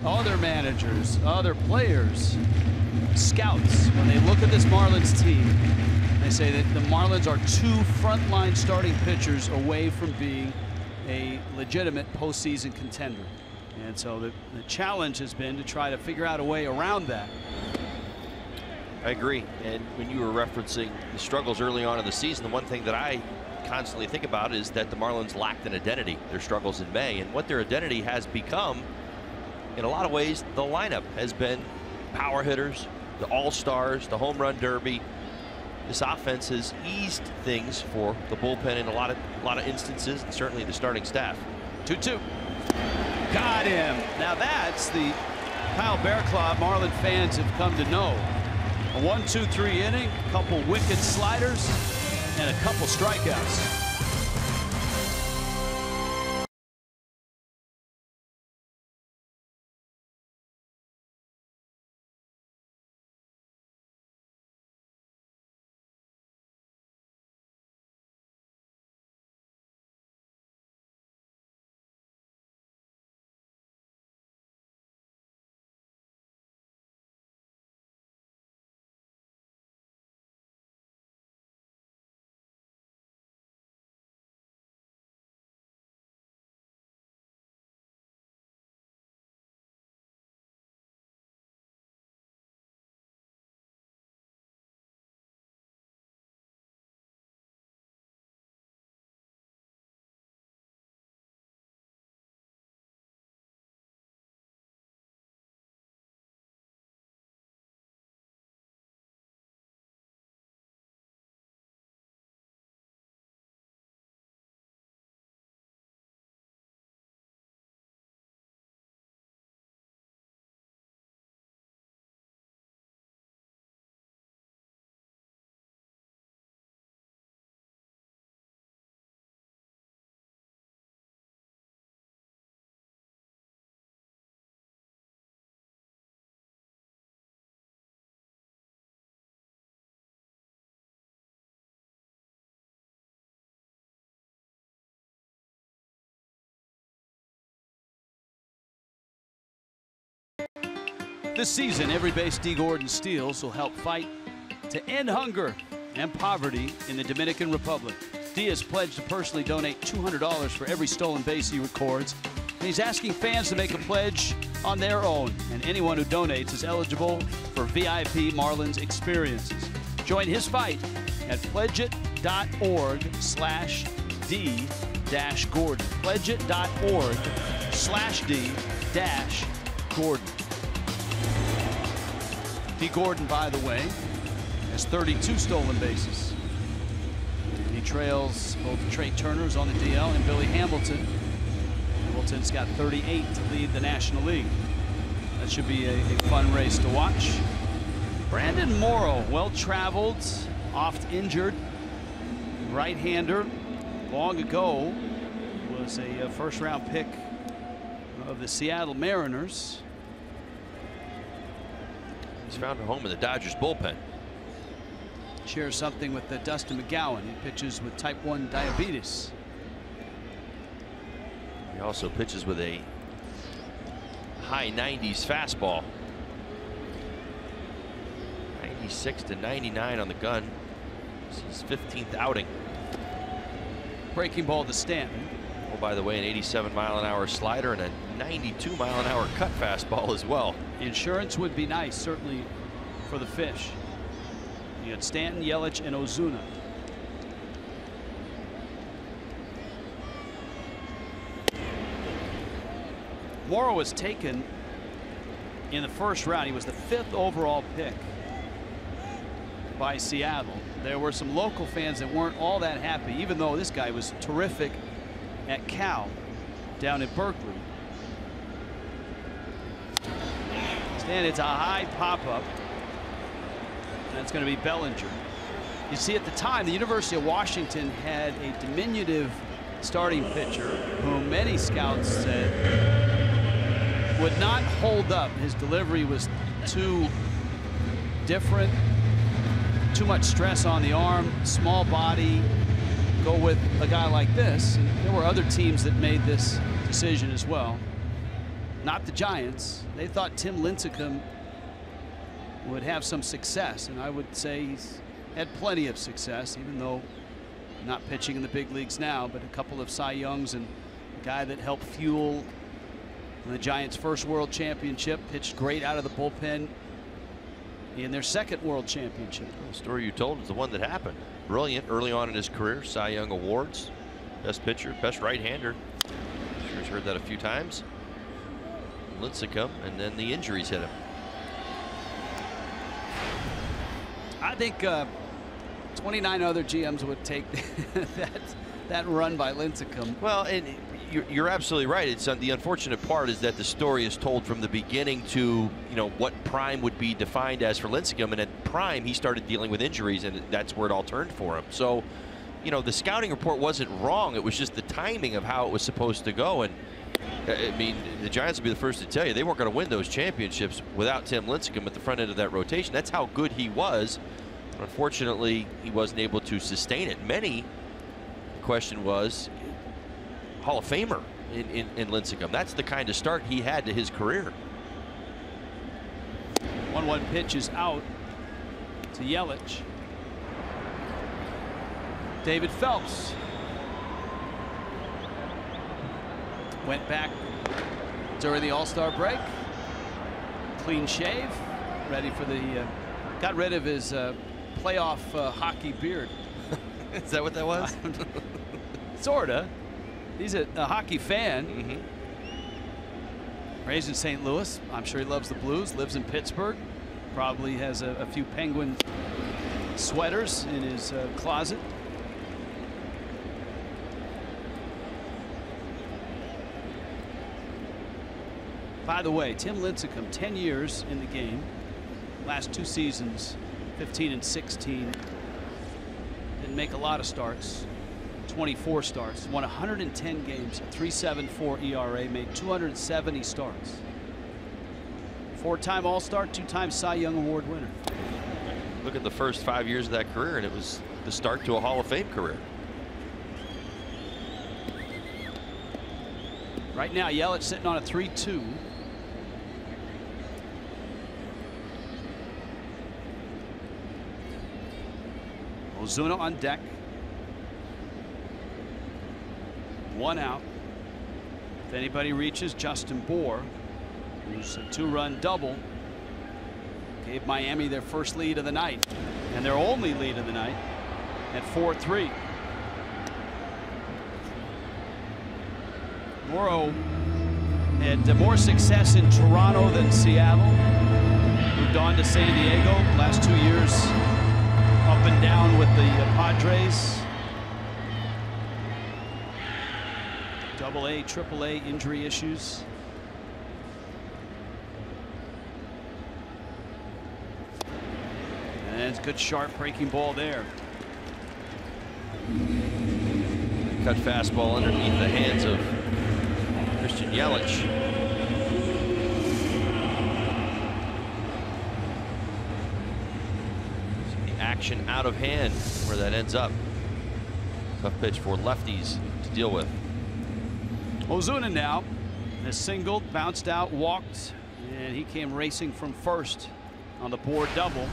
other managers, other players, scouts. When they look at this Marlins team, they say that the Marlins are 2 frontline starting pitchers away from being a legitimate postseason contender. And so the challenge has been to try to figure out a way around that. I agree. And when you were referencing the struggles early on in the season, the one thing that I constantly think about is that the Marlins lacked an identity, their struggles in May, and what their identity has become, in a lot of ways, the lineup has been power hitters, the all-stars, the home run derby. This offense has eased things for the bullpen in a lot of instances, and certainly the starting staff. 2-2. Got him. Now that's the Kyle Bearclaw Marlin fans have come to know. A 1-2-3 inning, a couple wicked sliders, and a couple strikeouts. This season, every base D. Gordon steals will help fight to end hunger and poverty in the Dominican Republic. D has pledged to personally donate $200 for every stolen base he records. And he's asking fans to make a pledge on their own. And anyone who donates is eligible for VIP Marlins experiences. Join his fight at pledgeit.org/D-Gordon. Pledgeit.org/D-Gordon. D. Gordon, by the way, has 32 stolen bases. He trails both Trey Turner's on the DL and Billy Hamilton. Hamilton's got 38 to lead the National League. That should be a fun race to watch. Brandon Morrow, well-traveled, oft-injured right-hander. Long ago was a first-round pick of the Seattle Mariners. He's found a home in the Dodgers bullpen. Shares something with Dustin McGowan. He pitches with type 1 diabetes. He also pitches with a high 90s fastball. 96 to 99 on the gun. This is his 15th outing. Breaking ball to Stanton. Oh, by the way, an 87-mile-an-hour slider and a 92-mile-an-hour cut fastball as well. The insurance would be nice, certainly, for the Fish. You had Stanton, Yelich, and Ozuna. Morrow was taken in the first round. He was the 5th overall pick by Seattle. There were some local fans that weren't all that happy, even though this guy was terrific at Cal down at Berkeley. And it's a high pop-up. That's going to be Bellinger. You see, at the time, the University of Washington had a diminutive starting pitcher whom many scouts said would not hold up. His delivery was too different, too much stress on the arm, small body. Go with a guy like this. And there were other teams that made this decision as well. Not the Giants. They thought Tim Lincecum would have some success, and I would say he's had plenty of success, even though not pitching in the big leagues now, but a couple of Cy Youngs and a guy that helped fuel the Giants' first World Championship. Pitched great out of the bullpen in their second World Championship. The story you told is the one that happened. Brilliant early on in his career. Cy Young Awards, best pitcher, best right-hander. Sure has heard that a few times. Lincecum, and then the injuries hit him. I think 29 other GMs would take that run by Lincecum. Well, and you're absolutely right. It's the unfortunate part is that the story is told from the beginning to what prime would be defined as for Lincecum, and at prime he started dealing with injuries, and that's where it all turned for him. So, the scouting report wasn't wrong. It was just the timing of how it was supposed to go. And I mean, the Giants will be the first to tell you they weren't going to win those championships without Tim Lincecum at the front end of that rotation. That's how good he was. Unfortunately, he wasn't able to sustain it. The question was, Hall of Famer in Lincecum. That's the kind of start he had to his career. 1-1 pitch is out to Yelich. David Phelps went back during the All-Star break. Clean shave, ready for the got rid of his playoff hockey beard. Is that what that was? Sorta. He's a hockey fan. Raised in St. Louis. I'm sure he loves the Blues. Lives in Pittsburgh. Probably has a few Penguin sweaters in his closet. By the way, Tim Lincecum, 10 years in the game. Last 2 seasons, 15 and 16. Didn't make a lot of starts. 24 starts. Won 110 games. 3.74 ERA. Made 270 starts. 4-time All-Star, 2-time Cy Young Award winner. Look at the first 5 years of that career, and it was the start to a Hall of Fame career. Right now, Yelich sitting on a 3-2. Ozuna on deck. 1 out. If anybody reaches, Justin Bour, who's a 2-run double, gave Miami their first lead of the night and their only lead of the night at 4-3. Morrow had more success in Toronto than Seattle. Moved on to San Diego. Last 2 years up and down with the Padres. AA, AAA injury issues. And it's a good sharp breaking ball there. Cut fastball underneath the hands of Christian Yelich. The action out of hand where that ends up. Tough pitch for lefties to deal with. Ozuna now has singled, bounced out, walked, and he came racing from first on the Bour double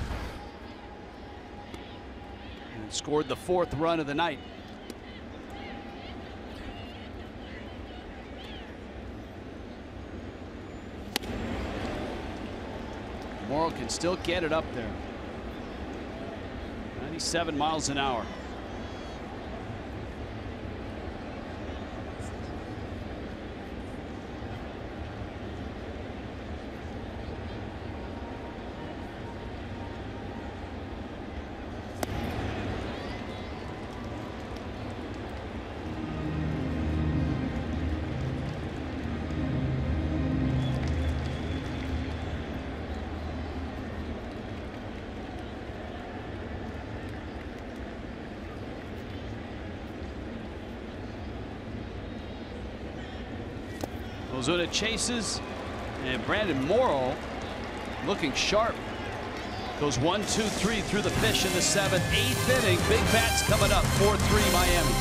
and scored the 4th run of the night. Morrow can still get it up there. 97 miles an hour. Ozuna chases, and Brandon Morrow looking sharp. Goes 1, 2, 3 through the fish in the 7th, 8th inning. Big bats coming up. 4-3 Miami.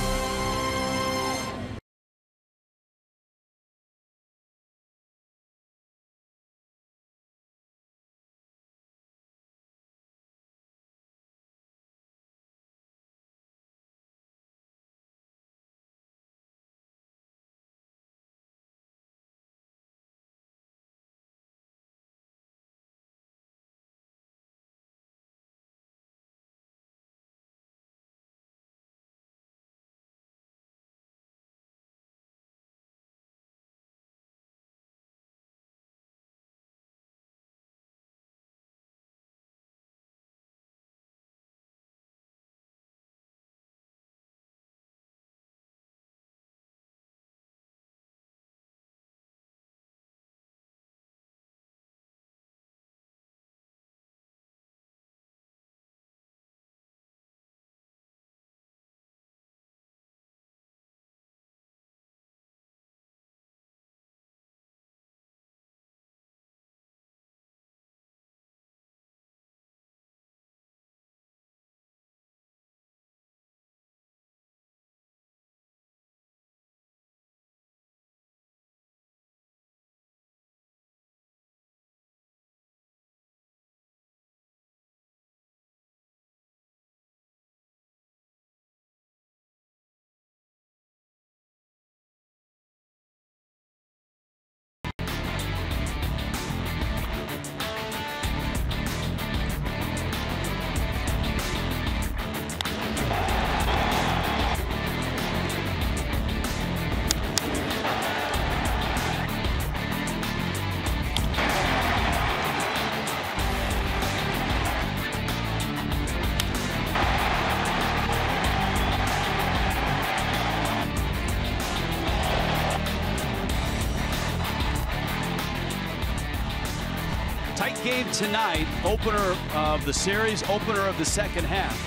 Tight game tonight, opener of the series, opener of the second half.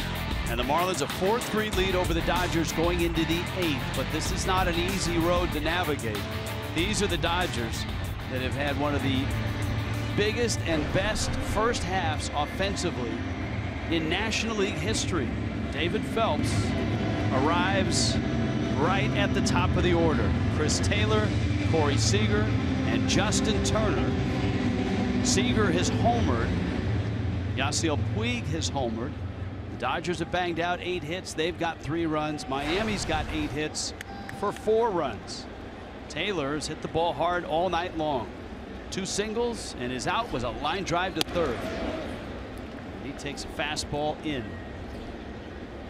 And the Marlins a 4-3 lead over the Dodgers going into the 8th. But this is not an easy road to navigate. These are the Dodgers that have had one of the biggest and best first halves offensively in National League history. David Phelps arrives right at the top of the order. Chris Taylor, Corey Seager, and Justin Turner. Seager has homered. Yasiel Puig has homered. The Dodgers have banged out 8 hits. They've got 3 runs. Miami's got 8 hits for 4 runs. Taylor's hit the ball hard all night long. 2 singles, and his out was a line drive to third. He takes a fastball in.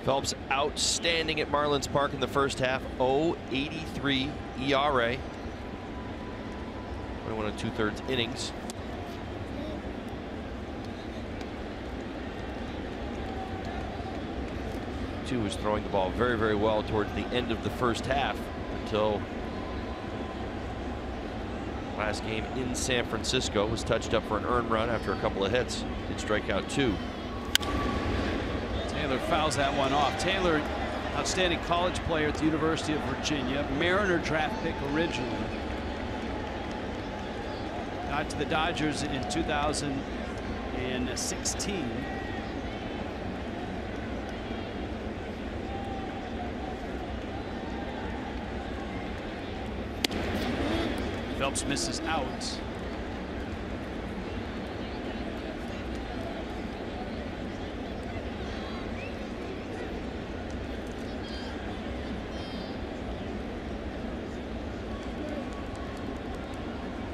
Phelps outstanding at Marlins Park in the first half. 0.83 ERA. 21 2/3 innings. Was throwing the ball very, very well toward the end of the first half until last game in San Francisco. Was touched up for an earned run after a couple of hits. Did strike out 2. Taylor fouls that one off. Taylor, outstanding college player at the University of Virginia, Mariner draft pick originally. Got to the Dodgers in 2016. Phelps misses out.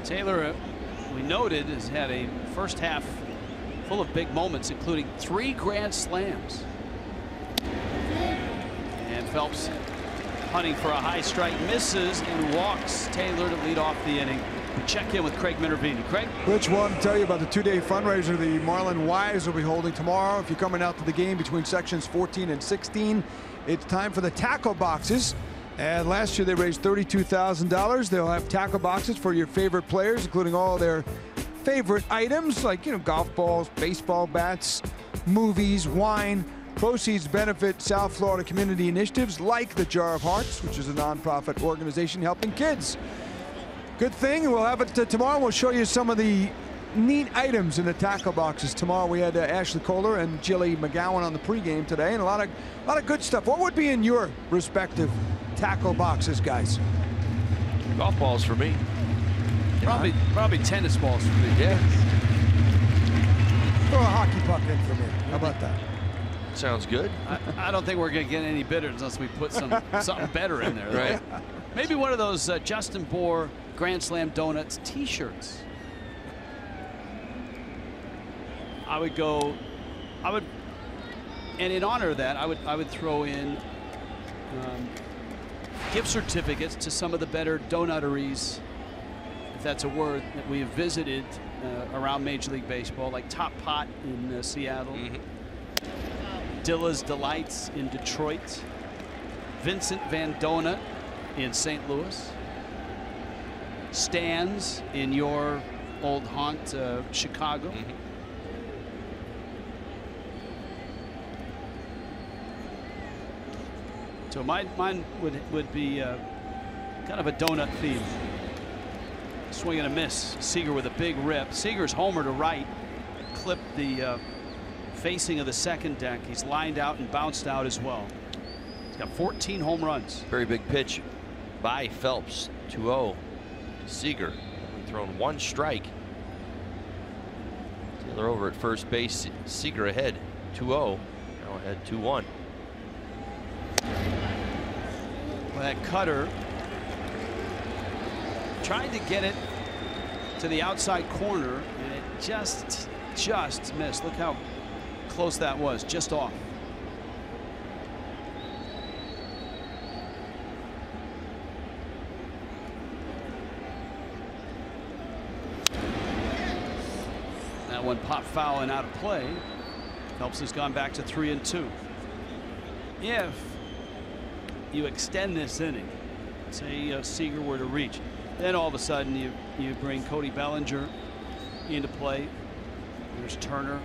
Taylor, we noted, has had a first half full of big moments, including 3 grand slams. And Phelps hunting for a high strike, misses, and walks Taylor to lead off the inning. We check in with Craig Minervini. Craig? Rich, wanted to tell you about the 2-day fundraiser the Marlin Wives will be holding tomorrow. If you're coming out to the game between sections 14 and 16, it's time for the tackle boxes. And last year they raised $32,000. They'll have tackle boxes for your favorite players, including all their favorite items like, golf balls, baseball bats, movies, wine. Proceeds benefit South Florida community initiatives like the Jar of Hearts, which is a nonprofit organization helping kids. Good thing, and we'll have it tomorrow. We'll show you some of the neat items in the tackle boxes. Tomorrow we had Ashley Kohler and Jilly McGowan on the pregame today, and a lot of good stuff. What would be in your respective tackle boxes, guys? Golf balls for me. Probably tennis balls for me. Yeah. Throw a hockey puck in for me. How about that? Sounds good. I don't think we're going to get any bidders unless we put something better in there. Right. Maybe one of those Justin Bohr Grand Slam Donuts T-shirts. And in honor of that, I would throw in gift certificates to some of the better donuteries, if that's a word, that we have visited around Major League Baseball, like Top Pot in Seattle. Mm-hmm. Dilla's Delights in Detroit, Vincent Van Donut in St. Louis, Stan's in your old haunt, Chicago. Mm-hmm. So mine would be kind of a donut theme. Swing and a miss. Seager with a big rip. Seager's homer to right, clipped the facing of the second deck. He's lined out and bounced out as well. He's got 14 home runs. Very big pitch by Phelps. 2-0 to Seager. Only thrown 1 strike. Taylor over at first base. Seager ahead 2-0. Now ahead 2-1. Well, that cutter tried to get it to the outside corner, and it just missed. Look how close that was, just off. That one popped foul and out of play. Phelps has gone back to 3-2. If you extend this inning, say Seager were to reach, then all of a sudden you bring Cody Bellinger into play. There's Turner.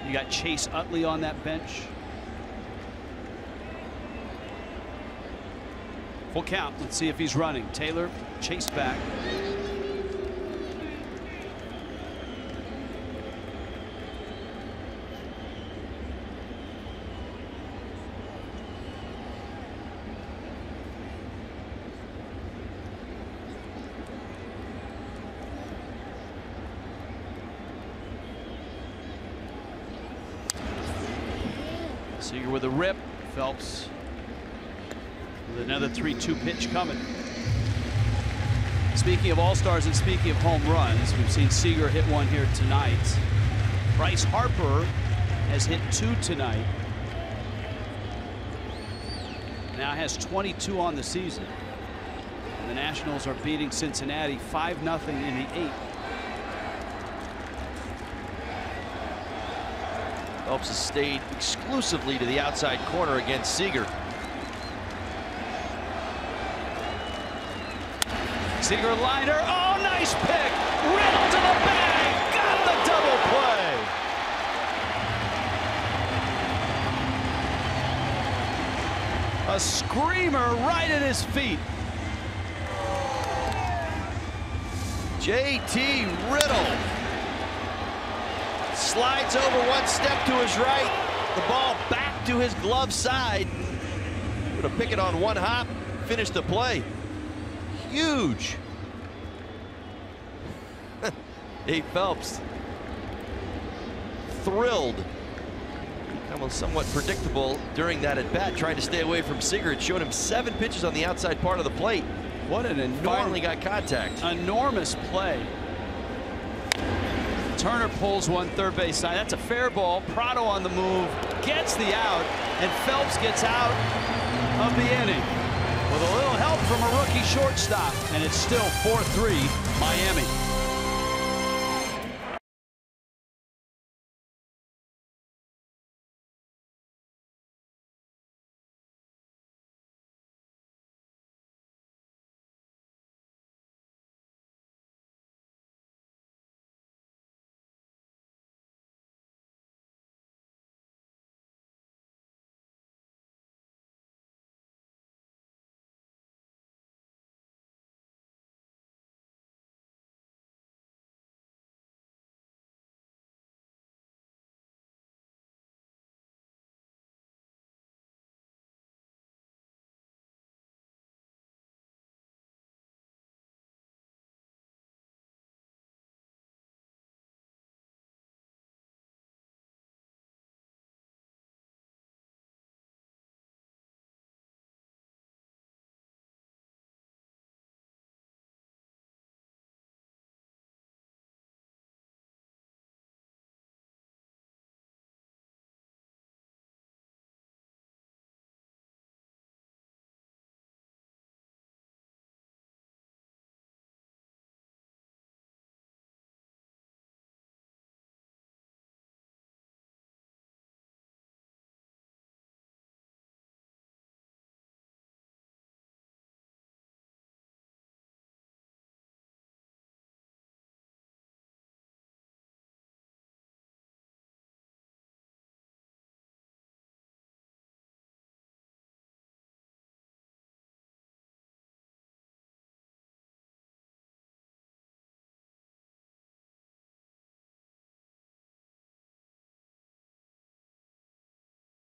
You got Chase Utley on that bench. Full count. Let's see if he's running. Taylor chased back. Seager with a rip. Phelps with another 3-2 pitch coming. Speaking of all-stars and speaking of home runs, we've seen Seager hit one here tonight. Bryce Harper has hit 2 tonight. Now has 22 on the season. And the Nationals are beating Cincinnati 5-0 in the 8th. Phelps has stayed exclusively to the outside corner against Seager. Seager liner. Oh, nice pick. Riddle to the bag. Got the double play. A screamer right at his feet. JT Riddle slides over one step to his right. The ball back to his glove side. Gonna pick it on one hop. Finish the play. Huge. Dave Phelps thrilled. That was somewhat predictable during that at bat, trying to stay away from Seager. It showed him 7 pitches on the outside part of the plate. What an enormous, finally got contact. Enormous play. Turner pulls one third base side. That's a fair ball. Prado on the move, gets the out, and Phelps gets out of the inning with a little help from a rookie shortstop, and it's still 4-3 Miami.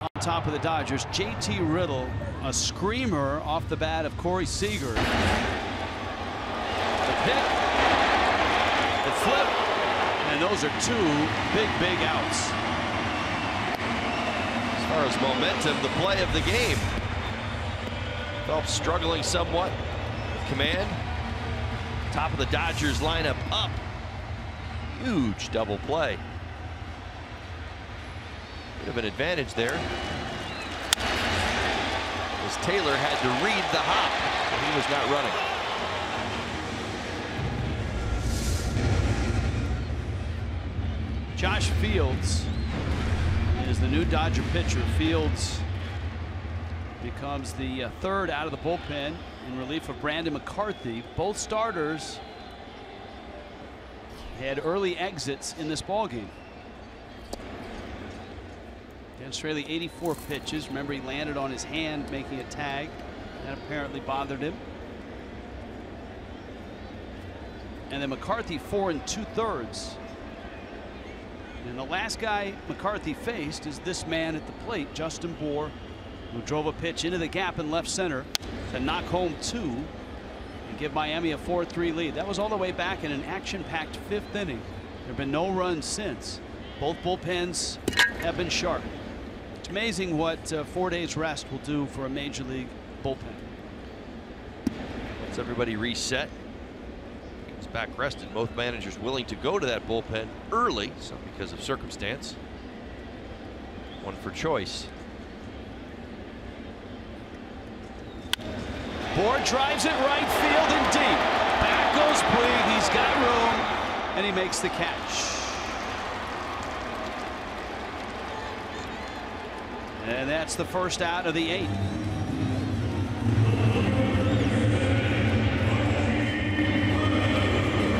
On top of the Dodgers, JT Riddle, a screamer off the bat of Corey Seager. The pick, the flip, and those are 2 big outs. As far as momentum, the play of the game. Phelps struggling somewhat with command. Top of the Dodgers lineup up. Huge double play. Bit of an advantage there, as Taylor had to read the hop. He was not running. Josh Fields As the new Dodger pitcher, Fields becomes the third out of the bullpen in relief of Brandon McCarthy. Both starters had early exits in this ballgame. Dan Straley, 84 pitches. Remember, he landed on his hand making a tag. That apparently bothered him. And then McCarthy, 4 2/3. And the last guy McCarthy faced is this man at the plate, Justin Bour, who drove a pitch into the gap in left center to knock home 2 and give Miami a 4-3 lead. That was all the way back in an action-packed 5th inning. There have been no runs since. Both bullpens have been sharp. It's amazing what 4 days rest will do for a major league bullpen. Once everybody reset, gets back rested, both managers willing to go to that bullpen early, some because of circumstance, one for choice. Bour drives it right field and deep. Back goes Puig. He's got room, and he makes the catch. And that's the first out of the 8th.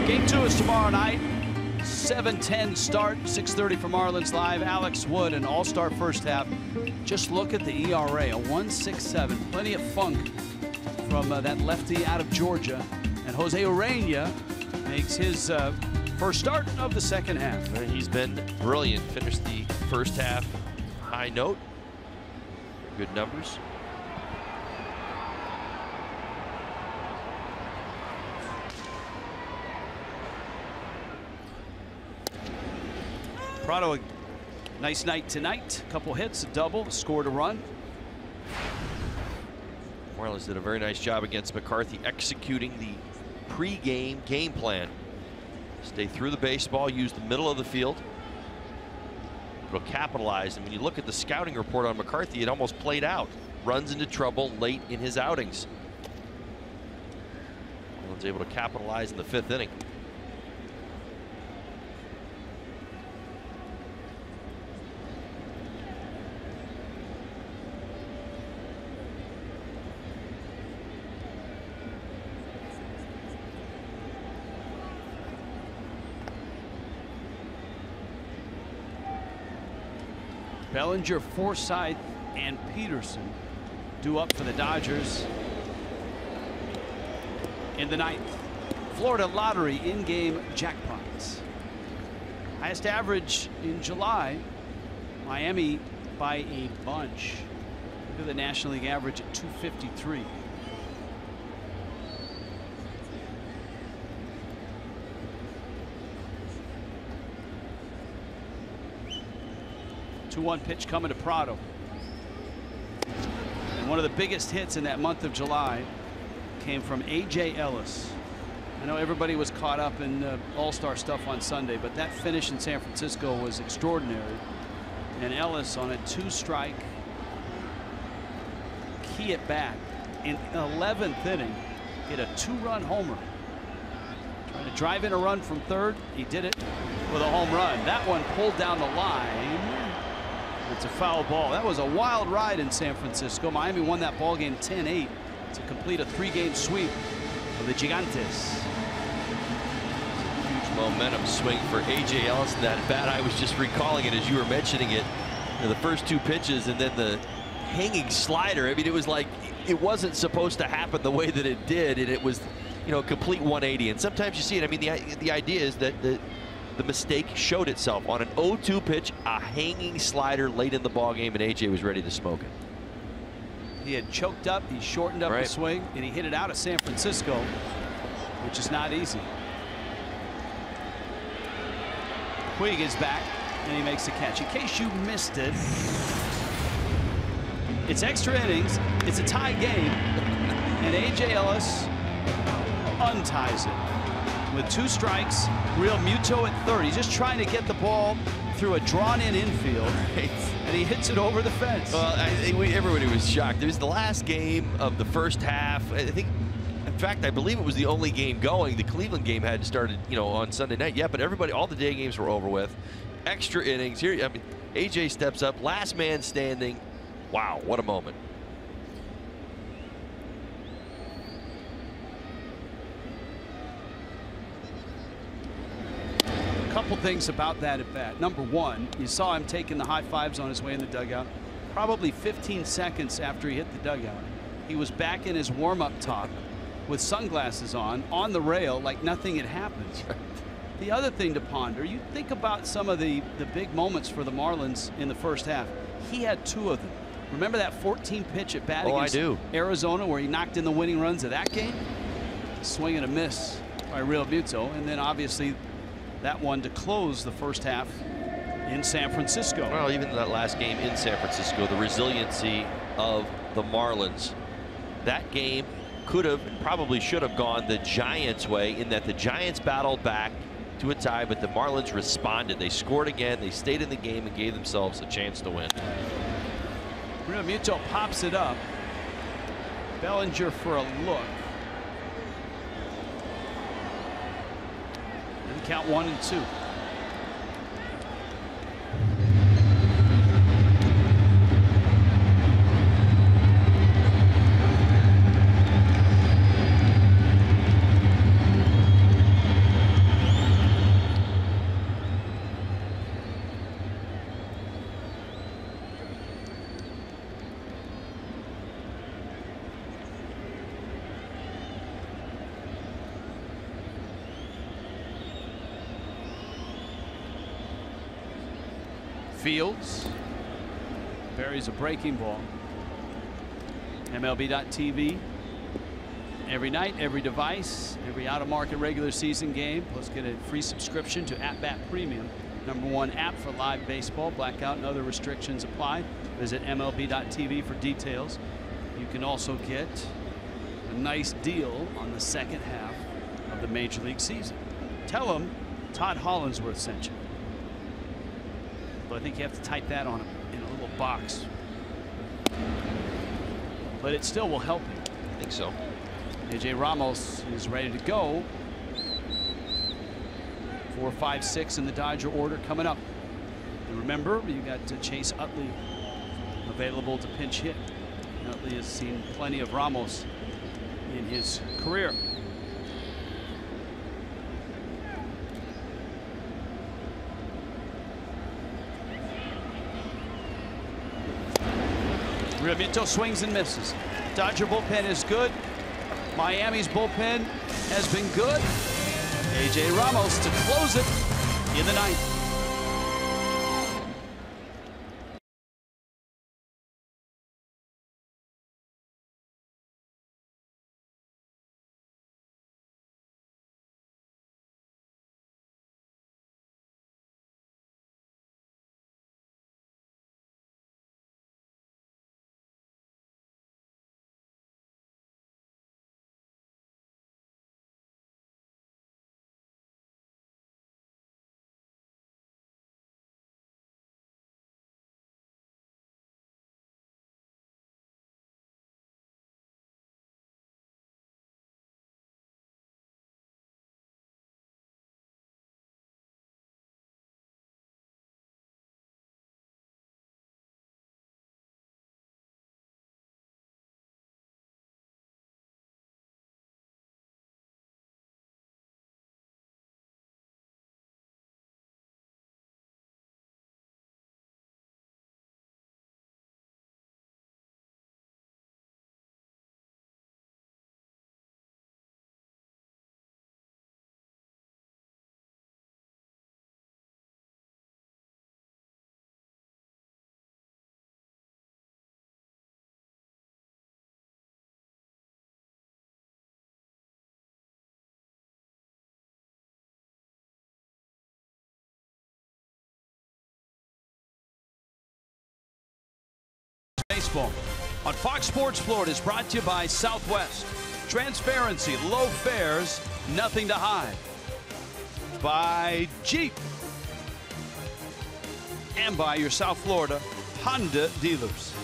Game 2 is tomorrow night. 7:10 start, 6:30 for Marlins Live. Alex Wood, an all-star first half. Just look at the ERA, a 1.67. Plenty of funk from that lefty out of Georgia. And Jose Urena makes his first start of the second half. He's been brilliant. Finished the first half high note. Good numbers. Prado, a nice night tonight. A couple hits, a double, scored a run. Marlins did a very nice job against McCarthy executing the pre-game game plan. Stay through the baseball, use the middle of the field. It'll capitalize. And when you look at the scouting report on McCarthy, it almost played out. Runs into trouble late in his outings. Marlins able to capitalize in the 5th inning. Bellinger, Forsythe, and Peterson due up for the Dodgers in the 9th. Florida Lottery in-game jackpots. Highest average in July. Miami by a bunch. Look at the National League average at 253. One pitch coming to Prado. And one of the biggest hits in that month of July came from A.J. Ellis. I know everybody was caught up in all-star stuff on Sunday, but that finish in San Francisco was extraordinary. And Ellis on a 2-strike key at bat in 11th inning hit a 2-run homer. Trying to drive in a run from third. He did it with a home run. That one pulled down the line. It's a foul ball. That was a wild ride in San Francisco. Miami won that ball game 10-8 to complete a 3-game sweep of the Gigantes. Huge momentum swing for A.J. Ellis in that bat. I was just recalling it as you were mentioning it. You know, the first 2 pitches and then the hanging slider. I mean, it was like it wasn't supposed to happen the way that it did, and it was, you know, a complete 180. And sometimes you see it. I mean, the idea is that the mistake showed itself on an 0-2 pitch, a hanging slider late in the ball game, and AJ was ready to smoke it. He had choked up, he shortened up the swing, and he hit it out of San Francisco, which is not easy. Puig is back, and he makes the catch. In case you missed it, it's extra innings, it's a tie game, and A.J. Ellis unties it. With 2 strikes, Real Muto at third. He's just trying to get the ball through a drawn-in infield, and he hits it over the fence. Well, I think everybody was shocked. It was the last game of the first half. I think In fact, I believe it was the only game going. The Cleveland game hadn't started, you know, on Sunday night yet, but everybody, all the day games were over with. Extra innings here. I mean, AJ steps up, last man standing. Wow, what a moment. A couple things about that at bat. Number one, you saw him taking the high fives on his way in the dugout. Probably 15 seconds after he hit the dugout, he was back in his warm-up top with sunglasses on the rail like nothing had happened. The other thing to ponder, you think about some of the big moments for the Marlins in the first half. He had 2 of them. Remember that 14 pitch at bat against Arizona where he knocked in the winning runs of that game? Swing and a miss by Real Muto, and then obviously that one to close the first half in San Francisco. Well, even that last game in San Francisco, the resiliency of the Marlins. That game could have, probably should have gone the Giants' way in that the Giants battled back to a tie, but the Marlins responded. They scored again, they stayed in the game and gave themselves a chance to win. Real Muto pops it up. Bellinger for a look. And count 1 and 2. Fields buries a breaking ball. MLB.TV every night, every device, every out-of-market regular season game. Plus get a free subscription to At-Bat Premium, #1 app for live baseball. Blackout and other restrictions apply. Visit MLB.TV for details. You can also get a nice deal on the second half of the Major League season. Tell them Todd Hollandsworth sent you. But I think you have to type that on in a little box. But it still will help you. I think so. AJ Ramos is ready to go. 4, 5, 6 in the Dodger order coming up. And remember, you got Chase Utley available to pinch hit. Utley has seen plenty of Ramos in his career. Realmuto swings and misses. Dodger bullpen is good. Miami's bullpen has been good. AJ Ramos to close it in the ninth. Baseball on Fox Sports Florida is brought to you by Southwest. Transparency, low fares, nothing to hide. By Jeep. And by your South Florida Honda dealers.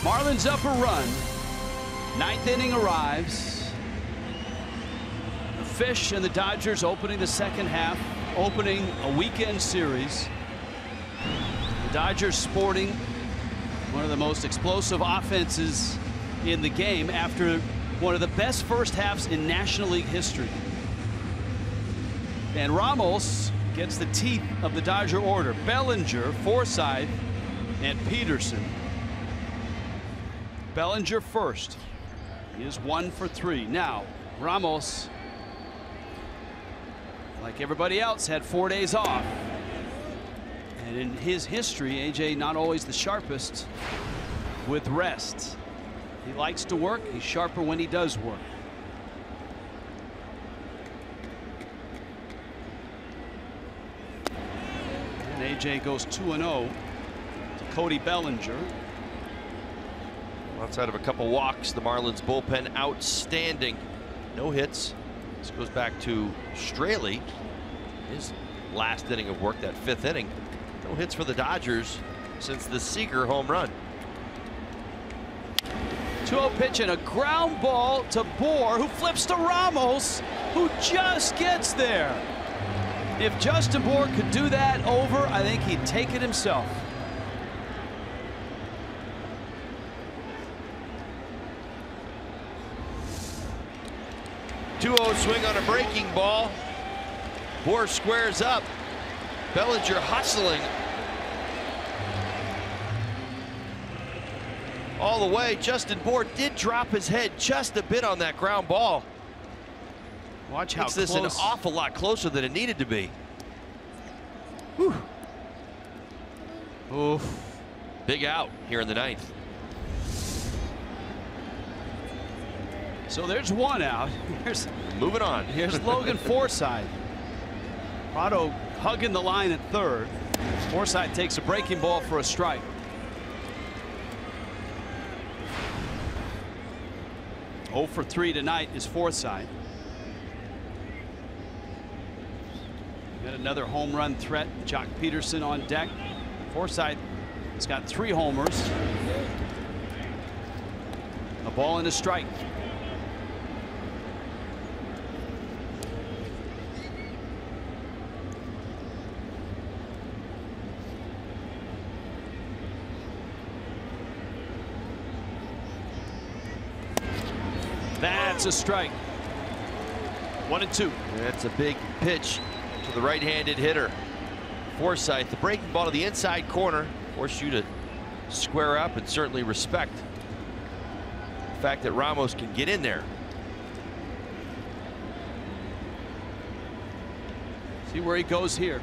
Marlins up a run. 9th inning arrives. The Fish and the Dodgers opening the second half, opening a weekend series. The Dodgers sporting one of the most explosive offenses in the game after one of the best first halves in National League history. And Ramos gets the teeth of the Dodger order. Bellinger, Forsythe, and Peterson. Bellinger first. He is 1 for 3. Now, Ramos, like everybody else, had 4 days off. And in his history, AJ not always the sharpest with rest. He likes to work. He's sharper when he does work. And AJ goes 2-0 to Cody Bellinger. Outside of a couple walks, the Marlins bullpen outstanding. No hits. This goes back to Straley, his last inning of work, that 5th inning. No hits for the Dodgers since the Seager home run. 2-0 pitch and a ground ball to Bohr, who flips to Ramos, who just gets there. If Justin Bohr could do that over, I think he'd take it himself. Swing on a breaking ball. Bohr squares up. Bellinger hustling all the way. Justin Bohr did drop his head just a bit on that ground ball. Watch how makes this close. an awful lot closer than it needed to be. Whew. Oof. Big out here in the 9th. So there's 1 out. Moving on. Here's Logan Forsythe. Prado hugging the line at 3rd. Forsythe takes a breaking ball for a strike. Oh for 3 tonight is Forsythe. Got another home run threat. Jock Peterson on deck. Forsythe has got 3 homers. A ball and a strike. That's a strike. 1-2. That's a big pitch to the right-handed hitter. Forsythe, the breaking ball to the inside corner, force you to square up and certainly respect the fact that Ramos can get in there. See where he goes here.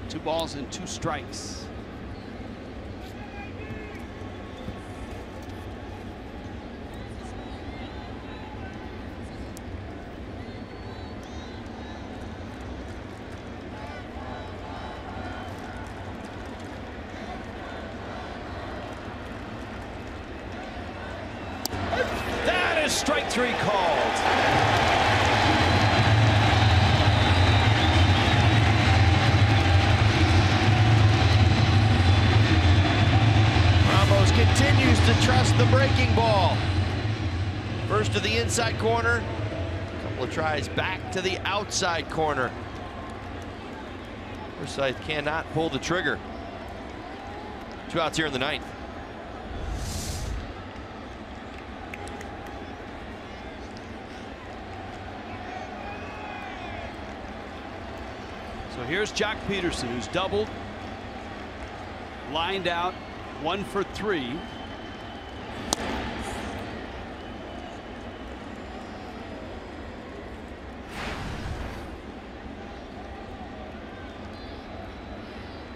Two balls and 2 strikes. Strike 3 called. Ramos continues to trust the breaking ball. First to the inside corner. A couple of tries back to the outside corner. Forsythe cannot pull the trigger. 2 outs here in the 9th. So here's Jock Peterson, who's doubled, lined out, 1 for 3.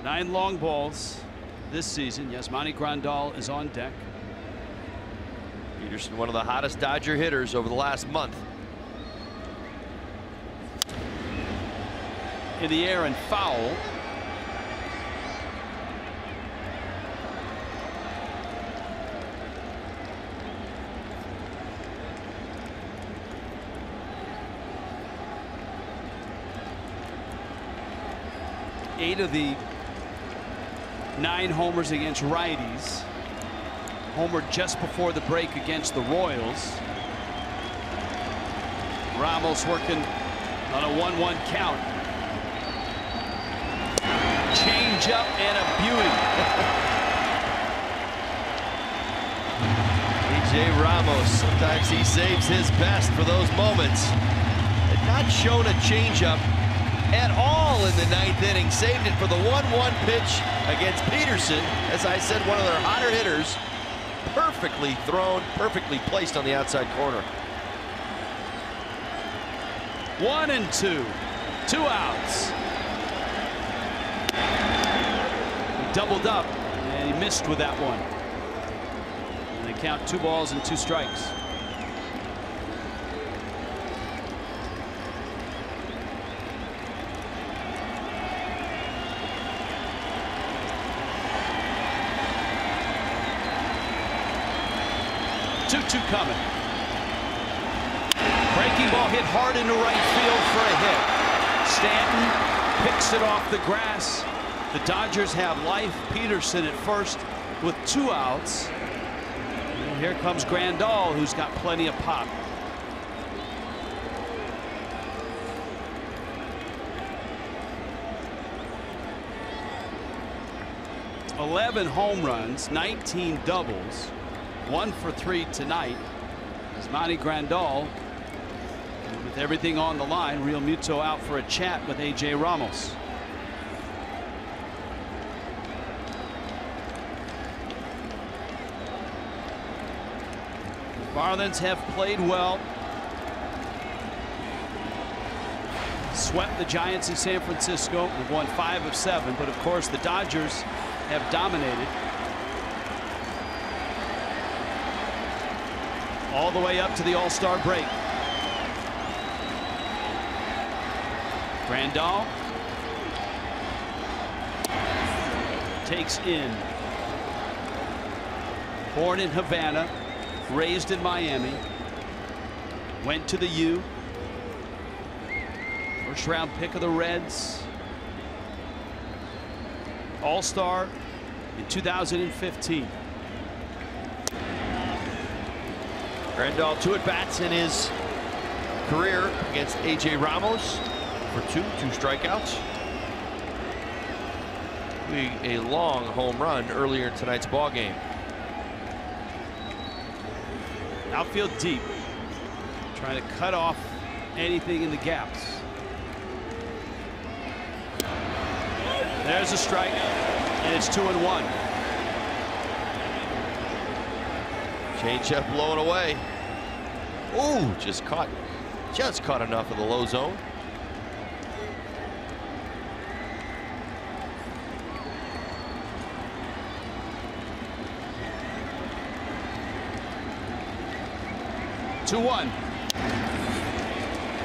Nine long balls this season. Yasmani Grandal is on deck. Peterson, one of the hottest Dodger hitters over the last month. In the air and foul. 8 of the 9 homers against righties. Homered just before the break against the Royals. Ramos working on a 1-1 count. Change up and a beauty. A.J. Ramos, sometimes he saves his best for those moments. Had not shown a changeup at all in the 9th inning. Saved it for the 1-1 pitch against Peterson. As I said, one of their hotter hitters. Perfectly thrown, perfectly placed on the outside corner. 1-2. 2 outs. He doubled up and he missed with that one. And they count 2 balls and 2 strikes. Coming. Breaking ball hit hard into right field for a hit. Stanton picks it off the grass. The Dodgers have life. Peterson at first with 2 outs. And here comes Grandal, who's got plenty of pop. "11 home runs, 19 doubles. 1 for 3 tonight as Manny Grandal, with everything on the line. Real Muto out for a chat with A.J. Ramos. Marlins have played well. Swept the Giants in San Francisco and won 5 of 7. But of course the Dodgers have dominated. All the way up to the All-Star break. Grandal takes in. Born in Havana, raised in Miami, went to the U. First round pick of the Reds. All-Star in 2015. Grandal 2 at-bats in his career against A.J. Ramos for 2 strikeouts. A long home run earlier in tonight's ball game. Outfield deep, trying to cut off anything in the gaps. There's a strike, and it's 2-1. Changeup blowing away. Ooh, just caught enough of the low zone. "2-1.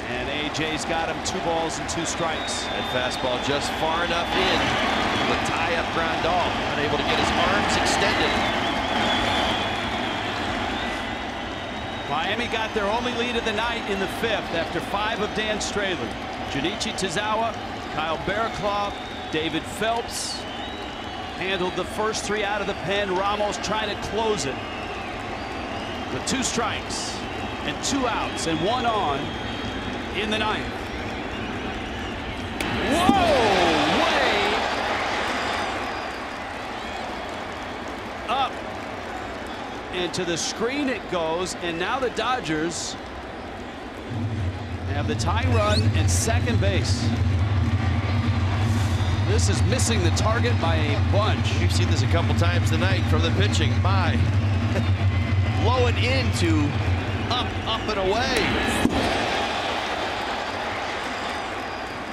And A.J.'s got him 2 balls and 2 strikes. That fastball just far enough in to tie up Grandal, unable to get his arms extended. Miami got their only lead of the night in the 5th after 5 of Dan Straley. Junichi Tozawa, Kyle Barraclough, David Phelps handled the first 3 out of the pen. Ramos trying to close it with 2 strikes and 2 outs and 1 on in the 9th. Whoa! Way up. And to the screen it goes, and now the Dodgers have the tying run at second base. This is missing the target by a bunch. We've seen this a couple times tonight from the pitching. My, blowing into up and away.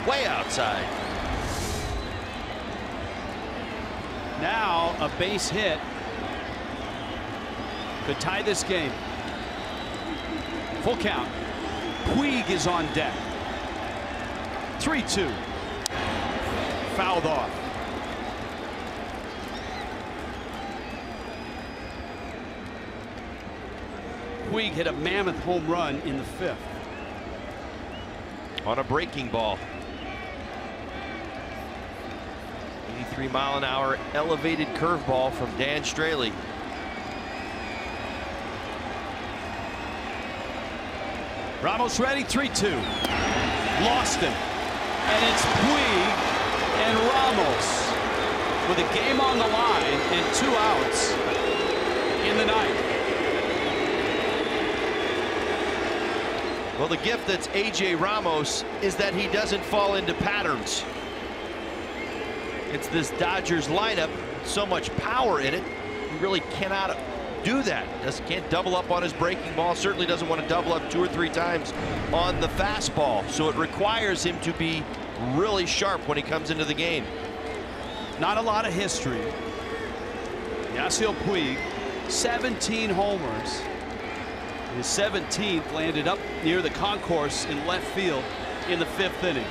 Way outside. Now a base hit could tie this game. Full count. Puig is on deck. 3-2. Fouled off. Puig hit a mammoth home run in the 5th. On a breaking ball. 83-mile-an-hour elevated curveball from Dan Straley. Ramos ready, 3-2. Lost him. And it's Puig and Ramos with a game on the line and 2 outs in the ninth. Well, the gift that's A.J. Ramos is that he doesn't fall into patterns. It's this Dodgers lineup, so much power in it, he really cannot do that. Can't double up on his breaking ball, certainly doesn't want to double up 2 or 3 times on the fastball. So it requires him to be really sharp when he comes into the game. Not a lot of history. Yasiel Puig, 17 homers. His 17th landed up near the concourse in left field in the 5th inning.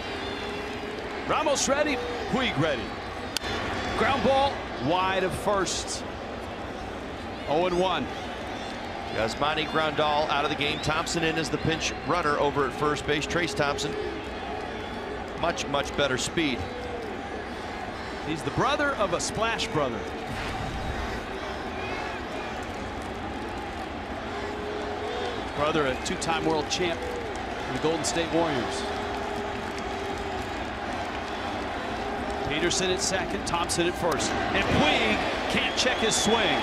Ramos ready, Puig ready. Ground ball wide of first. 0-1. Yasmani Grandal out of the game. Thompson in as the pinch runner over at first base. Trace Thompson, much better speed. He's the brother of a Splash brother. Brother, a 2-time world champ for the Golden State Warriors. Peterson at second, Thompson at first. And Puig can't check his swing.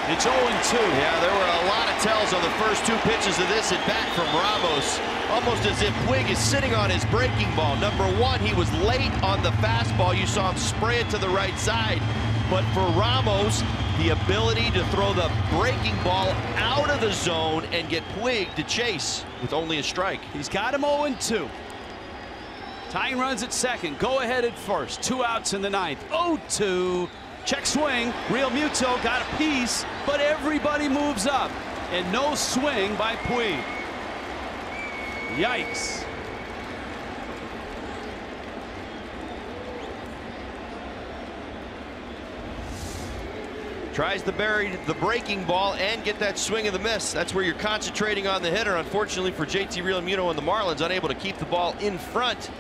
It's 0-2. Yeah, there were a lot of tells on the first 2 pitches of this at bat from Ramos. Almost as if Puig is sitting on his breaking ball. Number 1, he was late on the fastball. You saw him spray it to the right side. But for Ramos, the ability to throw the breaking ball out of the zone and get Puig to chase with only a strike. He's got him 0-2. Tying runs at second. Go ahead at first. 2 outs in the ninth. 0-2. Check swing. Real Muto got a piece, but everybody moves up. And no swing by Puig. Yikes. Tries to bury the breaking ball and get that swing and the miss. That's where you're concentrating on the hitter. Unfortunately for JT Realmuto and the Marlins, unable to keep the ball in front.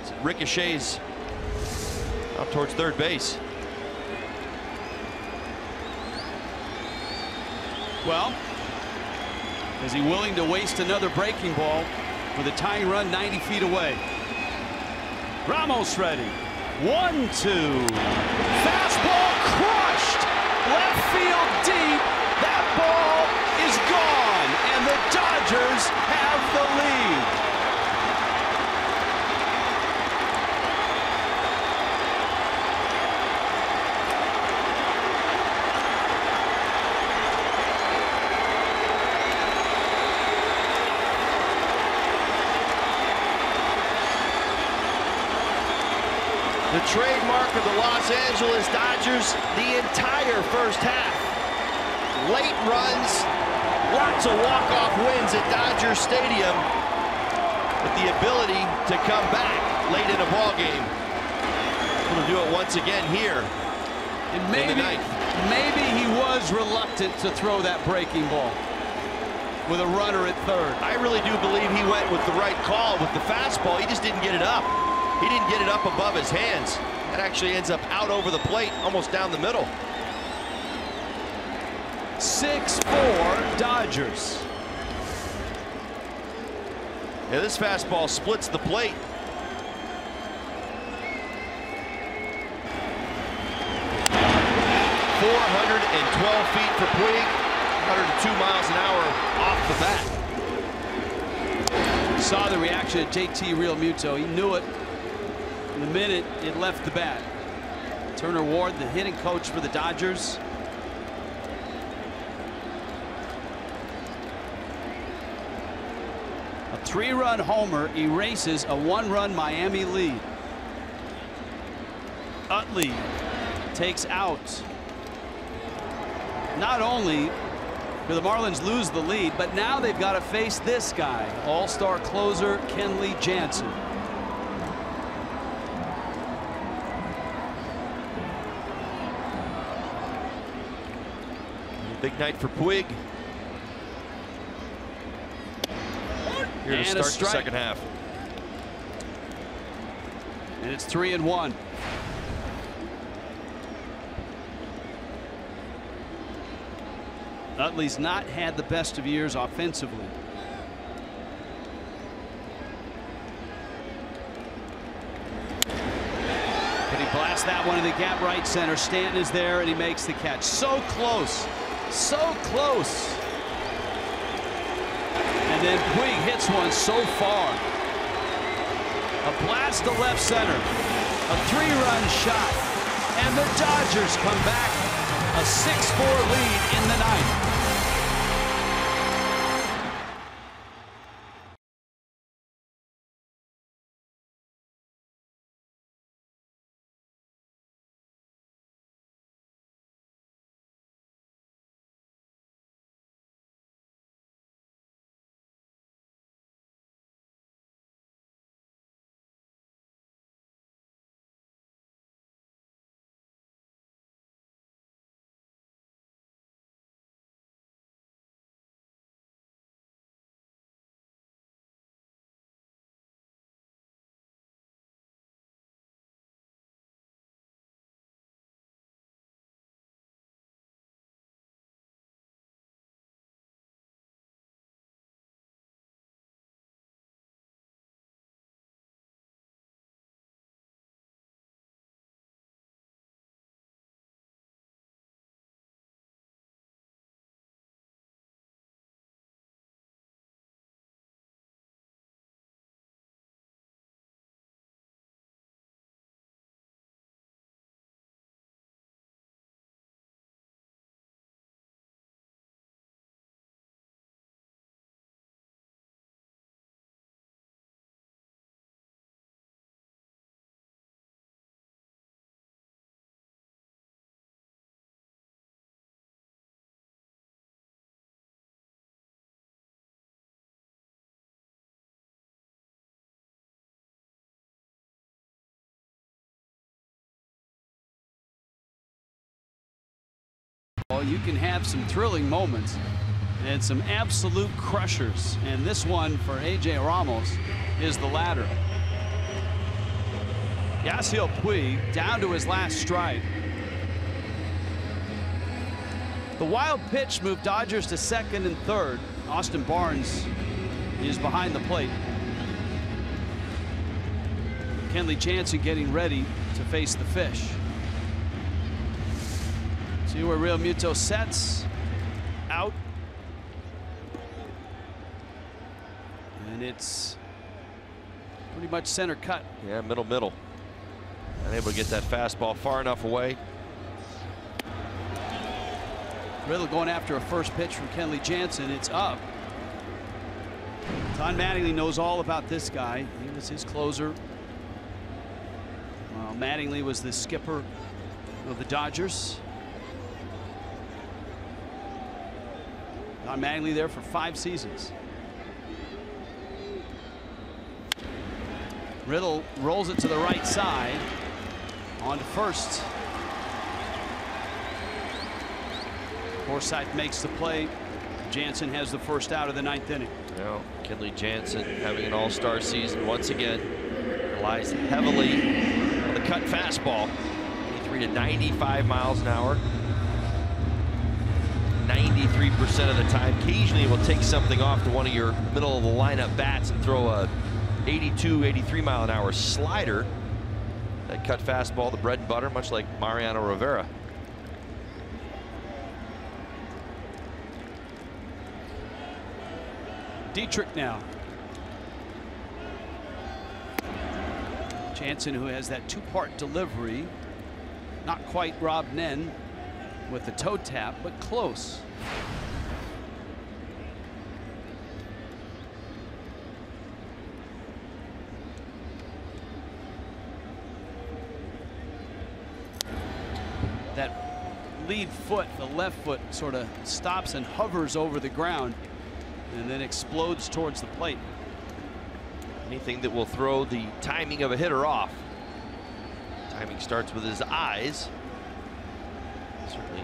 It ricochets out towards third base. Well, is he willing to waste another breaking ball with a tying run 90 feet away? Ramos ready. 1-2. Fastball crushed. Left field deep. That ball is gone, and the Dodgers have the lead. The trademark of the Los Angeles Dodgers, the entire first half. Late runs, lots of walk-off wins at Dodger Stadium, with the ability to come back late in a ball game. We'll do it once again here. And maybe he was reluctant to throw that breaking ball with a runner at third. I really do believe he went with the right call with the fastball. He just didn't get it up. He didn't get it up above his hands. That actually ends up out over the plate, almost down the middle. 6-4 Dodgers. Yeah, this fastball splits the plate. .412 feet for Puig, 102 miles an hour off the bat. Saw the reaction of JT Realmuto. He knew it the minute it left the bat. Turner Ward, the hitting coach for the Dodgers. A 3-run homer erases a 1-run Miami lead. Utley takes out. Not only do the Marlins lose the lead, but now they've got to face this guy, all-star closer Kenley Jansen. Big night for Puig. Here to start the second half. And it's 3-1. Utley's not had the best of years offensively. But he blasts that one in the gap right center. Stanton is there and he makes the catch. So close. So close. And then Puig hits one so far. A blast to left center. A 3-run shot. And the Dodgers come back. A 6-4 lead in the ninth. You can have some thrilling moments and some absolute crushers, and this one for A.J. Ramos is the latter. Yasiel Puig down to his last stride. The wild pitch moved Dodgers to second and third. Austin Barnes is behind the plate. Kenley Jansen getting ready to face the Fish. See where Real Muto sets. Out. And it's pretty much center cut. Yeah, middle. Unable to get that fastball far enough away. Riddle going after a first pitch from Kenley Jansen. It's up. Don Mattingly knows all about this guy. He was his closer. Mattingly was the skipper of the Dodgers. Don Mattingly there for 5 seasons. Riddle rolls it to the right side. On to first. Forsythe makes the play. Jansen has the first out of the 9th inning. Well, Kenley Jansen having an all-star season once again. Relies heavily on the cut fastball. 83 to 95 miles an hour. 93% of the time. Occasionally will take something off to one of your middle of the lineup bats and throw a 82, 83 mile an hour slider. That cut fastball, the bread and butter, much like Mariano Rivera. Dietrich now. Jansen, who has that 2-part delivery. Not quite Rob Nen with the toe tap, but close. That lead foot, the left foot, sort of stops and hovers over the ground and then explodes towards the plate. Anything that will throw the timing of a hitter off. Timing starts with his eyes. Certainly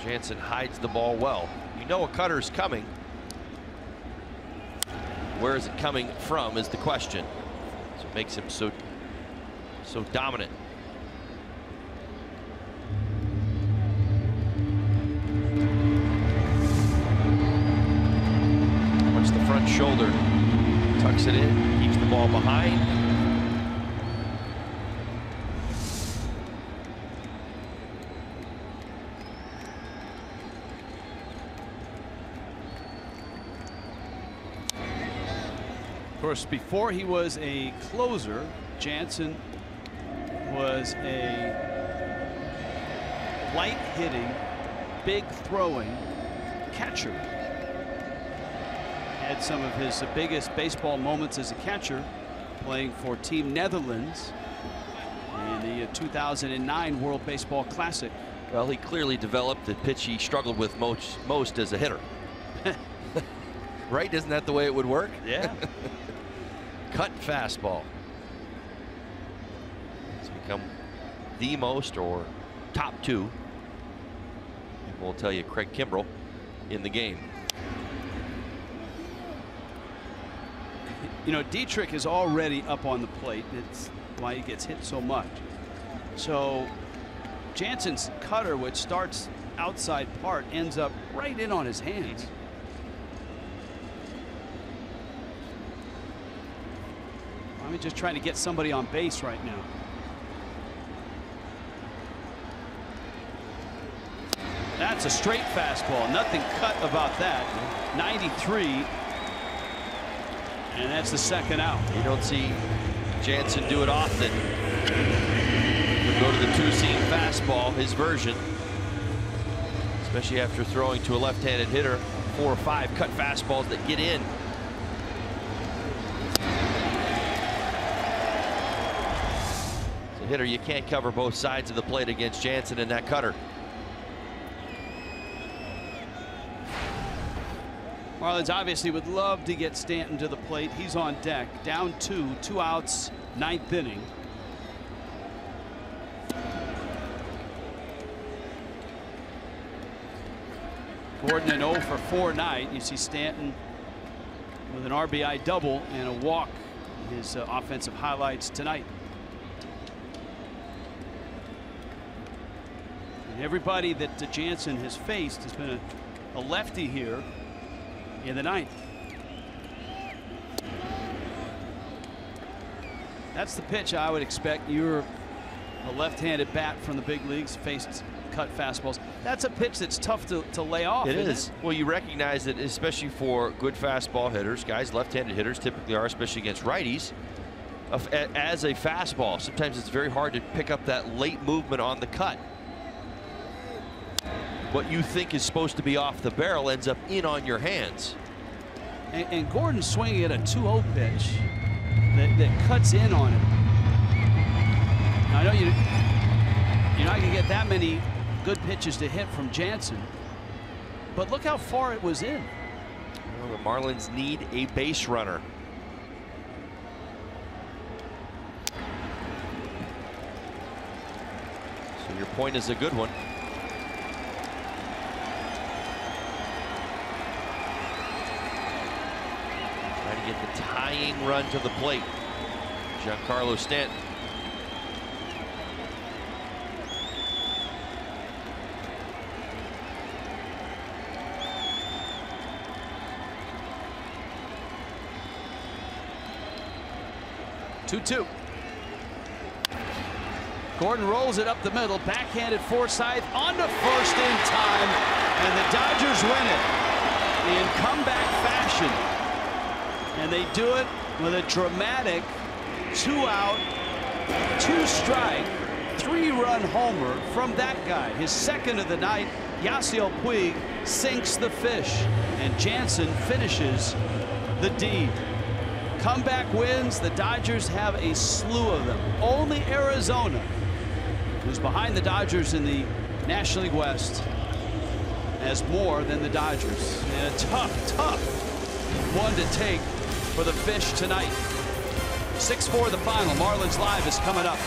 Jansen hides the ball well. You know a cutter's coming. Where is it coming from is the question. So it makes him so dominant. shoulder. Tucks it in, keeps the ball behind. Of course, before he was a closer, Jansen was a light hitting, big throwing catcher. Had some of his biggest baseball moments as a catcher, playing for Team Netherlands in the 2009 World Baseball Classic. Well, he clearly developed the pitch he struggled with most as a hitter. Right? Isn't that the way it would work? Yeah. Cut fastball. It's become the most, or top two, people will tell you, Craig Kimbrell in the game. You know, Dietrich is already up on the plate. It's why he gets hit so much. So Jansen's cutter, which starts outside part, ends up right in on his hands. I'm just trying to get somebody on base right now. That's a straight fastball. Nothing cut about that. 93. And that's the second out. You don't see Jansen do it often. He'll go to the two-seam fastball, his version. Especially after throwing to a left-handed hitter. 4 or 5 cut fastballs that get in. As a hitter, you can't cover both sides of the plate against Jansen and that cutter. Marlins obviously would love to get Stanton to the plate. He's on deck. Down 2 outs, 9th inning. Gordon an 0 for 4 night. You see Stanton with an RBI double and a walk. His offensive highlights tonight. And everybody that Jansen has faced has been a lefty here in the 9th. That's the pitch I would expect. You're a left-handed bat from the big leagues, faced cut fastballs. That's a pitch that's tough to lay off. It is. Well, you recognize that, especially for good fastball hitters, guys, left-handed hitters typically are, especially against righties, as a fastball. Sometimes it's very hard to pick up that late movement on the cut. What you think is supposed to be off the barrel ends up in on your hands. And Gordon's swinging at a 2-0 pitch that cuts in on him. Now, I know you're not going to get that many good pitches to hit from Jansen, but look how far it was in. Well, the Marlins need a base runner. So your point is a good one. Get the tying run to the plate. Giancarlo Stanton. Two. Gordon rolls it up the middle, backhanded Forsythe onto first in time, and the Dodgers win it in comeback fashion. And they do it with a dramatic 2-out, 2-strike, 3-run homer from that guy. His second of the night. Yasiel Puig sinks the fish, and Jansen finishes the deed. Comeback wins. The Dodgers have a slew of them. Only Arizona, who's behind the Dodgers in the National League West, has more than the Dodgers. And a tough one to take for the Fish tonight. 6-4 the final. Marlins Live is coming up.